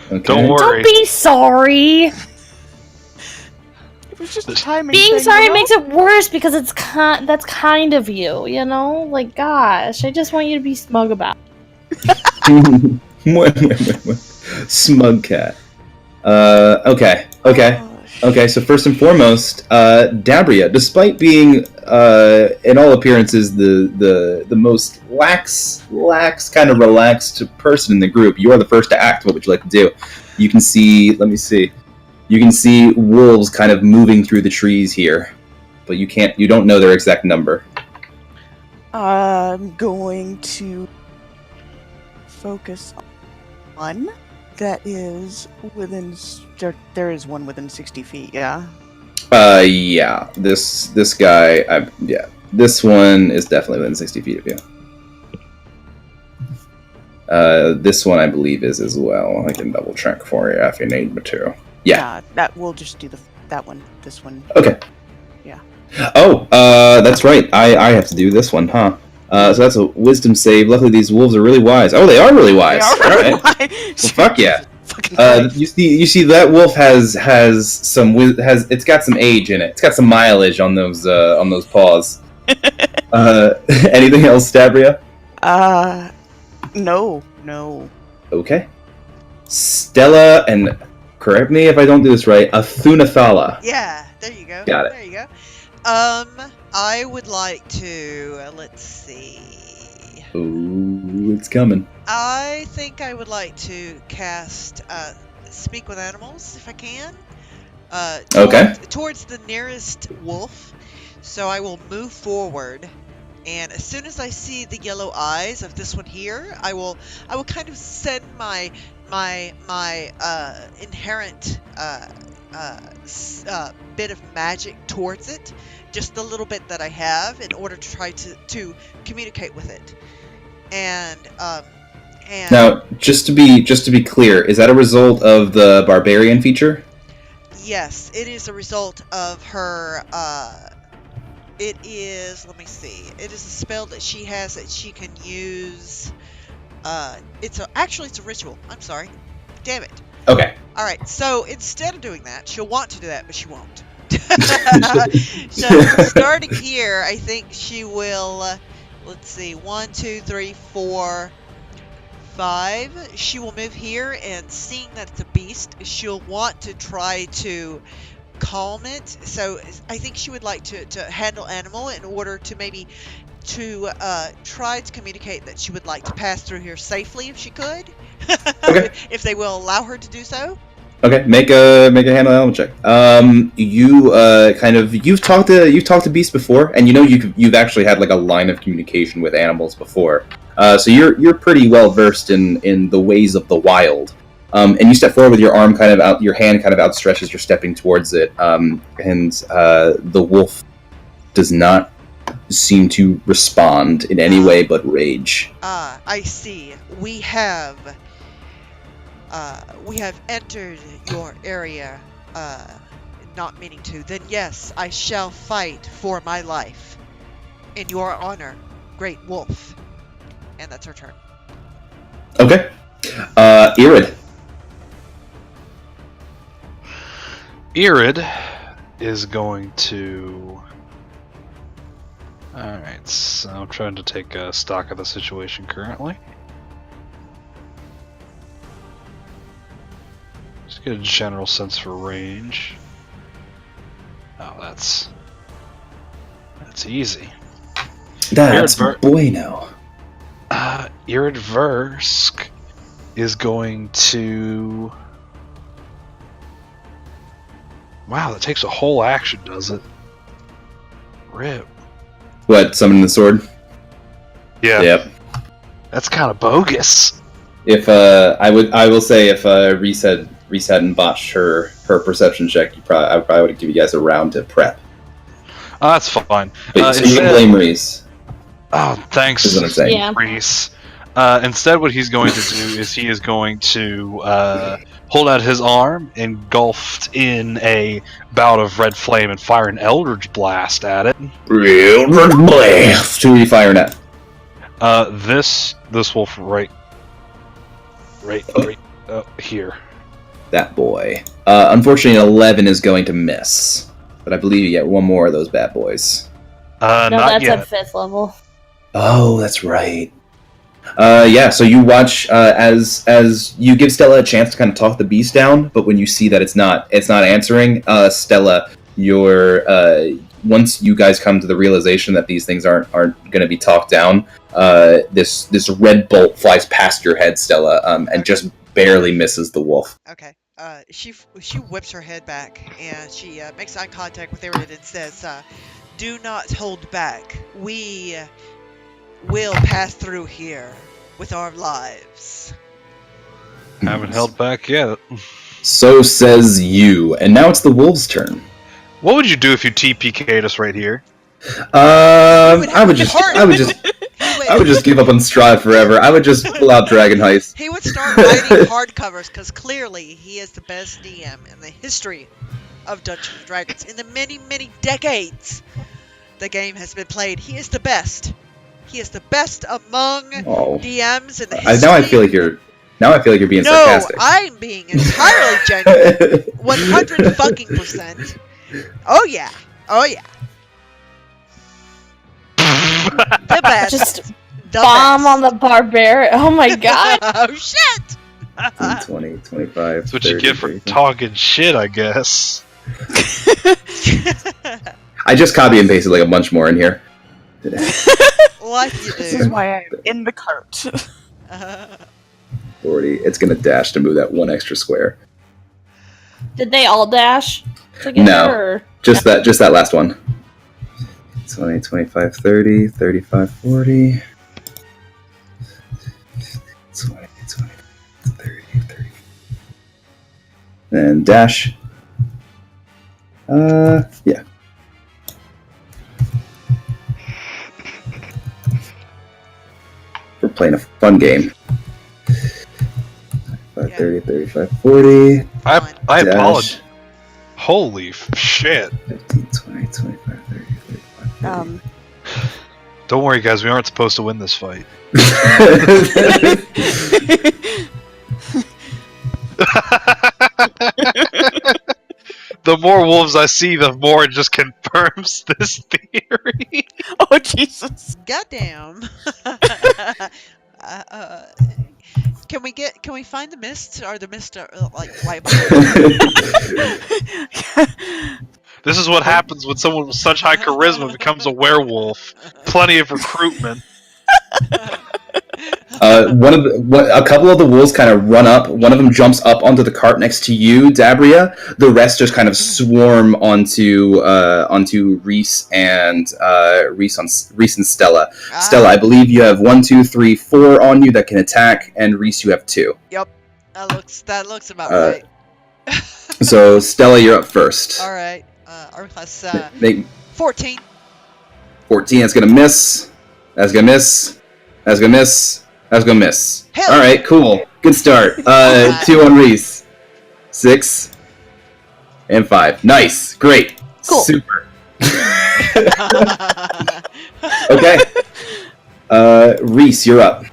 Okay. Don't worry. Don't be sorry. It was just a timing Being thing, sorry you know? makes it worse because that's kind of you, you know? Like, gosh, I just want you to be smug about it. Smug cat. Okay. Okay, so first and foremost, Dabria, despite being, in all appearances, the most lax, kind of relaxed person in the group, you are the first to act. What would you like to do? You can see, let me see. You can see wolves kind of moving through the trees here, but you don't know their exact number. I'm going to focus on one that is within. There is one within 60 feet. Yeah. Yeah. This guy. Yeah. This one is definitely within 60 feet of you. This one I believe is as well. I can double check for you if you need me to. Yeah. That we'll just do that one. This one. Okay. Yeah. Oh, that's right. I have to do this one, huh? So that's a wisdom save. Luckily, these wolves are really wise. Oh, they are really wise. They are really All right. wise. Well, fuck yeah. Fucking You see that wolf has it's got some age in it. It's got some mileage on those paws. Anything else, Dabria? No. Okay. Stella, and correct me if I don't do this right, Athunathala. Yeah, there you go. Got it. There you go. I would like to, let's see. Ooh, it's coming. I think I would like to cast Speak with Animals, if I can. Okay. Towards the nearest wolf. So I will move forward, and as soon as I see the yellow eyes of this one here, I will kind of send my inherent bit of magic towards it, just the little bit that I have, in order to try to communicate with it. And And Now, just to be clear, is that a result of the barbarian feature? yes, it is a result of her. It is. Let me see. It is a spell that she has that she can use. Actually it's a ritual. I'm sorry. Damn it. Okay. All right. So instead of doing that, she'll want to do that, but she won't. So starting here, I think she will. Let's see. 1, 2, 3, 4, 5. She will move here, and seeing that it's a beast, she'll want to try to calm it. So I think she would like to handle animal in order to maybe to try to communicate that she would like to pass through here safely if she could. Okay. If they will allow her to do so. Okay, make a handle animal check. You've talked to beasts before, and you know you've actually had like a line of communication with animals before. So you're pretty well versed in the ways of the wild. And you step forward with your arm kind of out, your hand kind of outstretched as you're stepping towards it. And the wolf does not seem to respond in any way but rage. I see. We have entered your area, not meaning to. Then yes, I shall fight for my life. In your honor, Great Wolf. And that's her turn. Okay. Irid. Irid is going to... Alright, so I'm trying to take stock of the situation currently. Just get a general sense for range. Oh, that's easy. That's Irid bueno. Irid Versk is going to... Wow, that takes a whole action, does it? Rip. What, summoning the sword? Yeah. Yep. That's kind of bogus. If I will say if Reese hadn't botched her perception check, I probably would have given you guys a round to prep. Oh, that's fine. So you can blame Reese. Oh, thanks, Is what I'm saying. Yeah. Reese. Instead, what he's going to do is he is going to hold out his arm, engulfed in a bout of red flame, and fire an Eldritch Blast at it. Real blast. Who are you firing at? This wolf right here. That boy. Unfortunately, 11 is going to miss, but I believe you get one more of those bad boys. No, Not that's yet. at 5th level. Oh, that's right. Yeah, so you watch as you give Stella a chance to kind of talk the beast down, but when you see that it's not answering, Stella, once you guys come to the realization that these things aren't going to be talked down, this red bolt flies past your head, Stella, and just barely misses the wolf. Okay. She whips her head back and she makes eye contact with Irid and says, "Do not hold back. We will pass through here with our lives." Haven't held back yet. So says you, and now it's the wolf's turn. What would you do if you TPK'd us right here? I would just give up on Strive forever. I would just pull out Dragon Heist. He would start writing hardcovers because clearly he is the best DM in the history of Dungeons & Dragons. In the many, many decades the game has been played, he is the best. He is the best among DMs in the history. Now I feel like you're being sarcastic. No, I'm being entirely genuine. 100 fucking %. Oh yeah. Oh yeah. The best. Just the bomb best. on the barbarian. Oh my god. Oh shit. 20, 25, That's what you 30, get for 30. talking shit, I guess. I just copy and pasted like a bunch more in here. Like you This is do. why I'm in the cart. 40. It's gonna dash to move that one extra square. Did they all dash together? No. Or? Just that last one. 20, 25, 30, 35, 40. 20, 20, 30, 30. And dash. Yeah. We're playing a fun game. 30, 35, 40. I dash, apologize. Holy shit. 15, 20, 25, 30, 35, 40. Don't worry, guys. We aren't supposed to win this fight. The more wolves I see, the more it just confirms this theory. Oh Jesus! Goddamn. Can we find the mist? Or the mist like right behind? This is what happens when someone with such high charisma becomes a werewolf. Plenty of recruitment. A couple of the wolves kind of run up. One of them jumps up onto the cart next to you, Dabria. The rest just kind of swarm onto Reese and Stella. Stella, I believe you have 1, 2, 3, 4 on you that can attack, and Reese, you have 2. Yep, that looks about right. So Stella, you're up first. All right. That's 14. 14. That's gonna miss. That's gonna miss. That's gonna miss. That's gonna miss. Hell all right, cool. Good start. 2 on Reese. 6 and 5. Nice. Great. Cool. Super. Okay. Reese, you're up.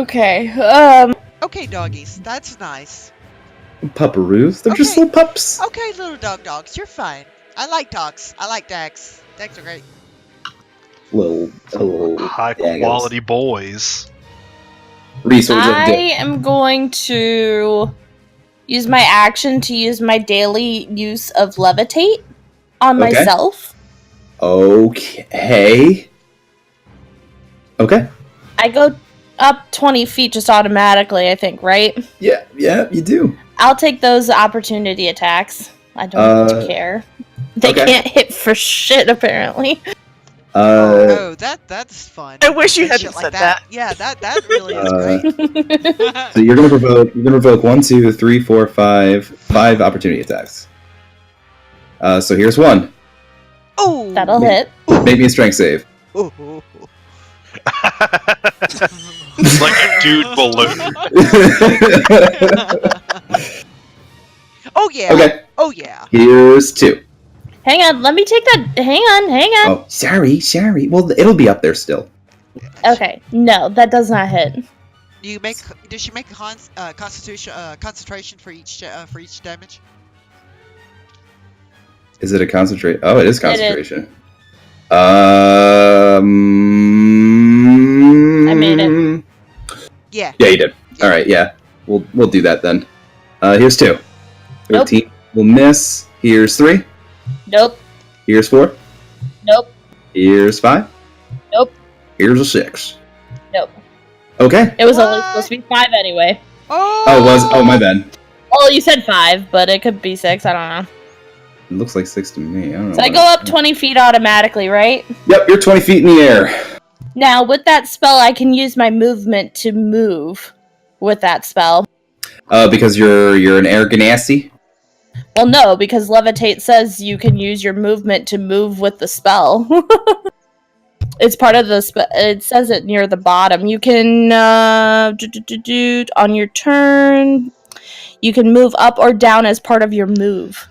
Okay. Okay, doggies. That's nice. Pupperoos. They're just Okay. little pups. Okay, little dogs. You're fine. I like dogs. I like Dags. Dags are great. Little High daggos. quality boys. Reese, what would you I like to do? am going to use my action to use my daily use of levitate on Okay. myself. Okay. Okay. I go up 20 feet just automatically, I think, right? Yeah, you do. I'll take those opportunity attacks. I don't care. They okay. can't hit for shit, apparently. Oh, that's fun. I wish you Shit hadn't like said that. Yeah, that really is great. So you're gonna provoke 1, 2, 3, 4, 5 opportunity attacks. So here's one. Oh, That'll hit. Make me a strength save. Like a dude balloon. Oh yeah. Okay. Oh yeah. Here's 2. Hang on, let me take that. Hang on. Oh, sorry. Well, it'll be up there still. Okay, no, that does not hit. Does she make a concentration for each damage? Is it a concentrate? Oh, it is concentration. I made it. Yeah. Yeah, you did. All right. Yeah, we'll do that then. Here's 2. 13 will miss. Here's 3. Nope. Here's 4. Nope. Here's 5. Nope. Here's a 6. Nope. Okay. It was only supposed to be 5 anyway. Oh. My bad. Oh, you said 5, but it could be 6. I don't know. It looks like 6 to me. I don't know. So I go up 20 feet automatically, right? Yep, you're 20 feet in the air. Now, with that spell, I can use my movement to move with that spell. Because you're an air ganassi. Well, no, because Levitate says you can use your movement to move with the spell. It's part of the spell. It says it near the bottom. You can, on your turn, you can move up or down as part of your move.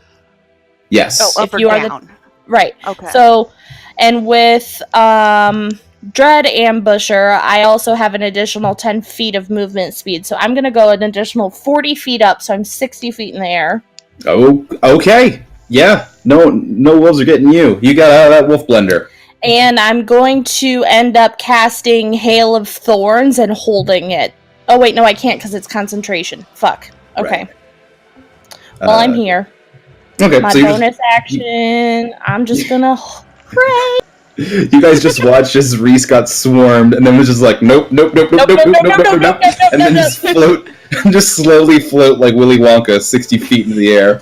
Yes. Oh, up If or you are down. Right. Okay. So, and with Dread Ambusher, I also have an additional 10 feet of movement speed. So I'm going to go an additional 40 feet up, so I'm 60 feet in the air. Oh, okay. Yeah. No wolves are getting you. You got out of that wolf blender. And I'm going to end up casting Hail of Thorns and holding it. Oh, wait, no, I can't because it's concentration. Fuck. Okay. Right. Well, I'm here. Okay, My so bonus action, I'm just gonna pray. you guys just watched as Reese got swarmed, and then was just like, nope, and then just slowly float like Willy Wonka, 60 feet into the air.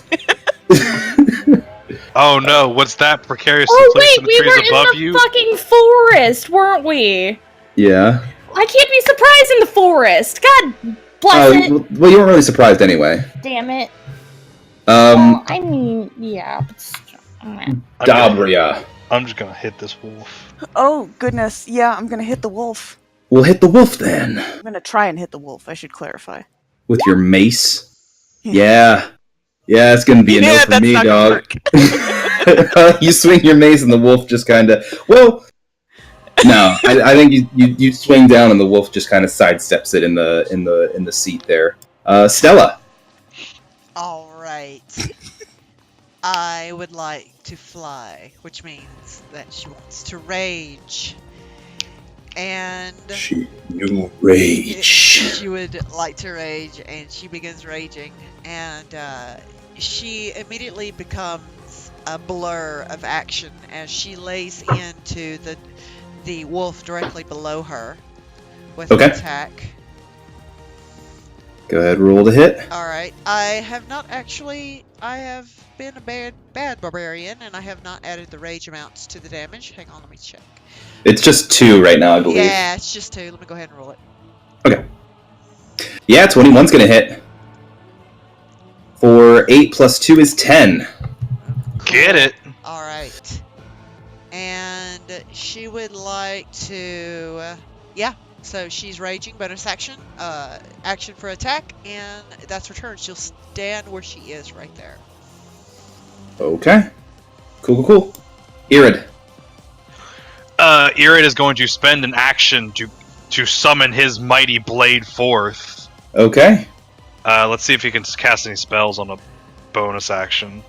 Oh no, what's that precarious Oh, place wait, in the we trees were above in the you? fucking forest, weren't we? Yeah. I can't be surprised in the forest. God bless it. Well, you weren't really surprised anyway. Damn it. Well, I mean, yeah. But Dabria. I'm just gonna hit this wolf. Oh goodness, yeah, I'm gonna hit the wolf. We'll hit the wolf then. I'm gonna try and hit the wolf. I should clarify. With your mace. Yeah. Yeah, it's gonna be a no for that's me, not gonna dog. work. You swing your mace and the wolf just kind of... Well, no. I think you swing down and the wolf just kind of sidesteps it in the seat there. Stella. All right. I would like to fly, which means that she wants to rage. And You rage. she would like to rage, and she begins raging. And she immediately becomes a blur of action as she lays into the wolf directly below her with an attack. Go ahead, roll the hit. Alright, I have been a bad barbarian, and I have not added the rage amounts to the damage. Hang on, let me check. It's just 2 right now, I believe. Yeah, it's just 2. Let me go ahead and roll it. Okay. Yeah, 21's gonna hit. For 8 plus 2 is 10. Get it. Alright. And she would like to... yeah, so she's raging, bonus action. Action for attack, and that's her turn. She'll stand where she is right there. Okay. Cool. Irid. Irid is going to spend an action to summon his mighty blade forth. Okay. Let's see if he can cast any spells on a bonus action.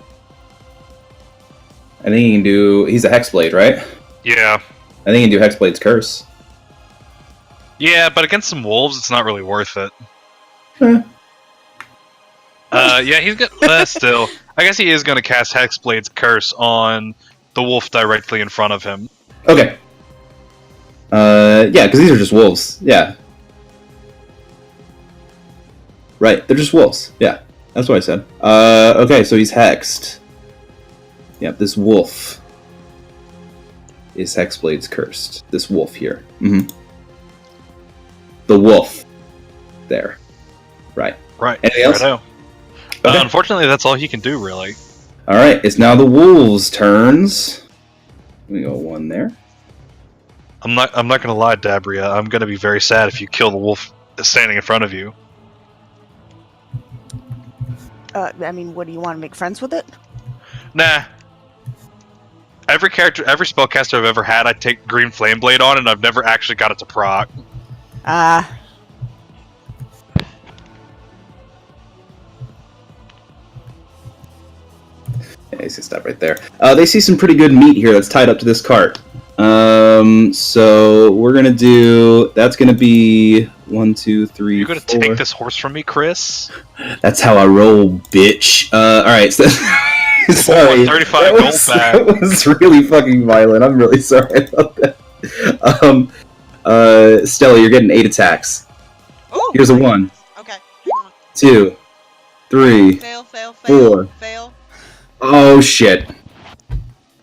I think he can do... He's a Hexblade, right? Yeah. I think he can do Hexblade's Curse. Yeah, but against some wolves, it's not really worth it. Yeah, he's gonna... still. I guess he is going to cast Hexblade's Curse on the wolf directly in front of him. Okay. Yeah, because these are just wolves. Yeah. Right, they're just wolves. Yeah, that's what I said. Okay, so he's hexed. Yep, this wolf is Hexblade's cursed. This wolf here. Mm-hmm. The wolf. There. Right. Right. Anything else? Righto. Okay. Unfortunately, that's all he can do, really. Alright, it's now the wolves' turns. We go 1 there. I'm not gonna lie, Dabria. I'm gonna be very sad if you kill the wolf standing in front of you. I mean, what do you want to make friends with it? Nah. Every spellcaster I've ever had, I take Green Flame Blade on, and I've never actually got it to proc. Ah. Yeah, he's gonna stop right there. They see some pretty good meat here that's tied up to this cart. So we're gonna do. That's gonna be 1, 2, 3. You're gonna 4. take this horse from me, Chris? That's how I roll, bitch. Alright, so sorry. 35 gold back. That was really fucking violent. I'm really sorry about that. Stella, you're getting 8 attacks. Ooh, Here's a 1, okay, hang on. 2, 3, Fail, 4. fail. Oh shit.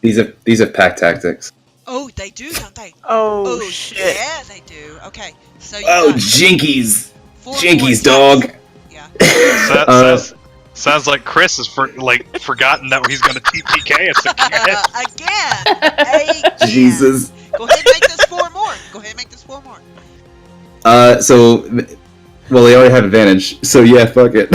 These have pack tactics. Oh, they do, don't they? Oh, shit. Yeah, they do. Okay, so you Oh, got jinkies! 4 Jinkies, points. dog! Yeah. Sounds like Chris has forgotten that he's gonna TPK us again. Again. Jesus. Go ahead and make this 4 more. So, well, they already have advantage, so yeah, fuck it.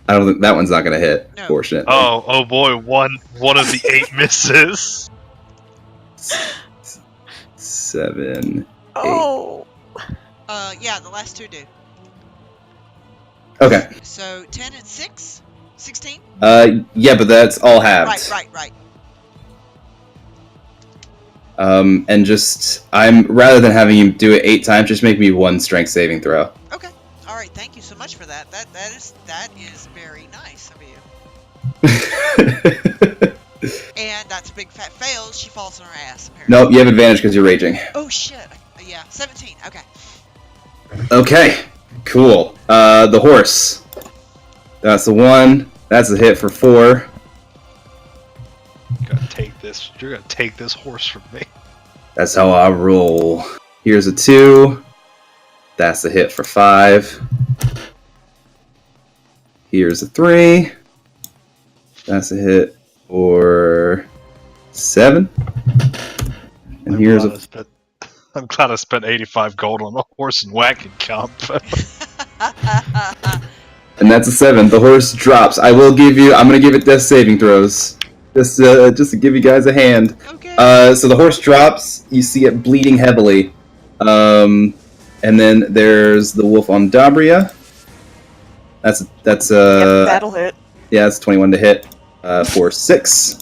I don't think that one's not gonna hit. No. Fortunately. Oh boy, one of the 8 misses. 7. Oh. Yeah, the last 2 do. Okay. So 10 and 6, 16. Yeah, but that's all halved. Right. And just rather than having you do it 8 times, just make me 1 strength saving throw. Okay. All right. Thank you so much for that. That is very nice of you. And that's a big fat fail. She falls on her ass. Apparently. Nope, you have advantage because you're raging. Oh shit. Yeah, 17. Okay. Okay, cool. The horse. That's the 1. That's the hit for 4. You're gonna take this horse from me. That's how I roll. Here's a 2. That's the hit for 5. Here's a 3. That's a hit for 7. And here's a I'm glad I spent 85 gold on a horse and wagon comp. and that's a 7. The horse drops. I'm gonna give it death saving throws. Just to give you guys a hand. Okay. So the horse drops, you see it bleeding heavily. And then there's the wolf on Dabria. That's Yep, that'll hit. yeah, that's 21 to hit for 6.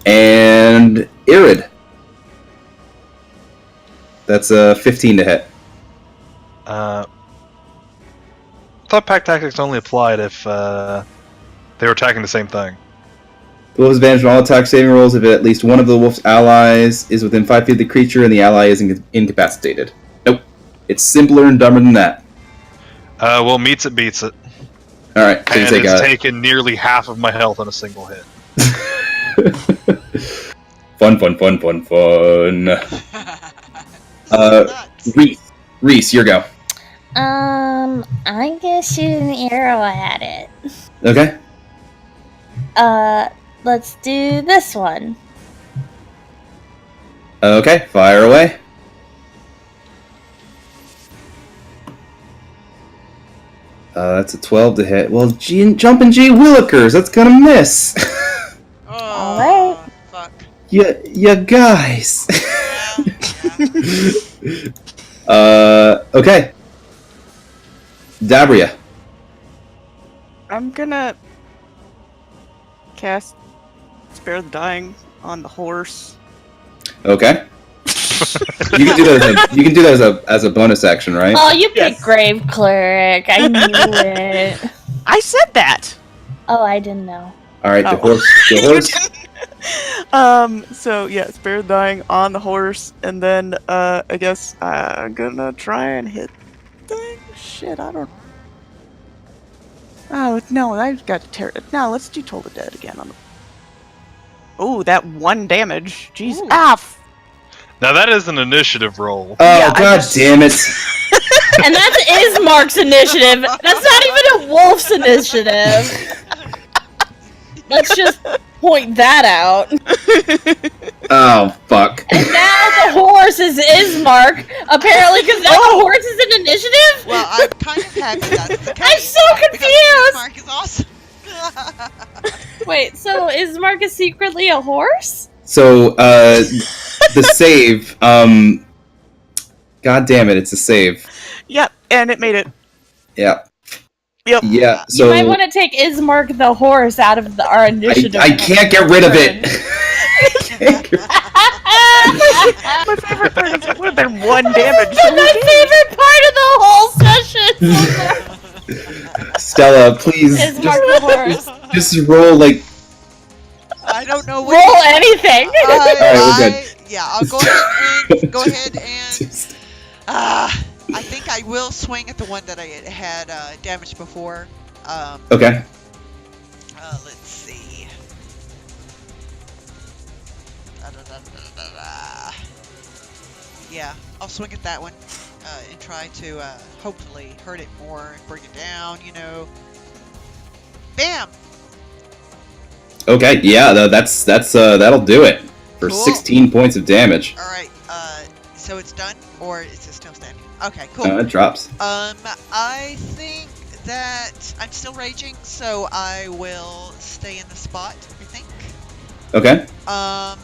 And Irid. That's 15 to hit. Thought pack tactics only applied if they were attacking the same thing. The wolf has advantage on all attack saving rolls if at least one of the wolf's allies is within 5 feet of the creature and the ally is incapacitated. Nope. It's simpler and dumber than that. Well, meets it, beats it. Alright, so you And take it's taken nearly half of my health on a single hit. Fun. Reese, your go. I'm gonna shoot an arrow at it. Okay. Let's do this one. Okay, fire away. That's a 12 to hit. Well, Jumpin' G Willikers, that's gonna miss. Oh, Alright. fuck. you guys. Yeah. Okay. Dabria. I'm gonna cast Spare the Dying on the horse. Okay. You can do that as a bonus action, right? Oh, you Yes. picked Grave Cleric. I knew it. I said that! Oh, I didn't know. All right, the Oh. horse. So yeah, Spare the Dying on the horse, and then, I guess I'm gonna try and hit thing? Shit, I don't... Oh, no, I've got to tear it. No, let's do Toll the Dead again on the... Oh, that 1 damage. Jeez. Ooh. Ah, Now that is an initiative roll. Oh, Yeah, I god just- damn it. And that's Ismark's initiative. That's not even a wolf's initiative. Let's just point that out. Oh, fuck. And now the horse is Ismark, apparently, because now the horse is an initiative? Well, I'm kind of happy that's the case. I'm so because confused! Mark is awesome. Wait, so Ismark is secretly a horse? So, the save, god damn it, it's a save. yep, and it made it. Yeah. Yep. Yeah, You so... might want to take Ismark the horse out of our initiative. I can't get rid of it! My favorite part is it would have been 1 damage. That's my favorite part of the whole session! Stella, please, Ismark the horse. just roll, like... I don't know what. Roll anything! Alright, we're good. Yeah, I'll go ahead and I think I will swing at the one that I had damaged before. Okay. Let's see. Yeah, I'll swing at that one and try to hopefully hurt it more and bring it down. Bam! Okay, yeah, that'll do it. For Cool. 16 points of damage. All right. So it's done, or is it still standing? Okay, cool. It drops. I think that I'm still raging, so I will stay in the spot, I think. Okay. Ba,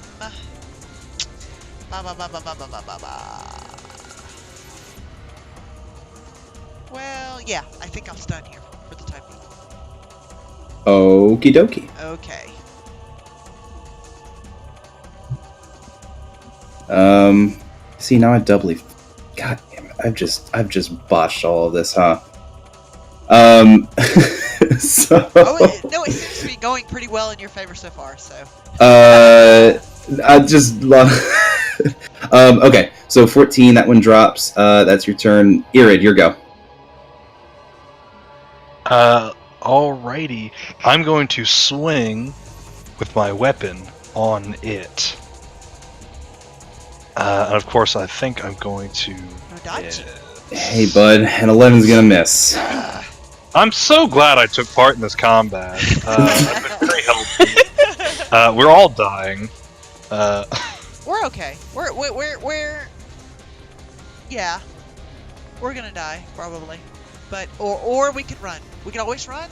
ba, ba, ba, ba, ba, ba, ba, ba. Well, yeah, I think I'll stun here for the time being. Okie dokie. Okay. See, now I doubly... God damn it, I've just botched all of this, huh? So... Oh, no, it seems to be going pretty well in your favor so far, so. I just love... okay, so 14, that one drops. That's your turn. Irid, your go. Alrighty. I'm going to swing with my weapon on it. And of course, I think I'm going to... No dodge. Hey, bud, an 11's gonna miss. I'm so glad I took part in this combat. I've been very helpful. We're all dying. We're okay. We're yeah. We're gonna die probably, but or we could run. We can always run.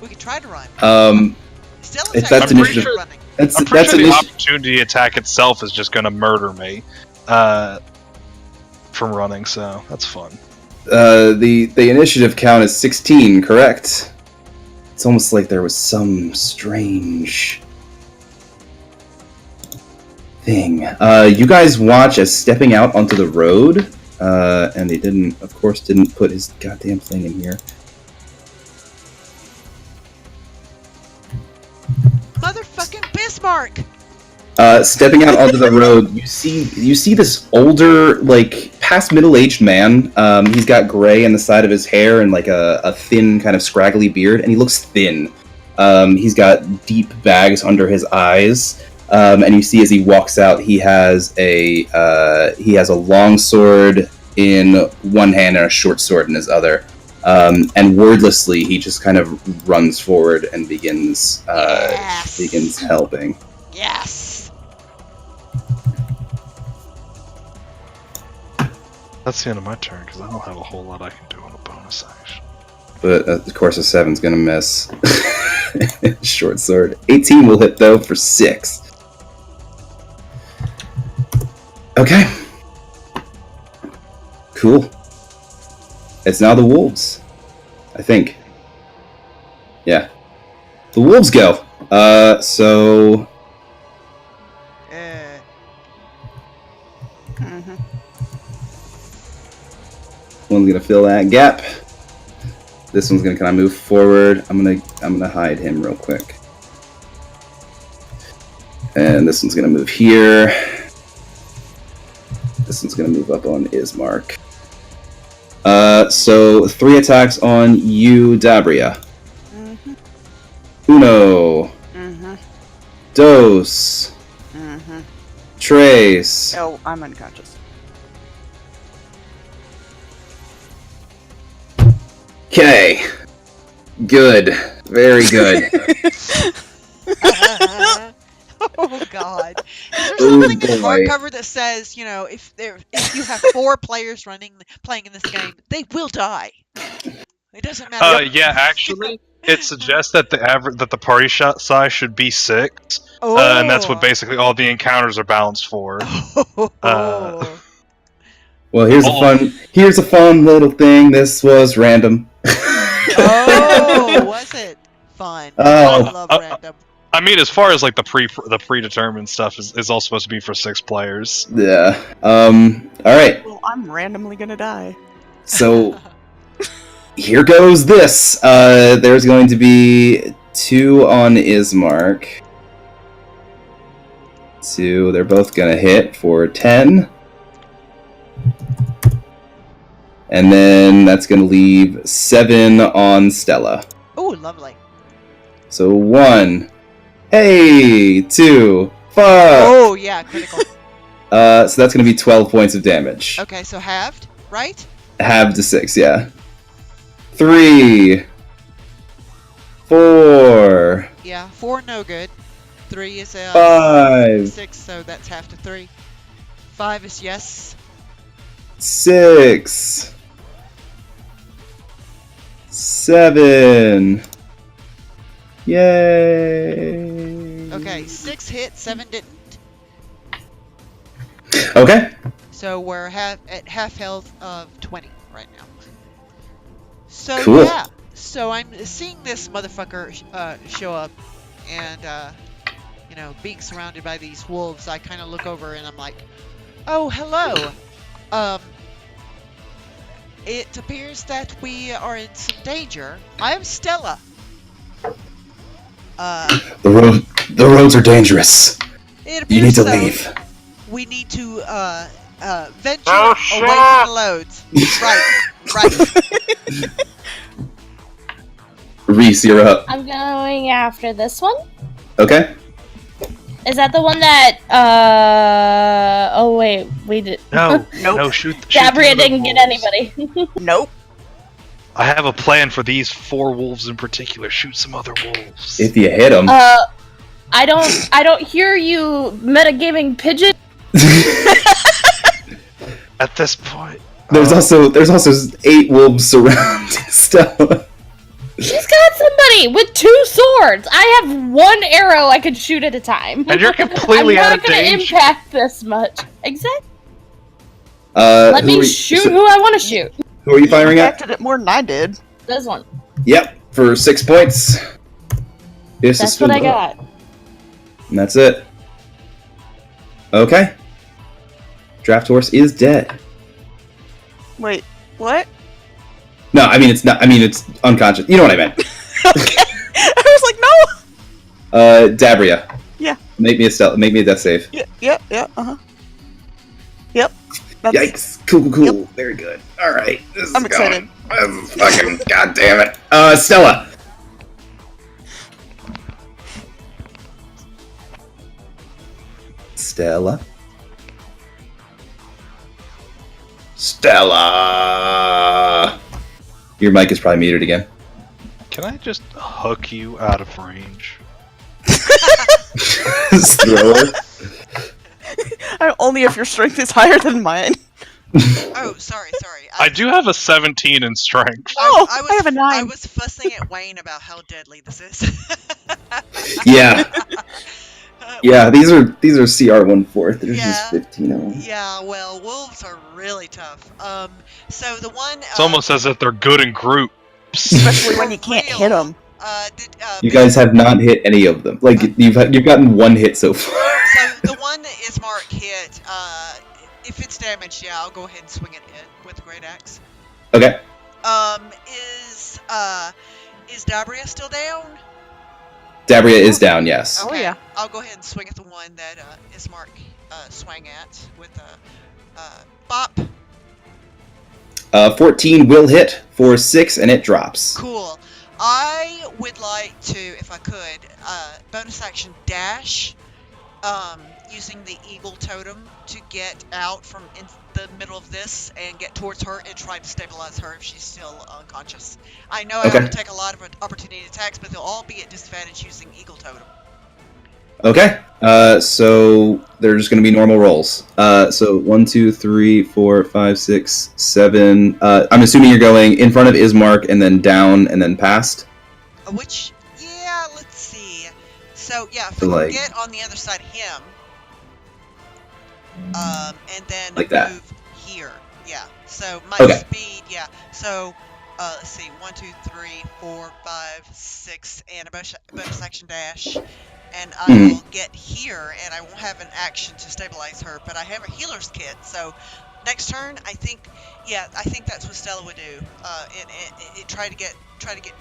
We could try to run. Still, If that's I'm initiative, pretty running. that's I'm pretty sure the initiative. opportunity attack itself is just going to murder me from running, so that's fun. The initiative count is 16, correct? It's almost like there was some strange thing. You guys watch as stepping out onto the road, and they didn't put his goddamn thing in here. Motherfucking Bismarck! Stepping out onto the road, you see this older, like past middle-aged man. He's got gray on the side of his hair and like a thin, kind of scraggly beard, and he looks thin. He's got deep bags under his eyes, and you see as he walks out, he has a long sword in one hand and a short sword in his other. And wordlessly, he just kind of runs forward and begins helping. Yes! That's the end of my turn, because I don't have a whole lot I can do on a bonus action. But of course, a 7's gonna miss. Short sword. 18 will hit though for 6. Okay. Cool. It's now the wolves. I think. Yeah. The wolves go. So Mhm. one's gonna fill that gap. This one's gonna kind of move forward. I'm gonna hide him real quick. And this one's gonna move here. This one's gonna move up on Ismark. So 3 attacks on you, Dabria. Mhm. Uno, Mhm. dos, Mhm. tres. Oh, I'm unconscious. Okay. Good. Very good. Oh God! Is there Oh, something in the boy. hardcover that says, if you have 4 players playing in this game, they will die? It doesn't matter. Yeah, actually, it suggests that the party size should be 6, Oh. and that's what basically all the encounters are balanced for. Oh. Well, here's a fun little thing. This was random. Oh, was it fun? Oh. I love random. I mean, as far as like the predetermined stuff is all supposed to be for 6 players. Yeah. All right. Well, I'm randomly gonna die. So here goes this. There's going to be 2 on Ismark. 2. They're both gonna hit for 10. And then that's gonna leave 7 on Stella. Oh, lovely. So 1. Hey! 2. Fuck! Oh, yeah, critical. So that's gonna be 12 points of damage. Okay, so halved, right? Halved to 6, yeah. 3. 4. Yeah, 4 no good. 3 is 5. 6, so that's half to 3. 5 is yes. 6. 7. Yay! Okay, 6 hit, 7 didn't. Okay. So we're at half health of 20 right now. So Cool. yeah, so I'm seeing this motherfucker show up, and being surrounded by these wolves, I kind of look over and I'm like, oh, hello. It appears that we are in some danger. I'm Stella. The roads are dangerous. It appears You need to so. leave. We need to venture away from the loads. Right. Reese, you're up. I'm going after this one. Okay. Is that the one that, oh wait, we did. No, Nope. no, shoot. Dabria the didn't get wolves. anybody. Nope. I have a plan for these 4 wolves in particular. Shoot some other wolves. If you hit them. I don't hear you metagaming pigeon. At this point, There's also 8 wolves surrounding Stella. She's got somebody with 2 swords. I have 1 arrow I can shoot at a time. and you're completely I'm out not of gonna danger. impact this much. Exactly. Let Let me shoot who I want to shoot. Who are you firing You at? acted it more than I did. This one. Yep, for 6 points. This That's is what I Stella. got. And that's it. Okay. Draft horse is dead. Wait, what? No, I mean it's not. I mean it's unconscious. You know what I meant. Okay. I was like, no. Dabria. Yeah. Make me a death save. Yeah. Uh-huh. Yep. That's, Yikes! Cool. Yep. Very good. All right. This is I'm excited. Going. This is fucking. God damn it. Stella. Stella. Your mic is probably muted again. Can I just hook you out of range? Stella. Only if your strength is higher than mine. Oh, sorry. I do have a 17 in strength. Oh, I have a 9. I was fussing at Wayne about how deadly this is. Yeah. Yeah, these are CR1/4. There's Yeah. just 15 of them. Yeah, well, wolves are really tough. So the one. It's almost as if they're good in groups. Especially when you can't hit them. You guys have not hit any of them. Like you've gotten 1 hit so far. So the one that Ismark hit, if it's damaged, yeah, I'll go ahead and swing it in with the great axe. Okay. Is Dabria still down? Dabria is down. Yes. Oh, yeah. I'll go ahead and swing at the one that Ismark swang at with bop. 14 will hit for 6, and it drops. Cool. I would like to, if I could, bonus action dash, using the eagle totem to get out from in the middle of this and get towards her and try to stabilize her if she's still unconscious. I know I Okay. have to take a lot of opportunity attacks, but they'll all be at disadvantage using eagle totem. Okay. So there's going to be normal rolls. So 1, 2, 3, 4, 5, 6, 7. I'm assuming you're going in front of Ismark and then down and then past. Which, yeah, let's see. So, yeah, if So, we like- get on the other side of him, and then Like that. move here. Yeah. So, my Okay. speed, yeah. So, let's see. 1, 2, 3, 4, 5, 6, and a bonus action dash. And I Mhm. will get here, and I won't have an action to stabilize her, but I have a healer's kit, so next turn, I think that's what Stella would do. And try to get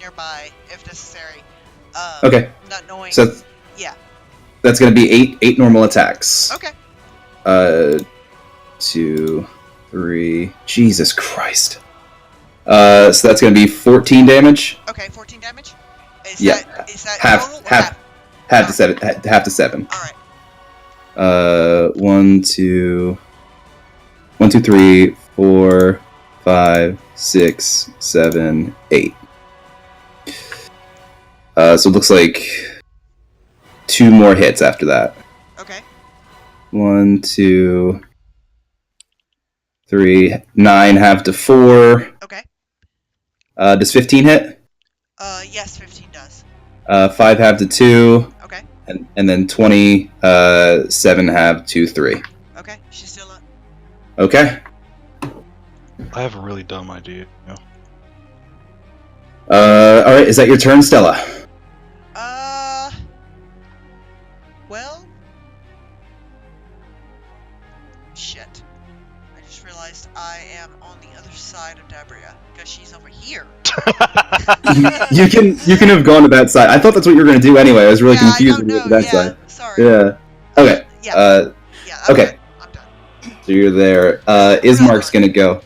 nearby if necessary. Okay. Not knowing. So Yeah. that's going to be 8 normal attacks. Okay. 2, 3. Jesus Christ. So that's going to be 14 damage. Okay. 14 damage. Is Yeah, that half- total? Or half. Half to 7. All right. 1, 2, 3, 4, 5, 6, 7, 8. So it looks like 2 more hits after that. Okay. 1, 2, 3, 9 half to 4. Okay. Does 15 hit? Yes, 15 does. 5 half to 2. Okay. And then 20, 7 half to 3. Okay. She's still up. Okay. I have a really dumb idea. Alright, is that your turn, Stella? Well. Shit. I just realized I am on the other side of Dabria because she's over here. you can have gone to that side. I thought that's what you were going to do anyway. I was really Yeah, confused no, with that yeah, side. Sorry. Yeah. Okay. Yeah. Yeah. I'm okay. done. I'm done. So you're there. Ismark's going to go.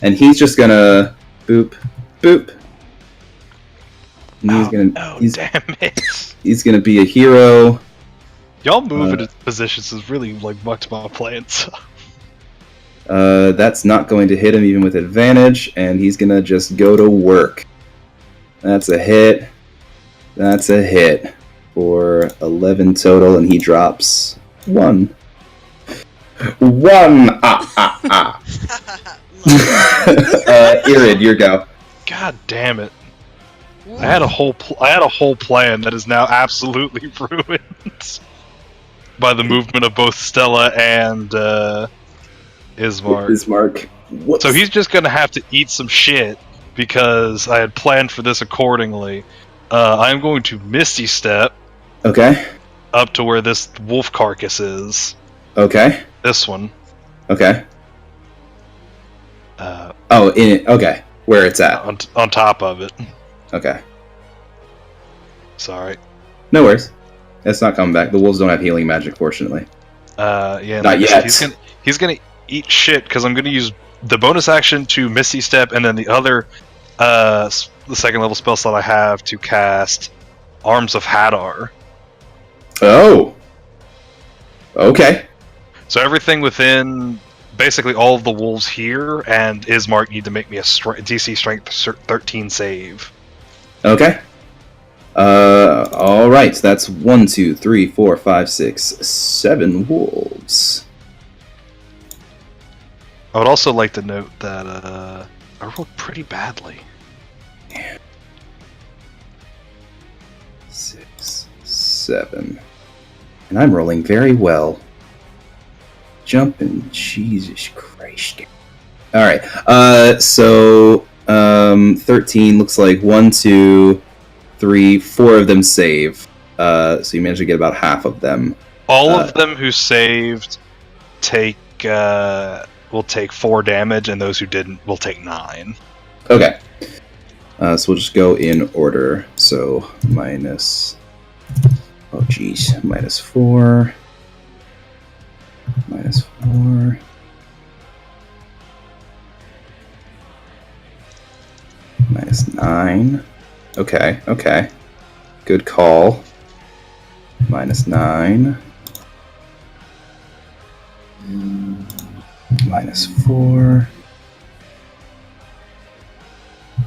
And he's just going to boop, boop. And Damn it! he's going to be a hero. Y'all moving into positions has really mucked my plans. That's not going to hit him even with advantage, and he's gonna just go to work. That's a hit. That's a hit. for 11 total, and he drops 1. 1! Irid, your go. God damn it! I had a whole plan that is now absolutely ruined by the movement of both Stella and Ismark. Ismark. Whoops. So he's just gonna have to eat some shit because I had planned for this accordingly. I'm going to Misty Step. Okay. Up to where this wolf carcass is. Okay. This one. Okay. Okay. Where it's at. On top of it. Okay. Sorry. No worries. It's not coming back. The wolves don't have healing magic, fortunately. Yeah. Not yet. He's gonna eat shit because I'm gonna use the bonus action to Misty Step, and then the other, the second level spell slot I have to cast Arms of Hadar. Oh. Okay. So everything within basically all of the wolves here and Ismark need to make me a DC Strength 13 save. Okay. Alright, so that's 1, 2, 3, 4, 5, 6, 7 wolves. I would also like to note that I rolled pretty badly. 6, 7. And I'm rolling very well. Jumping, Jesus Christ. Alright, so 13 looks like 1, 2, 3, 4 of them save. So you managed to get about half of them. All of them who saved will take 4 damage, and those who didn't will take 9. Okay. So we'll just go in order. So minus... Oh geez. Minus 4. Minus 4. Minus 9. Okay, okay. Good call. Minus 9. Minus 4.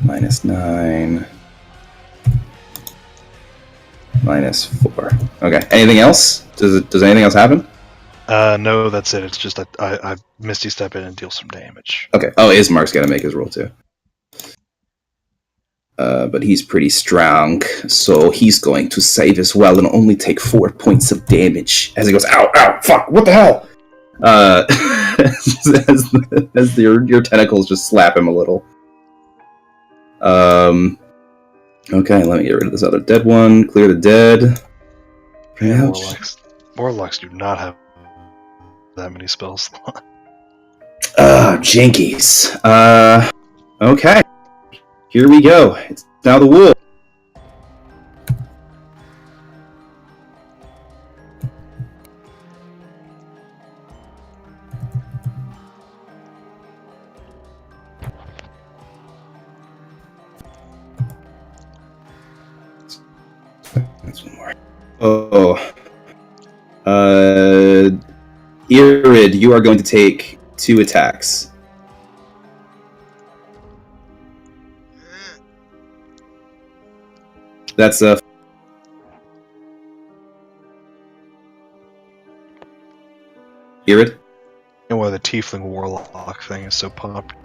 Minus 9. Minus 4. Okay. Anything else? Does anything else happen? No, that's it. It's just I Misty Step in and deal some damage. Okay. Oh, Ismark's got to make his roll too. But he's pretty strong, so he's going to save as well and only take 4 points of damage as he goes, ow, ow, fuck, what the hell? As your tentacles just slap him a little. Okay, let me get rid of this other dead one. Clear the dead. Yeah, Warlocks do not have that many spells. Jinkies. Okay. Here we go. It's now the wolf. That's one more. Oh. Irid, you are going to take 2 attacks. That's a... Irid? And why the Tiefling Warlock thing is so popular.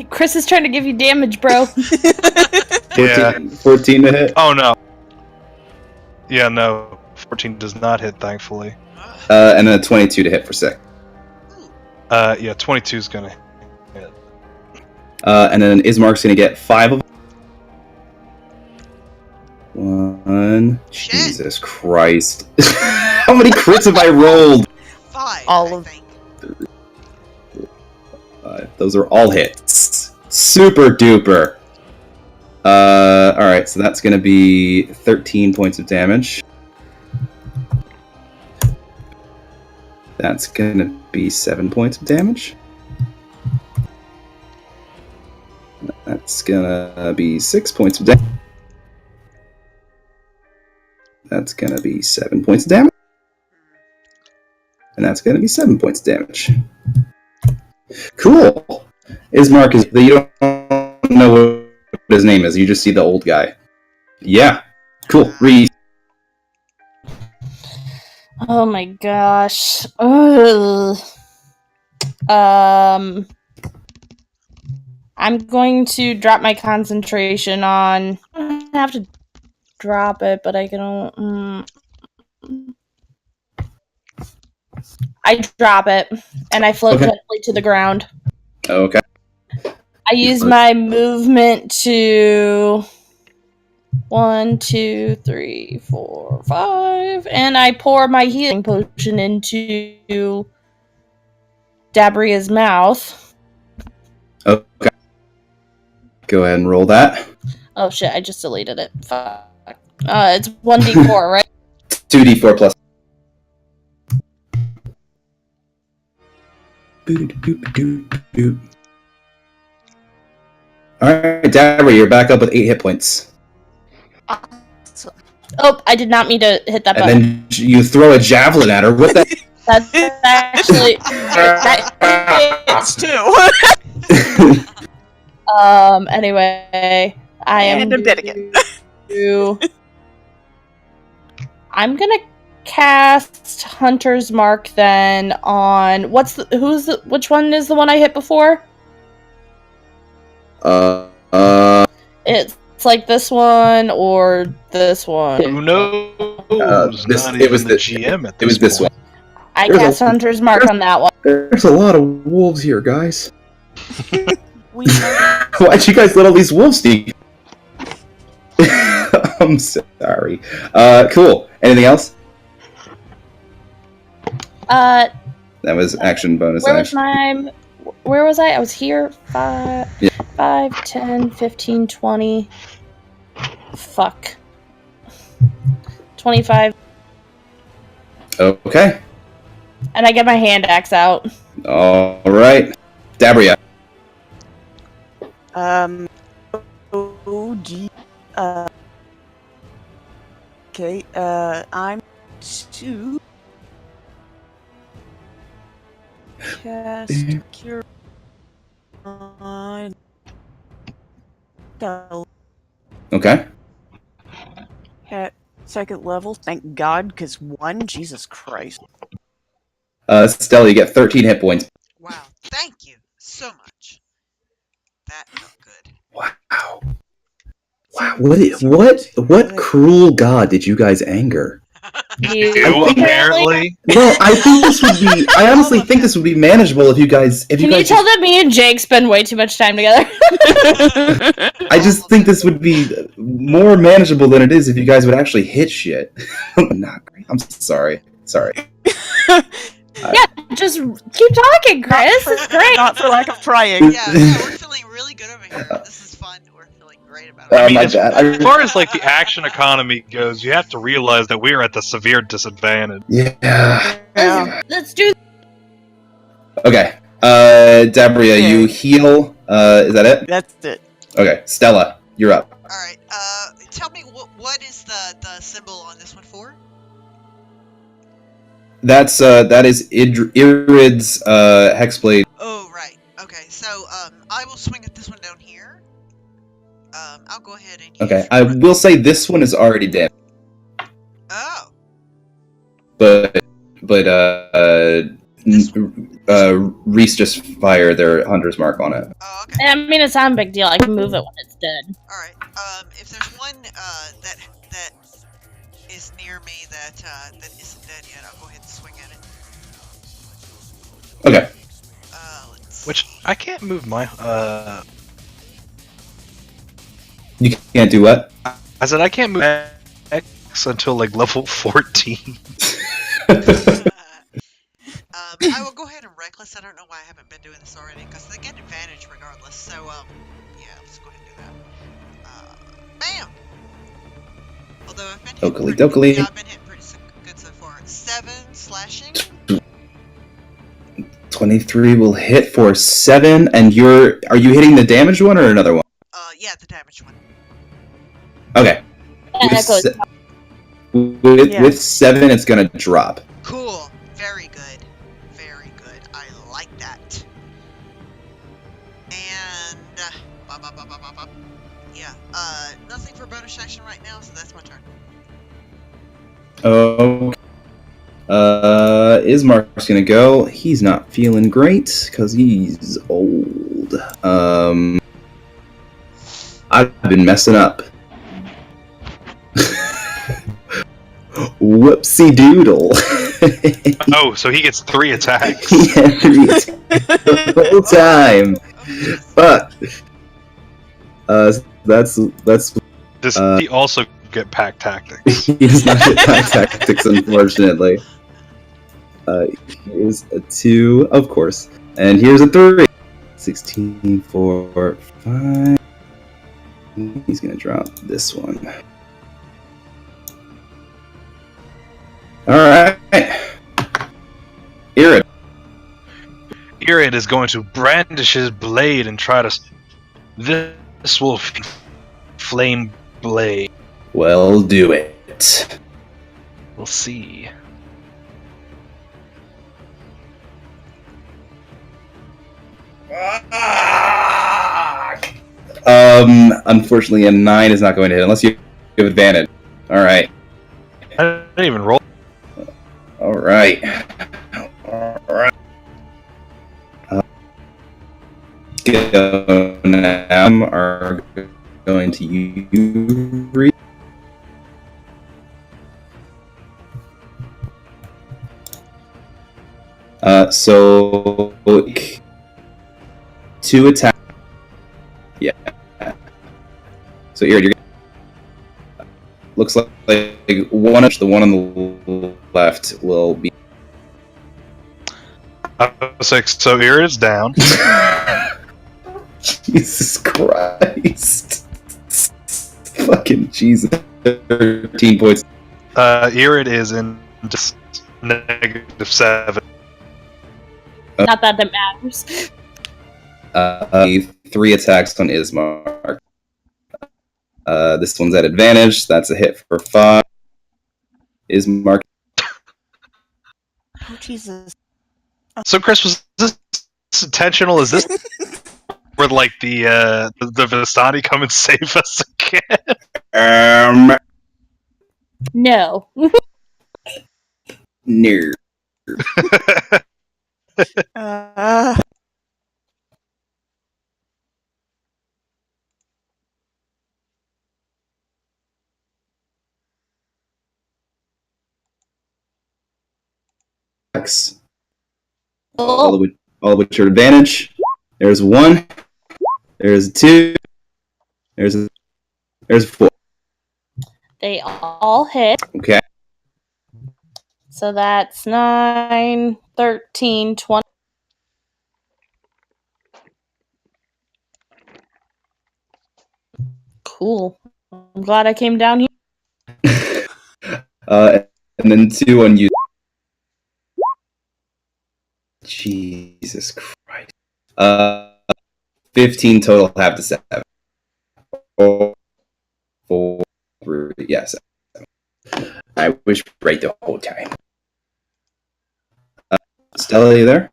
Chris is trying to give you damage, bro. 14 to hit? Oh no. Yeah, no. 14 does not hit, thankfully. And then a 22 to hit for 6. Yeah, 22 is gonna hit. And then Ismark's gonna get 5 of them. 1. Shit. Jesus Christ. How many crits have I rolled? 5, All I of- think. Those are all hits. Super duper. Alright, so that's gonna be 13 points of damage. That's gonna be 7 points of damage. That's gonna be 6 points of damage. That's gonna be 7 points of damage. And that's gonna be 7 points of damage. Cool! Ismark is... You don't know what his name is, you just see the old guy. Yeah. Cool. Reese. Oh my gosh. Ugh. I'm going to drop my concentration on. I don't have to drop it, but I can. I drop it and I float Okay. gently to the ground. Okay. I use my movement to 1, 2, 3, 4, 5, and I pour my healing potion into Dabria's mouth. Okay. Go ahead and roll that. Oh shit! I just deleted it. Fuck. It's 1d4, right? 2d4 plus. Boop. Alright, Dabri, you're back up with 8 hit points. Awesome. Oh, I did not mean to hit that And button. then you throw a javelin at her. What the? That's actually. It's two. Anyway, I am. And I'm dead again. I'm gonna cast Hunter's Mark then on which one is the one I hit before? It's like this one or this one. Who knows? Not it even was the the- GM at It was this one. I There's cast a- Hunter's Mark on that one. There's a lot of wolves here, guys. We know. Why'd you guys let all these wolves sneak? I'm sorry. Cool. Anything else? That That was action bonus Where was action. where was I? I was here. 5, Yeah. 5, 10, 15, 20. Fuck. 25. Okay. And I get my hand axe out. Alright. Dabria. Oh, gee. Okay, I'm to cast Cure on Okay. at second level. Thank God, because 1, Jesus Christ. Stella, you get 13 hit points. Wow. Thank you so much. That felt good. Wow. Wow. What cruel god did you guys anger? You, apparently. Well, I think this would be. I honestly think this would be manageable if you guys. Can you tell that me and Jake spend way too much time together? I just think this would be more manageable than it is if you guys would actually hit shit. Not great. I'm sorry. Sorry. Just keep talking, Chris. It's great. Not for lack of trying. Yeah, we're feeling really good over here. This is fun. We're feeling great about it. I mean, my as, bad. as far as like the action economy goes, you have to realize that we are at the severe disadvantage. Yeah. Yeah. Let's do. Okay. Dabria, Okay. you heal. Is that it? That's it. Okay. Stella, you're up. Alright, tell me what is the symbol on this one for? That is Irid's hexblade. Oh, right. Okay, so, I will swing at this one down here. I'll go ahead and use... Okay. I will say this one is already dead, Oh, but This Reese just fired their hunter's mark on it. oh, okay. I mean, it's not a big deal. I can move it when it's dead. Alright, if there's one, that is near me that isn't dead yet, I'll go ahead and swing at it. Okay. Let's... Which I can't move my. You can't do what? I said I can't move X until like level 14. I will go ahead and reckless. I don't know why I haven't been doing this already, because they get advantage regardless. So, yeah, let's go ahead and do that. Bam! Although I've been hitting Dokily. yeah, I've been hitting pretty good so far. 7 slashing. 23 will hit for 7, and are you hitting the damaged one or another one? Yeah, the damaged one. Okay. And that goes. With 7, it's gonna drop. Cool. Very good. Very good. I like that. And yeah, nothing for bonus bonus action right now, so that's my turn. Okay. Ismark's gonna go. He's not feeling great because he's old. I've been messing up. Whoopsie doodle. Oh, so he gets 3 attacks. Yeah, 3 attacks the whole time. But that's Does he also get pack tactics? he does not get pack tactics, unfortunately. Here's a 2, of course, and here's a 3. 16, 4, 5. He's gonna drop this one. Alright. Irid. Irid is going to brandish his blade and try to. This will flame blade. Well, do it. We'll see. Unfortunately, a 9 is not going to hit unless you have advantage. Alright. I didn't even roll. Alright. Alright. Now are going to use. So 2 attack. Yeah. So Irid, you're. Looks like one. The one on the left will be. 6. So Irid's down. Jesus Christ! Fucking Jesus! 13 points. Irid is in just -7. Not that it matters. 3 attacks on Ismark. This one's at advantage. That's a hit for 5. Ismark. Oh, Jesus. So Chris, was this intentional? Is this where like the Vistani come and save us again? No. No. All of which are advantage. There's 1. There's 2. There's 4. They all hit. Okay. So that's 9, 13, 20. Cool. I'm glad I came down here. And then 2 on you. Jesus Christ. 15 total, half to 7. 4, 3, yes. I wish right the whole time. Stella, you there?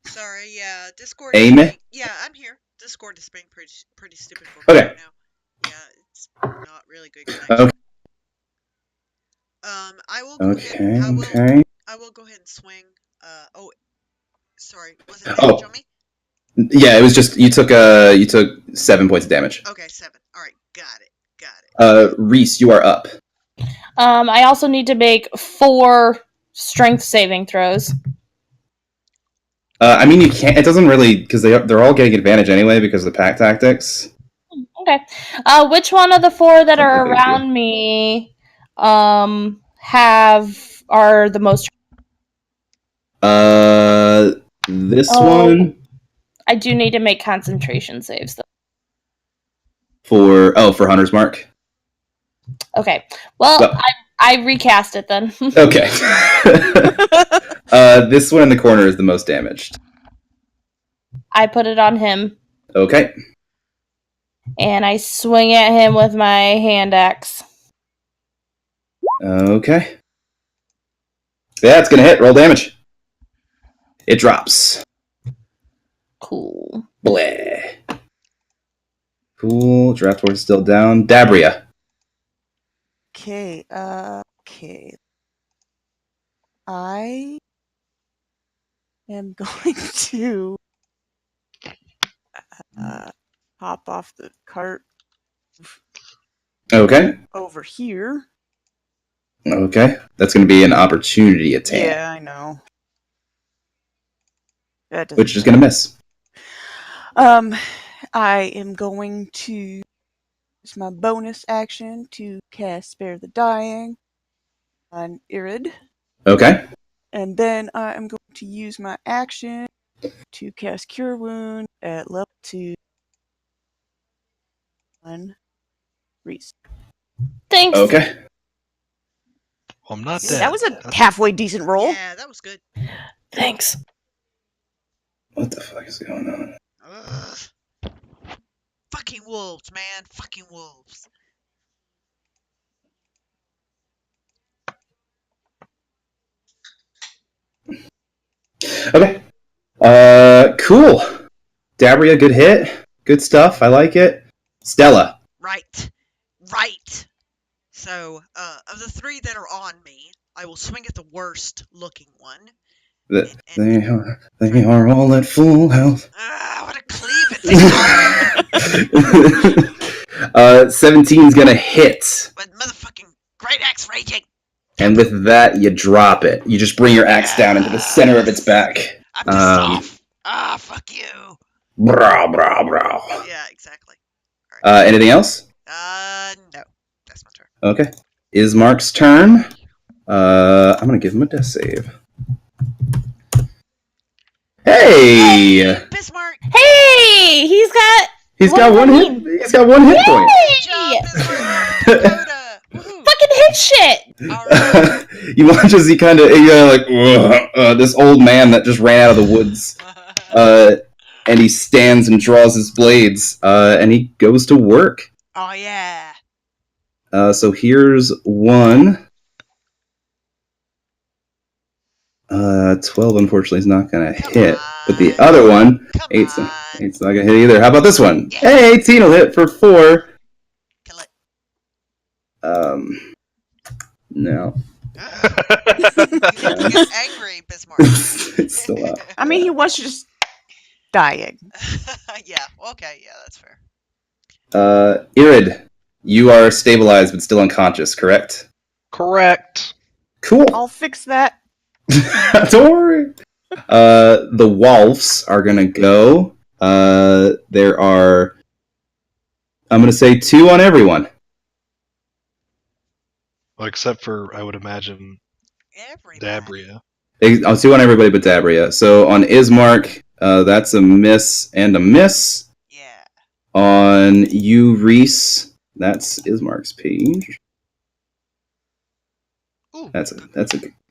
Sorry, yeah, Discord. Amy? Yeah, I'm here. Discord is being pretty stupid for me Okay. right now. Yeah, it's not really good connection. Okay. I will go ahead. Okay. I will go ahead and swing. Sorry, was it Oh. damage on me? Yeah, it was just you took 7 points of damage. Okay, 7. All right, got it. Reese, you are up. I also need to make 4 strength saving throws. I mean, you can't. It doesn't really because they're all getting advantage anyway because of the pack tactics. Okay. Which one of the 4 that are Okay, thank around me are the most? This Oh. one I do need to make concentration saves though. for Hunter's Mark. Okay. Well, Well- I recast it then. Okay. This one in the corner is the most damaged. I put it on him, Okay. and I swing at him with my hand axe. Okay. Yeah, it's gonna hit. Roll damage. It drops. Cool. Bleh. Cool. Draft Horse is still down. Dabria. Okay. Okay. I am going to hop off the cart Okay. over here. Okay. That's going to be an opportunity attack, Yeah, I know. That doesn't which is going to miss. I am going to use my bonus action to cast Spare the Dying on Irid. Okay. And then I am going to use my action to cast Cure Wound at level 2 on Reese. Thanks. Okay. Well, I'm not Yeah, dead. that was a halfway decent roll. Yeah, that was good. Thanks. What the fuck is going on? Ugh. Fucking wolves, man. Fucking wolves. Okay. Cool. Dabria, good hit. Good stuff. I like it. Stella. Right. Right. So, of the three that are on me, I will swing at the worst looking one. They are all at full health. I want to cleave it. 17's gonna hit. But motherfucking great axe raging. And with that, you drop it. You just bring your axe down into the center of its back. I'm pissed off. Fuck you. Brah, brah, brah. Yeah, exactly. Anything else? No. That's my turn. Okay. Ismark's turn. I'm gonna give him a death save. Hey! Bismarck. Hey, he's got. He's What got does one that hit. mean? He's got one hit point. Good job, Bismarck. Dakota. Woohoo. Fucking hit shit. All right. You watch as he kind of like this old man that just ran out of the woods, and he stands and draws his blades, and he goes to work. Oh yeah. So here's one. 12 unfortunately is not gonna Come hit, on. but the other one, Come 8's on. not gonna hit either. How about this one? Yeah. Hey, 18 will hit for 4. Kill it. No. You get angry, Bismarck. It's still up. I mean, he was just dying. Yeah. Okay. Yeah, that's fair. Irid, you are stabilized but still unconscious, correct? Correct. Cool. I'll fix that. Don't worry. The wolves are gonna go. There are, I'm gonna say 2 on everyone. Well, except for, I would imagine, Everybody. Dabria. I'll 2 on everybody but Dabria. So on Ismark, that's a miss and a miss. Yeah. On you, Reese, that's Ismark's page. Ooh. That's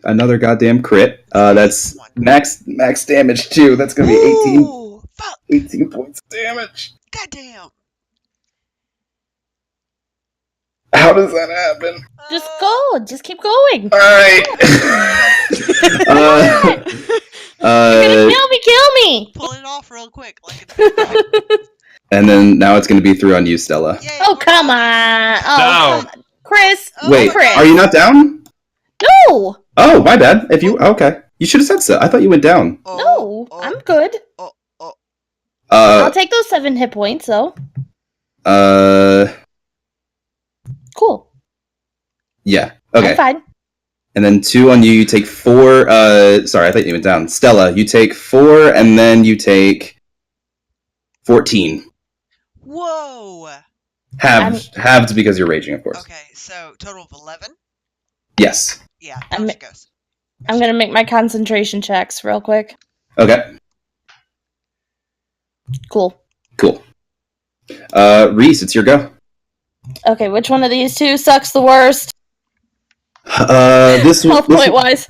another goddamn crit. That's max damage too. That's gonna be 18, Ooh, fuck. 18 points of damage. Goddamn. How does that happen? Just go. Just keep going. All right. You're gonna kill me. Pull it off real quick. Like And then now it's gonna be 3 on you, Stella. Yay, Oh, we're come done. on. Oh, No. come on. Chris. Oh, Wait, Chris. are you not down? No. Oh, my bad. If you okay, you should have said so. I thought you went down. Oh, No. oh, I'm good. oh, oh. I'll take those 7 hit points, though. Cool. Yeah. I'm Okay. fine. And then 2 on you. You take 4. Sorry, I thought you went down. Stella, you take 4, and then you take 14. Whoa. Halved because you're raging, of course. Okay, so total of 11? Yes. Yeah, I'm- there she goes. I'm gonna make my concentration checks real quick. Okay. Cool. Cool. Reese, it's your go. Okay, which one of these 2 sucks the worst? This one. Health point wise.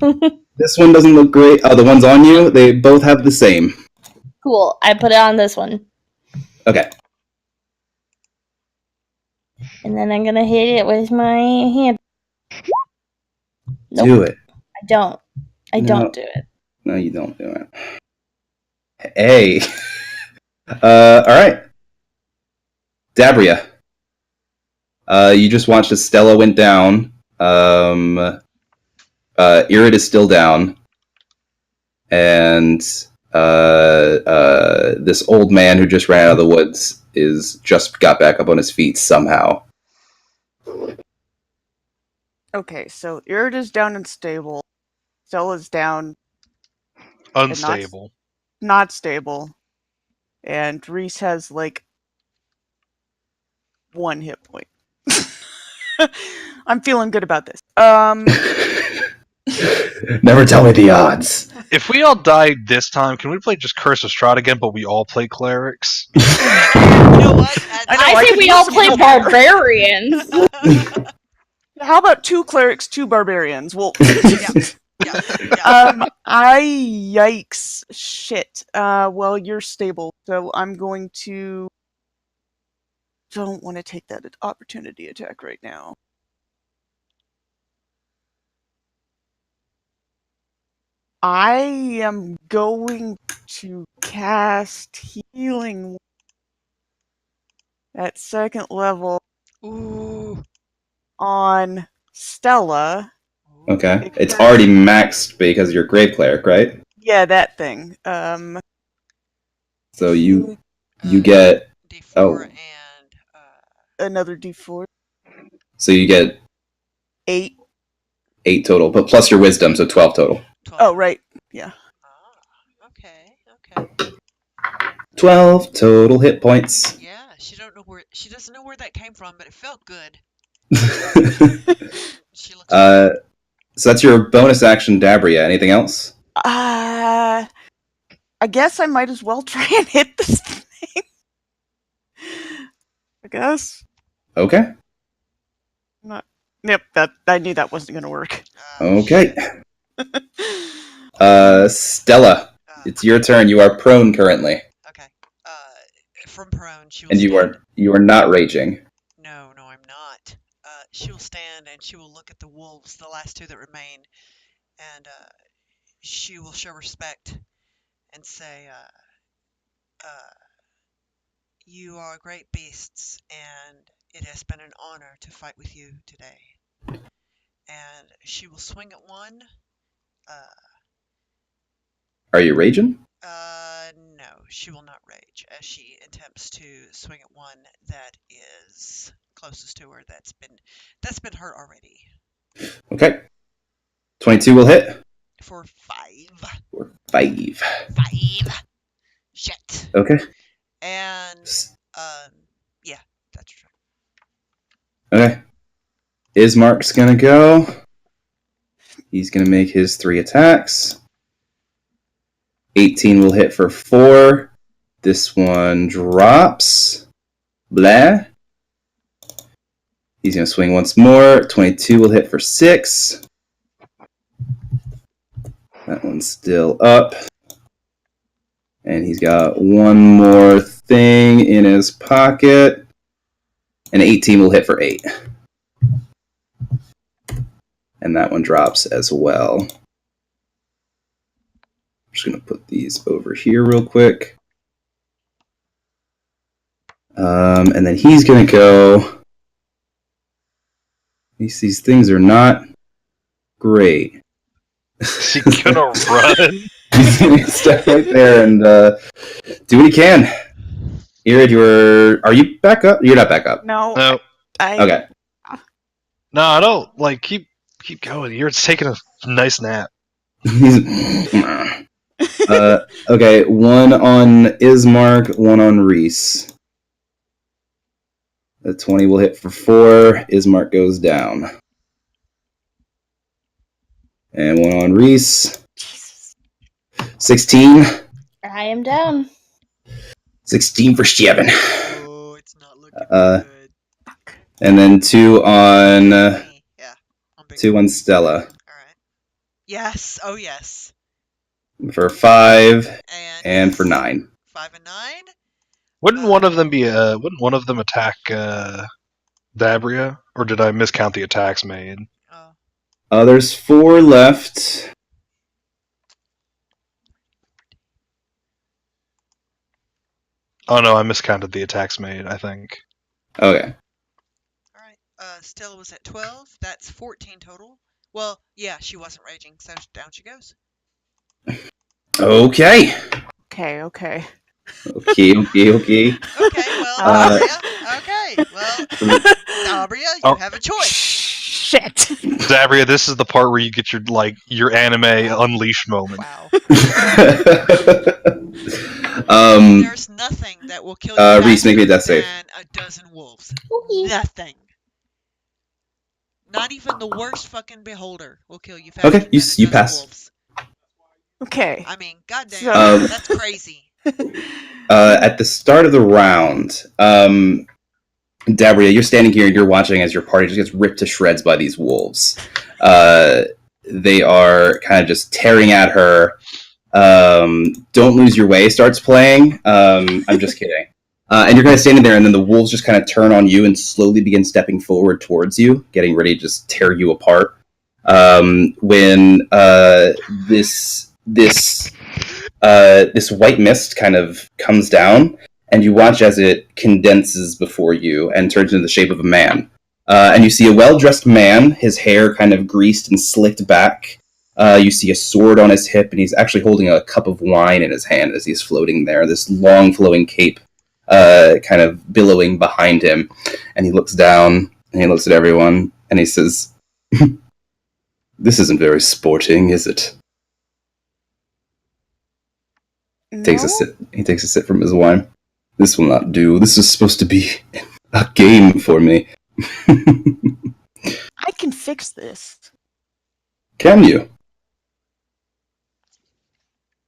This one doesn't look great. The ones on you, they both have the same. Cool. I put it on this one. Okay. And then I'm gonna hit it with my hand. Nope. Do it. I don't. I No. don't do it. No, you don't do it. Hey. All right. Dabria. You just watched as Stella went down. Irid is still down. And this old man who just ran out of the woods just got back up on his feet somehow. Okay, so Irid is down and stable. Stella's down, Unstable. not stable. And Reese has, like, 1 hit point. I'm feeling good about this. Never tell me the odds. If we all died this time, can we play just Curse of Strahd again, but we all play clerics? You know what? I say we all play barbarians. How about 2 clerics, 2 barbarians? Well, Yeah. yikes. Shit. Well, you're stable, so I'm going to... Don't want to take that opportunity attack right now. I am going to cast Healing at 2nd level Ooh. on Stella. Okay. It's already maxed because you're Grave Cleric, right? Yeah, that thing. So you get D4 oh. and Another D4. so you get 8. 8 total, but plus your wisdom, so 12 total. 12. Oh, right. Yeah. Ah, okay. 12 total hit points. Yeah, she doesn't know where that came from, but it felt good. She looks So that's your bonus action, Dabria. Anything else? I guess I might as well try and hit this thing. I guess. Okay. Yep, I knew that wasn't going to work. Okay. Stella, it's your turn. You are prone currently. Okay. From prone, she will And you are not raging. No, I'm not. She will stand and she will look at the wolves, the last 2 that remain, and she will show respect and say, you are great beasts, and it has been an honor to fight with you today. And she will swing at one. Are you raging? No, she will not rage, as she attempts to swing at one that is closest to her. That's been hurt already. Okay. 22 will hit. For 5. For 5. 5. Shit. Okay. And yeah, that's true. Okay. Ismark's gonna go. He's gonna make his 3 attacks. 18 will hit for 4. This one drops. Blah. He's gonna swing once more. 22 will hit for 6. That one's still up. And he's got one more thing in his pocket. And 18 will hit for 8. And that one drops as well. I'm just going to put these over here real quick. And then he's going to go. These things are not great. Is he gonna run? He's going to step right there and do what he can. Irid, are you back up? You're not back up. No. No. Okay. No, I don't. Like, keep going. You're taking a nice nap. Okay, one on Ismark, one on Reese. The 20 will hit for 4. Ismark goes down. And one on Reese. 16. I am down. 16 for Steven. Oh, it's not looking good. And then 2 on Yeah, on big 2 on Stella. All right. Yes. Oh, yes. For 5 and yes. for 9. 5 and 9. Wouldn't one of them attack Dabria? Or did I miscount the attacks made? Oh. There's 4 left. Oh no, I miscounted the attacks made, I think. Okay. All right. Stella was at 12. That's 14 total. Well, yeah, she wasn't raging, so down she goes. Okay. Okay. Okay. Okay. Okay, well, Dabria. Okay, well, Dabria, you have a choice. Shit. Zabria, this is the part where you get your anime unleash moment. Wow. um, There's nothing that will kill you Reese, make me a faster death save. than a dozen wolves. Okay. Nothing. Not even the worst fucking beholder will kill you faster Okay, than a you dozen pass. wolves. Okay. I mean, goddamn, So- that's crazy. At the start of the round, Dabria, you're standing here and you're watching as your party just gets ripped to shreds by these wolves. They are kind of just tearing at her. Don't Lose Your Way starts playing. I'm just kidding. And you're kind of standing there, and then the wolves just kind of turn on you and slowly begin stepping forward towards you, getting ready to just tear you apart. When this white mist kind of comes down, and you watch as it condenses before you and turns into the shape of a man. And you see a well-dressed man, his hair kind of greased and slicked back. You see a sword on his hip, and he's actually holding a cup of wine in his hand as he's floating there, this long flowing cape kind of billowing behind him. And he looks down, and he looks at everyone, and he says, "This isn't very sporting, is it?" No? Takes a sip. He takes a sip from his wine. "This will not do. This is supposed to be a game for me." I can fix this. Can you?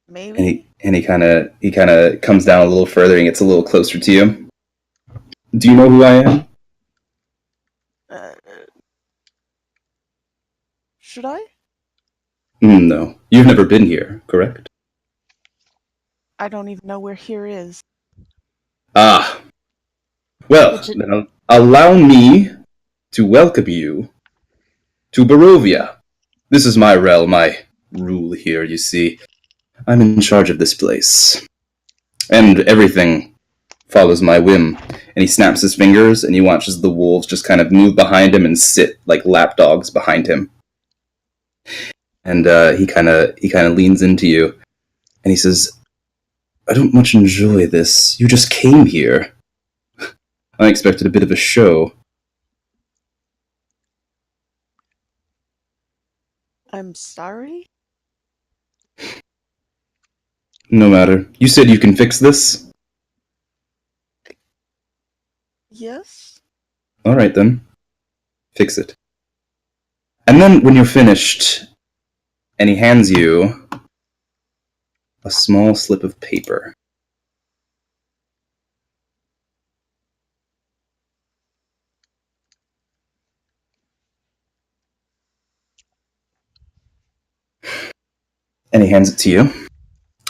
Maybe. And he kind of comes down a little further and gets a little closer to you. "Do you know who I am?" Should I? No, you've never been here, correct? I don't even know where here is. Ah. Well, Would you- then allow me to welcome you to Barovia. This is my realm. I rule here, you see. I'm in charge of this place. And everything follows my whim. And he snaps his fingers, and he watches the wolves just kind of move behind him and sit like lapdogs behind him. And he kind of leans into you, and he says, "I don't much enjoy this. You just came here. I expected a bit of a show." I'm sorry? "No matter. You said you can fix this? Yes? Alright then. Fix it. And then when you're finished," and he hands you a small slip of paper. And he hands it to you.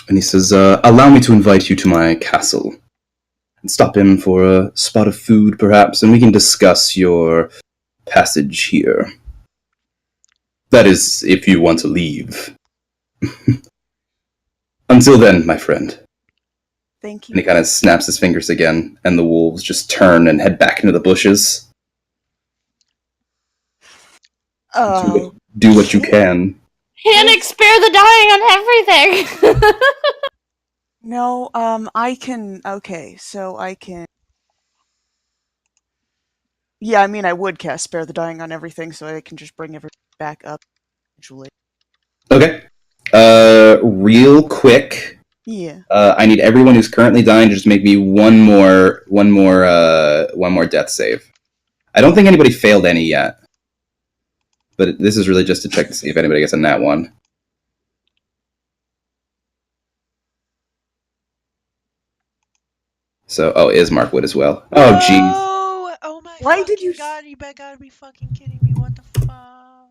And he says, "Allow me to invite you to my castle. And stop in for a spot of food, perhaps, and we can discuss your passage here. That is, if you want to leave. Until then, my friend." Thank And he you. kind of snaps his fingers again, and the wolves just turn and head back into the bushes. Oh, Do what you can. Panic, spare the dying on everything. no, I can. Okay, so I can. Yeah, I mean, I would cast Spare the Dying on everything, so I can just bring everything back up eventually. Okay. Real quick, Yeah. I need everyone who's currently dying to just make me one more death save. I don't think anybody failed any yet, but this is really just to check to see if anybody gets a nat one. So, Ismark would as well. Oh, jeez. Oh my Why fucking did you s- god, you gotta be fucking kidding me. What the fuck?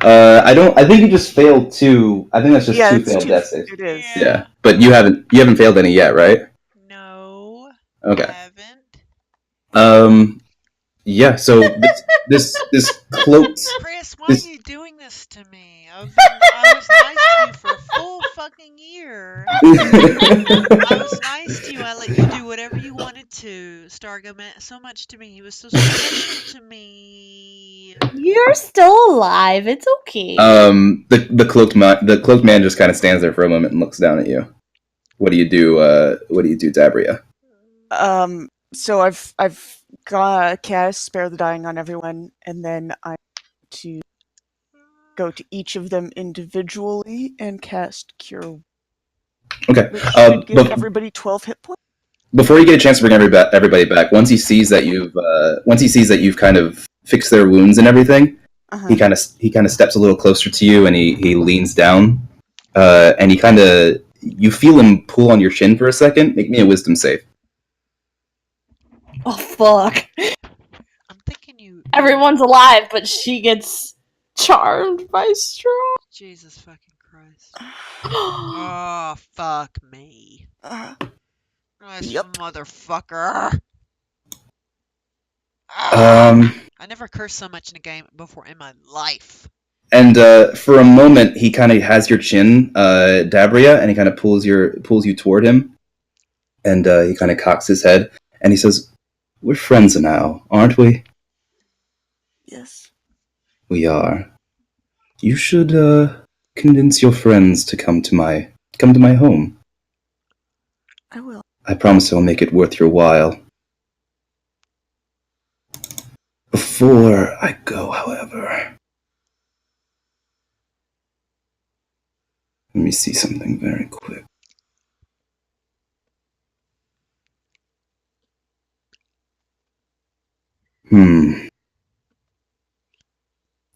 I think you just failed two. I think that's just Yeah, two it's failed two- death saves. It is. Yeah, but you haven't failed any yet, right? No. Okay. Haven't. Yeah. So this cloaked. Chris, why this- are you doing this to me? I was nice to you for a full fucking year. I was nice to you. I let you do whatever you wanted wanted to. Stargo meant so much to me. He was so special to me. You're still alive. It's okay. The cloaked man just kind of stands there for a moment and looks down at you. What do you do? What do you do, Dabria? So I've got cast Spare the Dying on everyone, and then I'm to go to each of them individually and cast Cure. Okay. Which should give everybody 12 hit points. Before you get a chance to bring everybody back, once he sees that you've kind of fixed their wounds and everything, he kind of steps a little closer to you and he leans down, and you feel him pull on your chin for a second. Make me a wisdom save. Oh fuck! I'm thinking you. Everyone's alive, but she gets charmed by Straw. Jesus fucking Christ! Oh fuck me! This motherfucker! I never cursed so much in a game before in my life. And for a moment, he kind of has your chin, Dabria, and he kind of pulls you toward him, and he kind of cocks his head, and he says, "We're friends now, aren't we?" Yes. We are. You should convince your friends to come to my home. I will. I promise I'll make it worth your while. Before I go, however, let me see something very quick.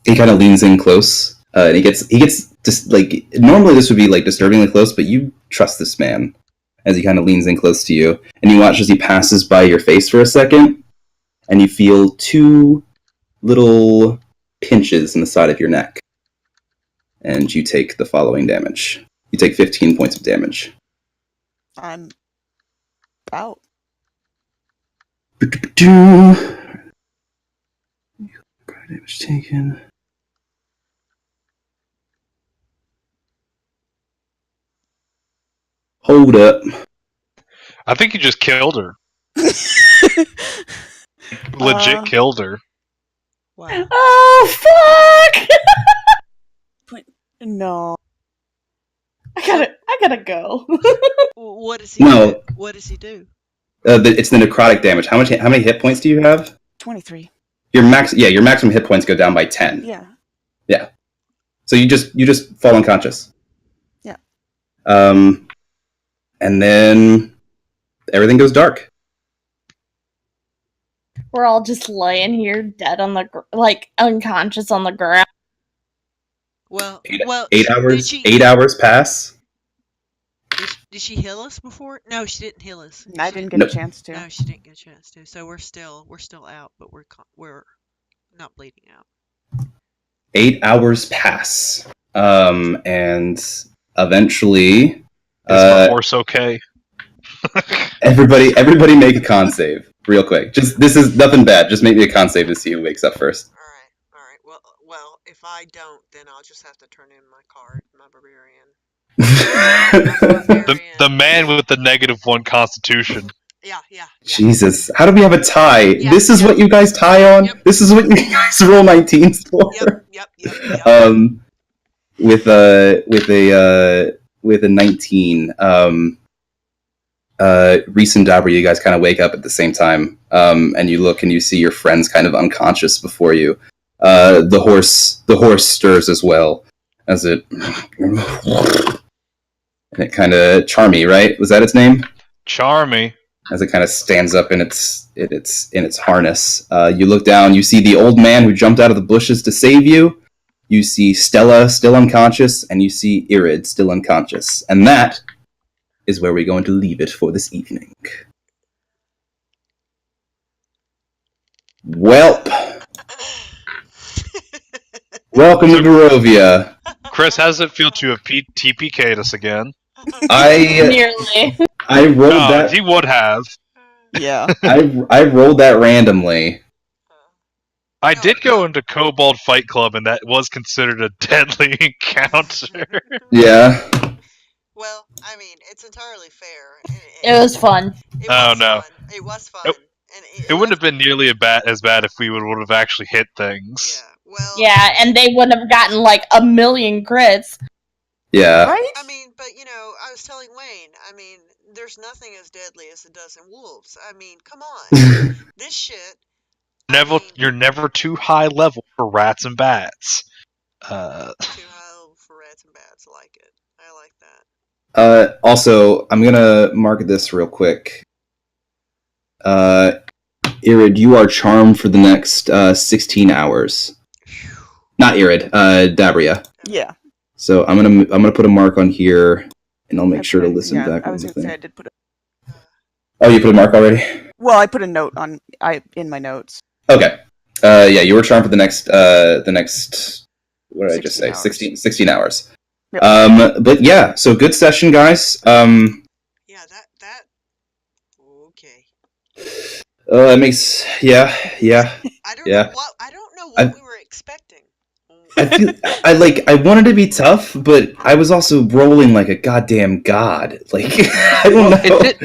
He kind of leans in close, and he gets just like normally this would be like disturbingly close, but you trust this man as he kind of leans in close to you, and you watch as he passes by your face for a second, and you feel two little pinches in the side of your neck, and you take the following damage. You take 15 points of damage. I'm out. Damage taken. Hold up. I think you just killed her. Legit killed her. Wow. Oh fuck! No. I gotta go. What does he No. do? What does he do? It's the necrotic damage. How many hit points do you have? 23. Your maximum hit points go down by 10. Yeah. Yeah. So you just fall unconscious. Yeah. And then everything goes dark. We're all just laying here, dead on the unconscious on the ground. Well, 8 hours. 8 hours pass. Did she heal us before? No, she didn't heal us. I didn't get a chance to. No, she didn't get a chance to. So we're still out, but we're not bleeding out. 8 hours pass. And eventually, Is my horse okay? everybody make a con save real quick. Just this is nothing bad. Just make me a con save to see who wakes up first. All right. Well, if I don't, then I'll just have to turn in my card, my barbarian. The man with the -1 constitution. Yeah. Jesus, how do we have a tie? Yeah, this is what you guys tie on. Yep. This is what you guys roll 19s for. Yep. With a 19, Reese and Dabra, you guys kind of wake up at the same time, and you look and you see your friends kind of unconscious before you. The horse stirs as well as it. And it kind of Charmy, right? Was that its name? Charmy. As it kind of stands up in its harness. You look down. You see the old man who jumped out of the bushes to save you. You see Stella still unconscious, and you see Irid still unconscious. And that is where we're going to leave it for this evening. Welp. Welcome to Barovia. Chris, how does it feel to have TPK'd us again? Nearly. I rolled that. He would have. Yeah. I rolled that randomly. I did go into Kobold Fight Club, and that was considered a deadly encounter. Yeah. Well, I mean, it's entirely fair. It was fun. It was fun. It was fun. Nope. And It wouldn't have been nearly as bad if we would have actually hit things. Yeah. Well. Yeah, and they wouldn't have gotten like a million crits. Yeah. Right? I mean, but I was telling Wayne. I mean, there's nothing as deadly as a dozen wolves. I mean, come on. This shit. You're never too high level for rats and bats. Too high level for rats and bats. I like it. I like that. Also, I'm gonna mark this real quick. Irid, you are charmed for the next 16 hours. Not Irid, Dabria. Yeah. So I'm gonna put a mark on here, and I'll make sure to listen back I on was the gonna say I thing. did put Oh, you put a mark already? Well, I put a note on in my notes. Okay. Yeah, you were charmed for the next what did I just 16 say? hours. 16 hours. Yep. But yeah, so good session, guys. Yeah, that. Okay. That makes yeah. I don't Yeah. know what we were expecting. I wanted to be tough, but I was also rolling like a goddamn god. Like I don't know.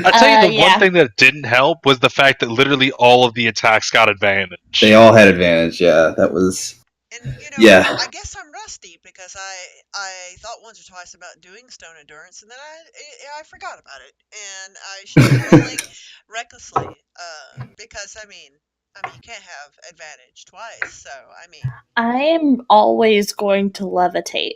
I'll tell you, the yeah. one thing that didn't help was the fact that literally all of the attacks got advantage. They all had advantage. Yeah, that was. And Yeah. I guess I'm rusty because I thought once or twice about doing stone endurance, and then I forgot about it, and I should be rolling recklessly. Because I mean you can't have advantage twice. So I mean. I am always going to levitate.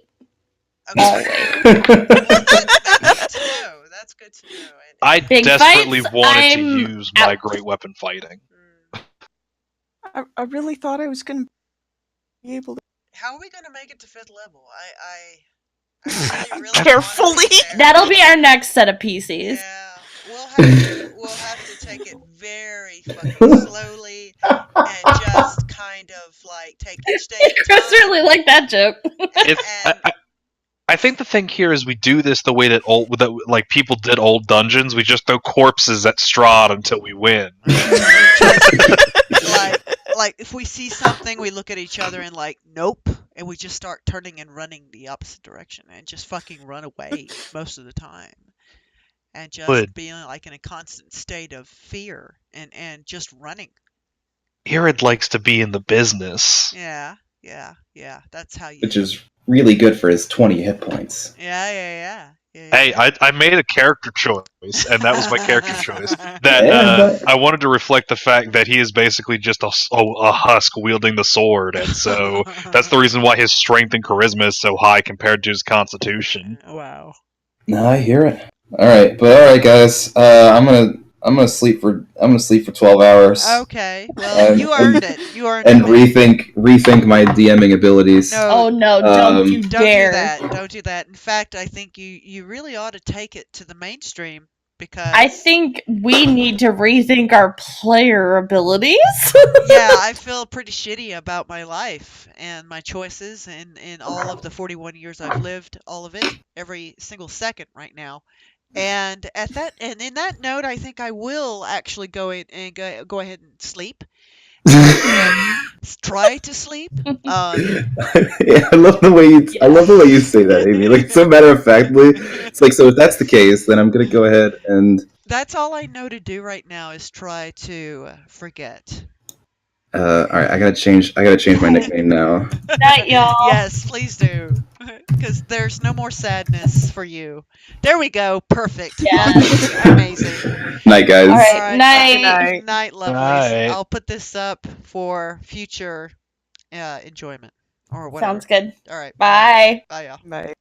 Okay. Always. Well, that's good to know. That's good to know. I Big desperately fights, wanted I'm to use my out. great weapon fighting. I really thought I was gonna be able to. How are we gonna make it to 5th level? I really want Carefully. to there. That'll be our next set of PCs. Yeah, we'll have to take it very fucking slowly and just kind of like take each day at a Chris time. really liked that joke. I think the thing here is we do this the way that like people did old dungeons. We just throw corpses at Strahd until we win. like if we see something, we look at each other and like, nope, and we just start turning and running the opposite direction and just fucking run away most of the time, and just being like in a constant state of fear and just running. Irid likes to be in the business. Yeah. That's how you. Which is really good for his 20 hit points. Yeah. Hey, I made a character choice, and that was my character choice. That I wanted to reflect the fact that he is basically just a husk wielding the sword, and so that's the reason why his strength and charisma is so high compared to his constitution. Wow. No, I hear it. All right, guys. I'm gonna sleep for 12 hours. Okay. Well, you earned it. You earned and it. rethink my DMing abilities. No. Oh no! Don't you dare! Don't do that. In fact, I think you really ought to take it to the mainstream because I think we need to rethink our player abilities. Yeah, I feel pretty shitty about my life and my choices and in all of the 41 years I've lived, all of it, every single second right now. And in that note, I think I will actually go ahead and sleep. Try to sleep. Yeah, I love the way you say that, Amy. Like, so matter of factly, it's like, so if that's the case, then I'm gonna go ahead and. That's all I know to do right now is try to forget. All right, I gotta change my nickname now. Night, y'all. Yes, please do, because there's no more sadness for you. There we go. Perfect. Yes. Amazing. Night, guys. All right. Night. Night, lovelies. Night. I'll put this up for future enjoyment or whatever. Sounds good. All right. Bye. Bye, y'all. Bye.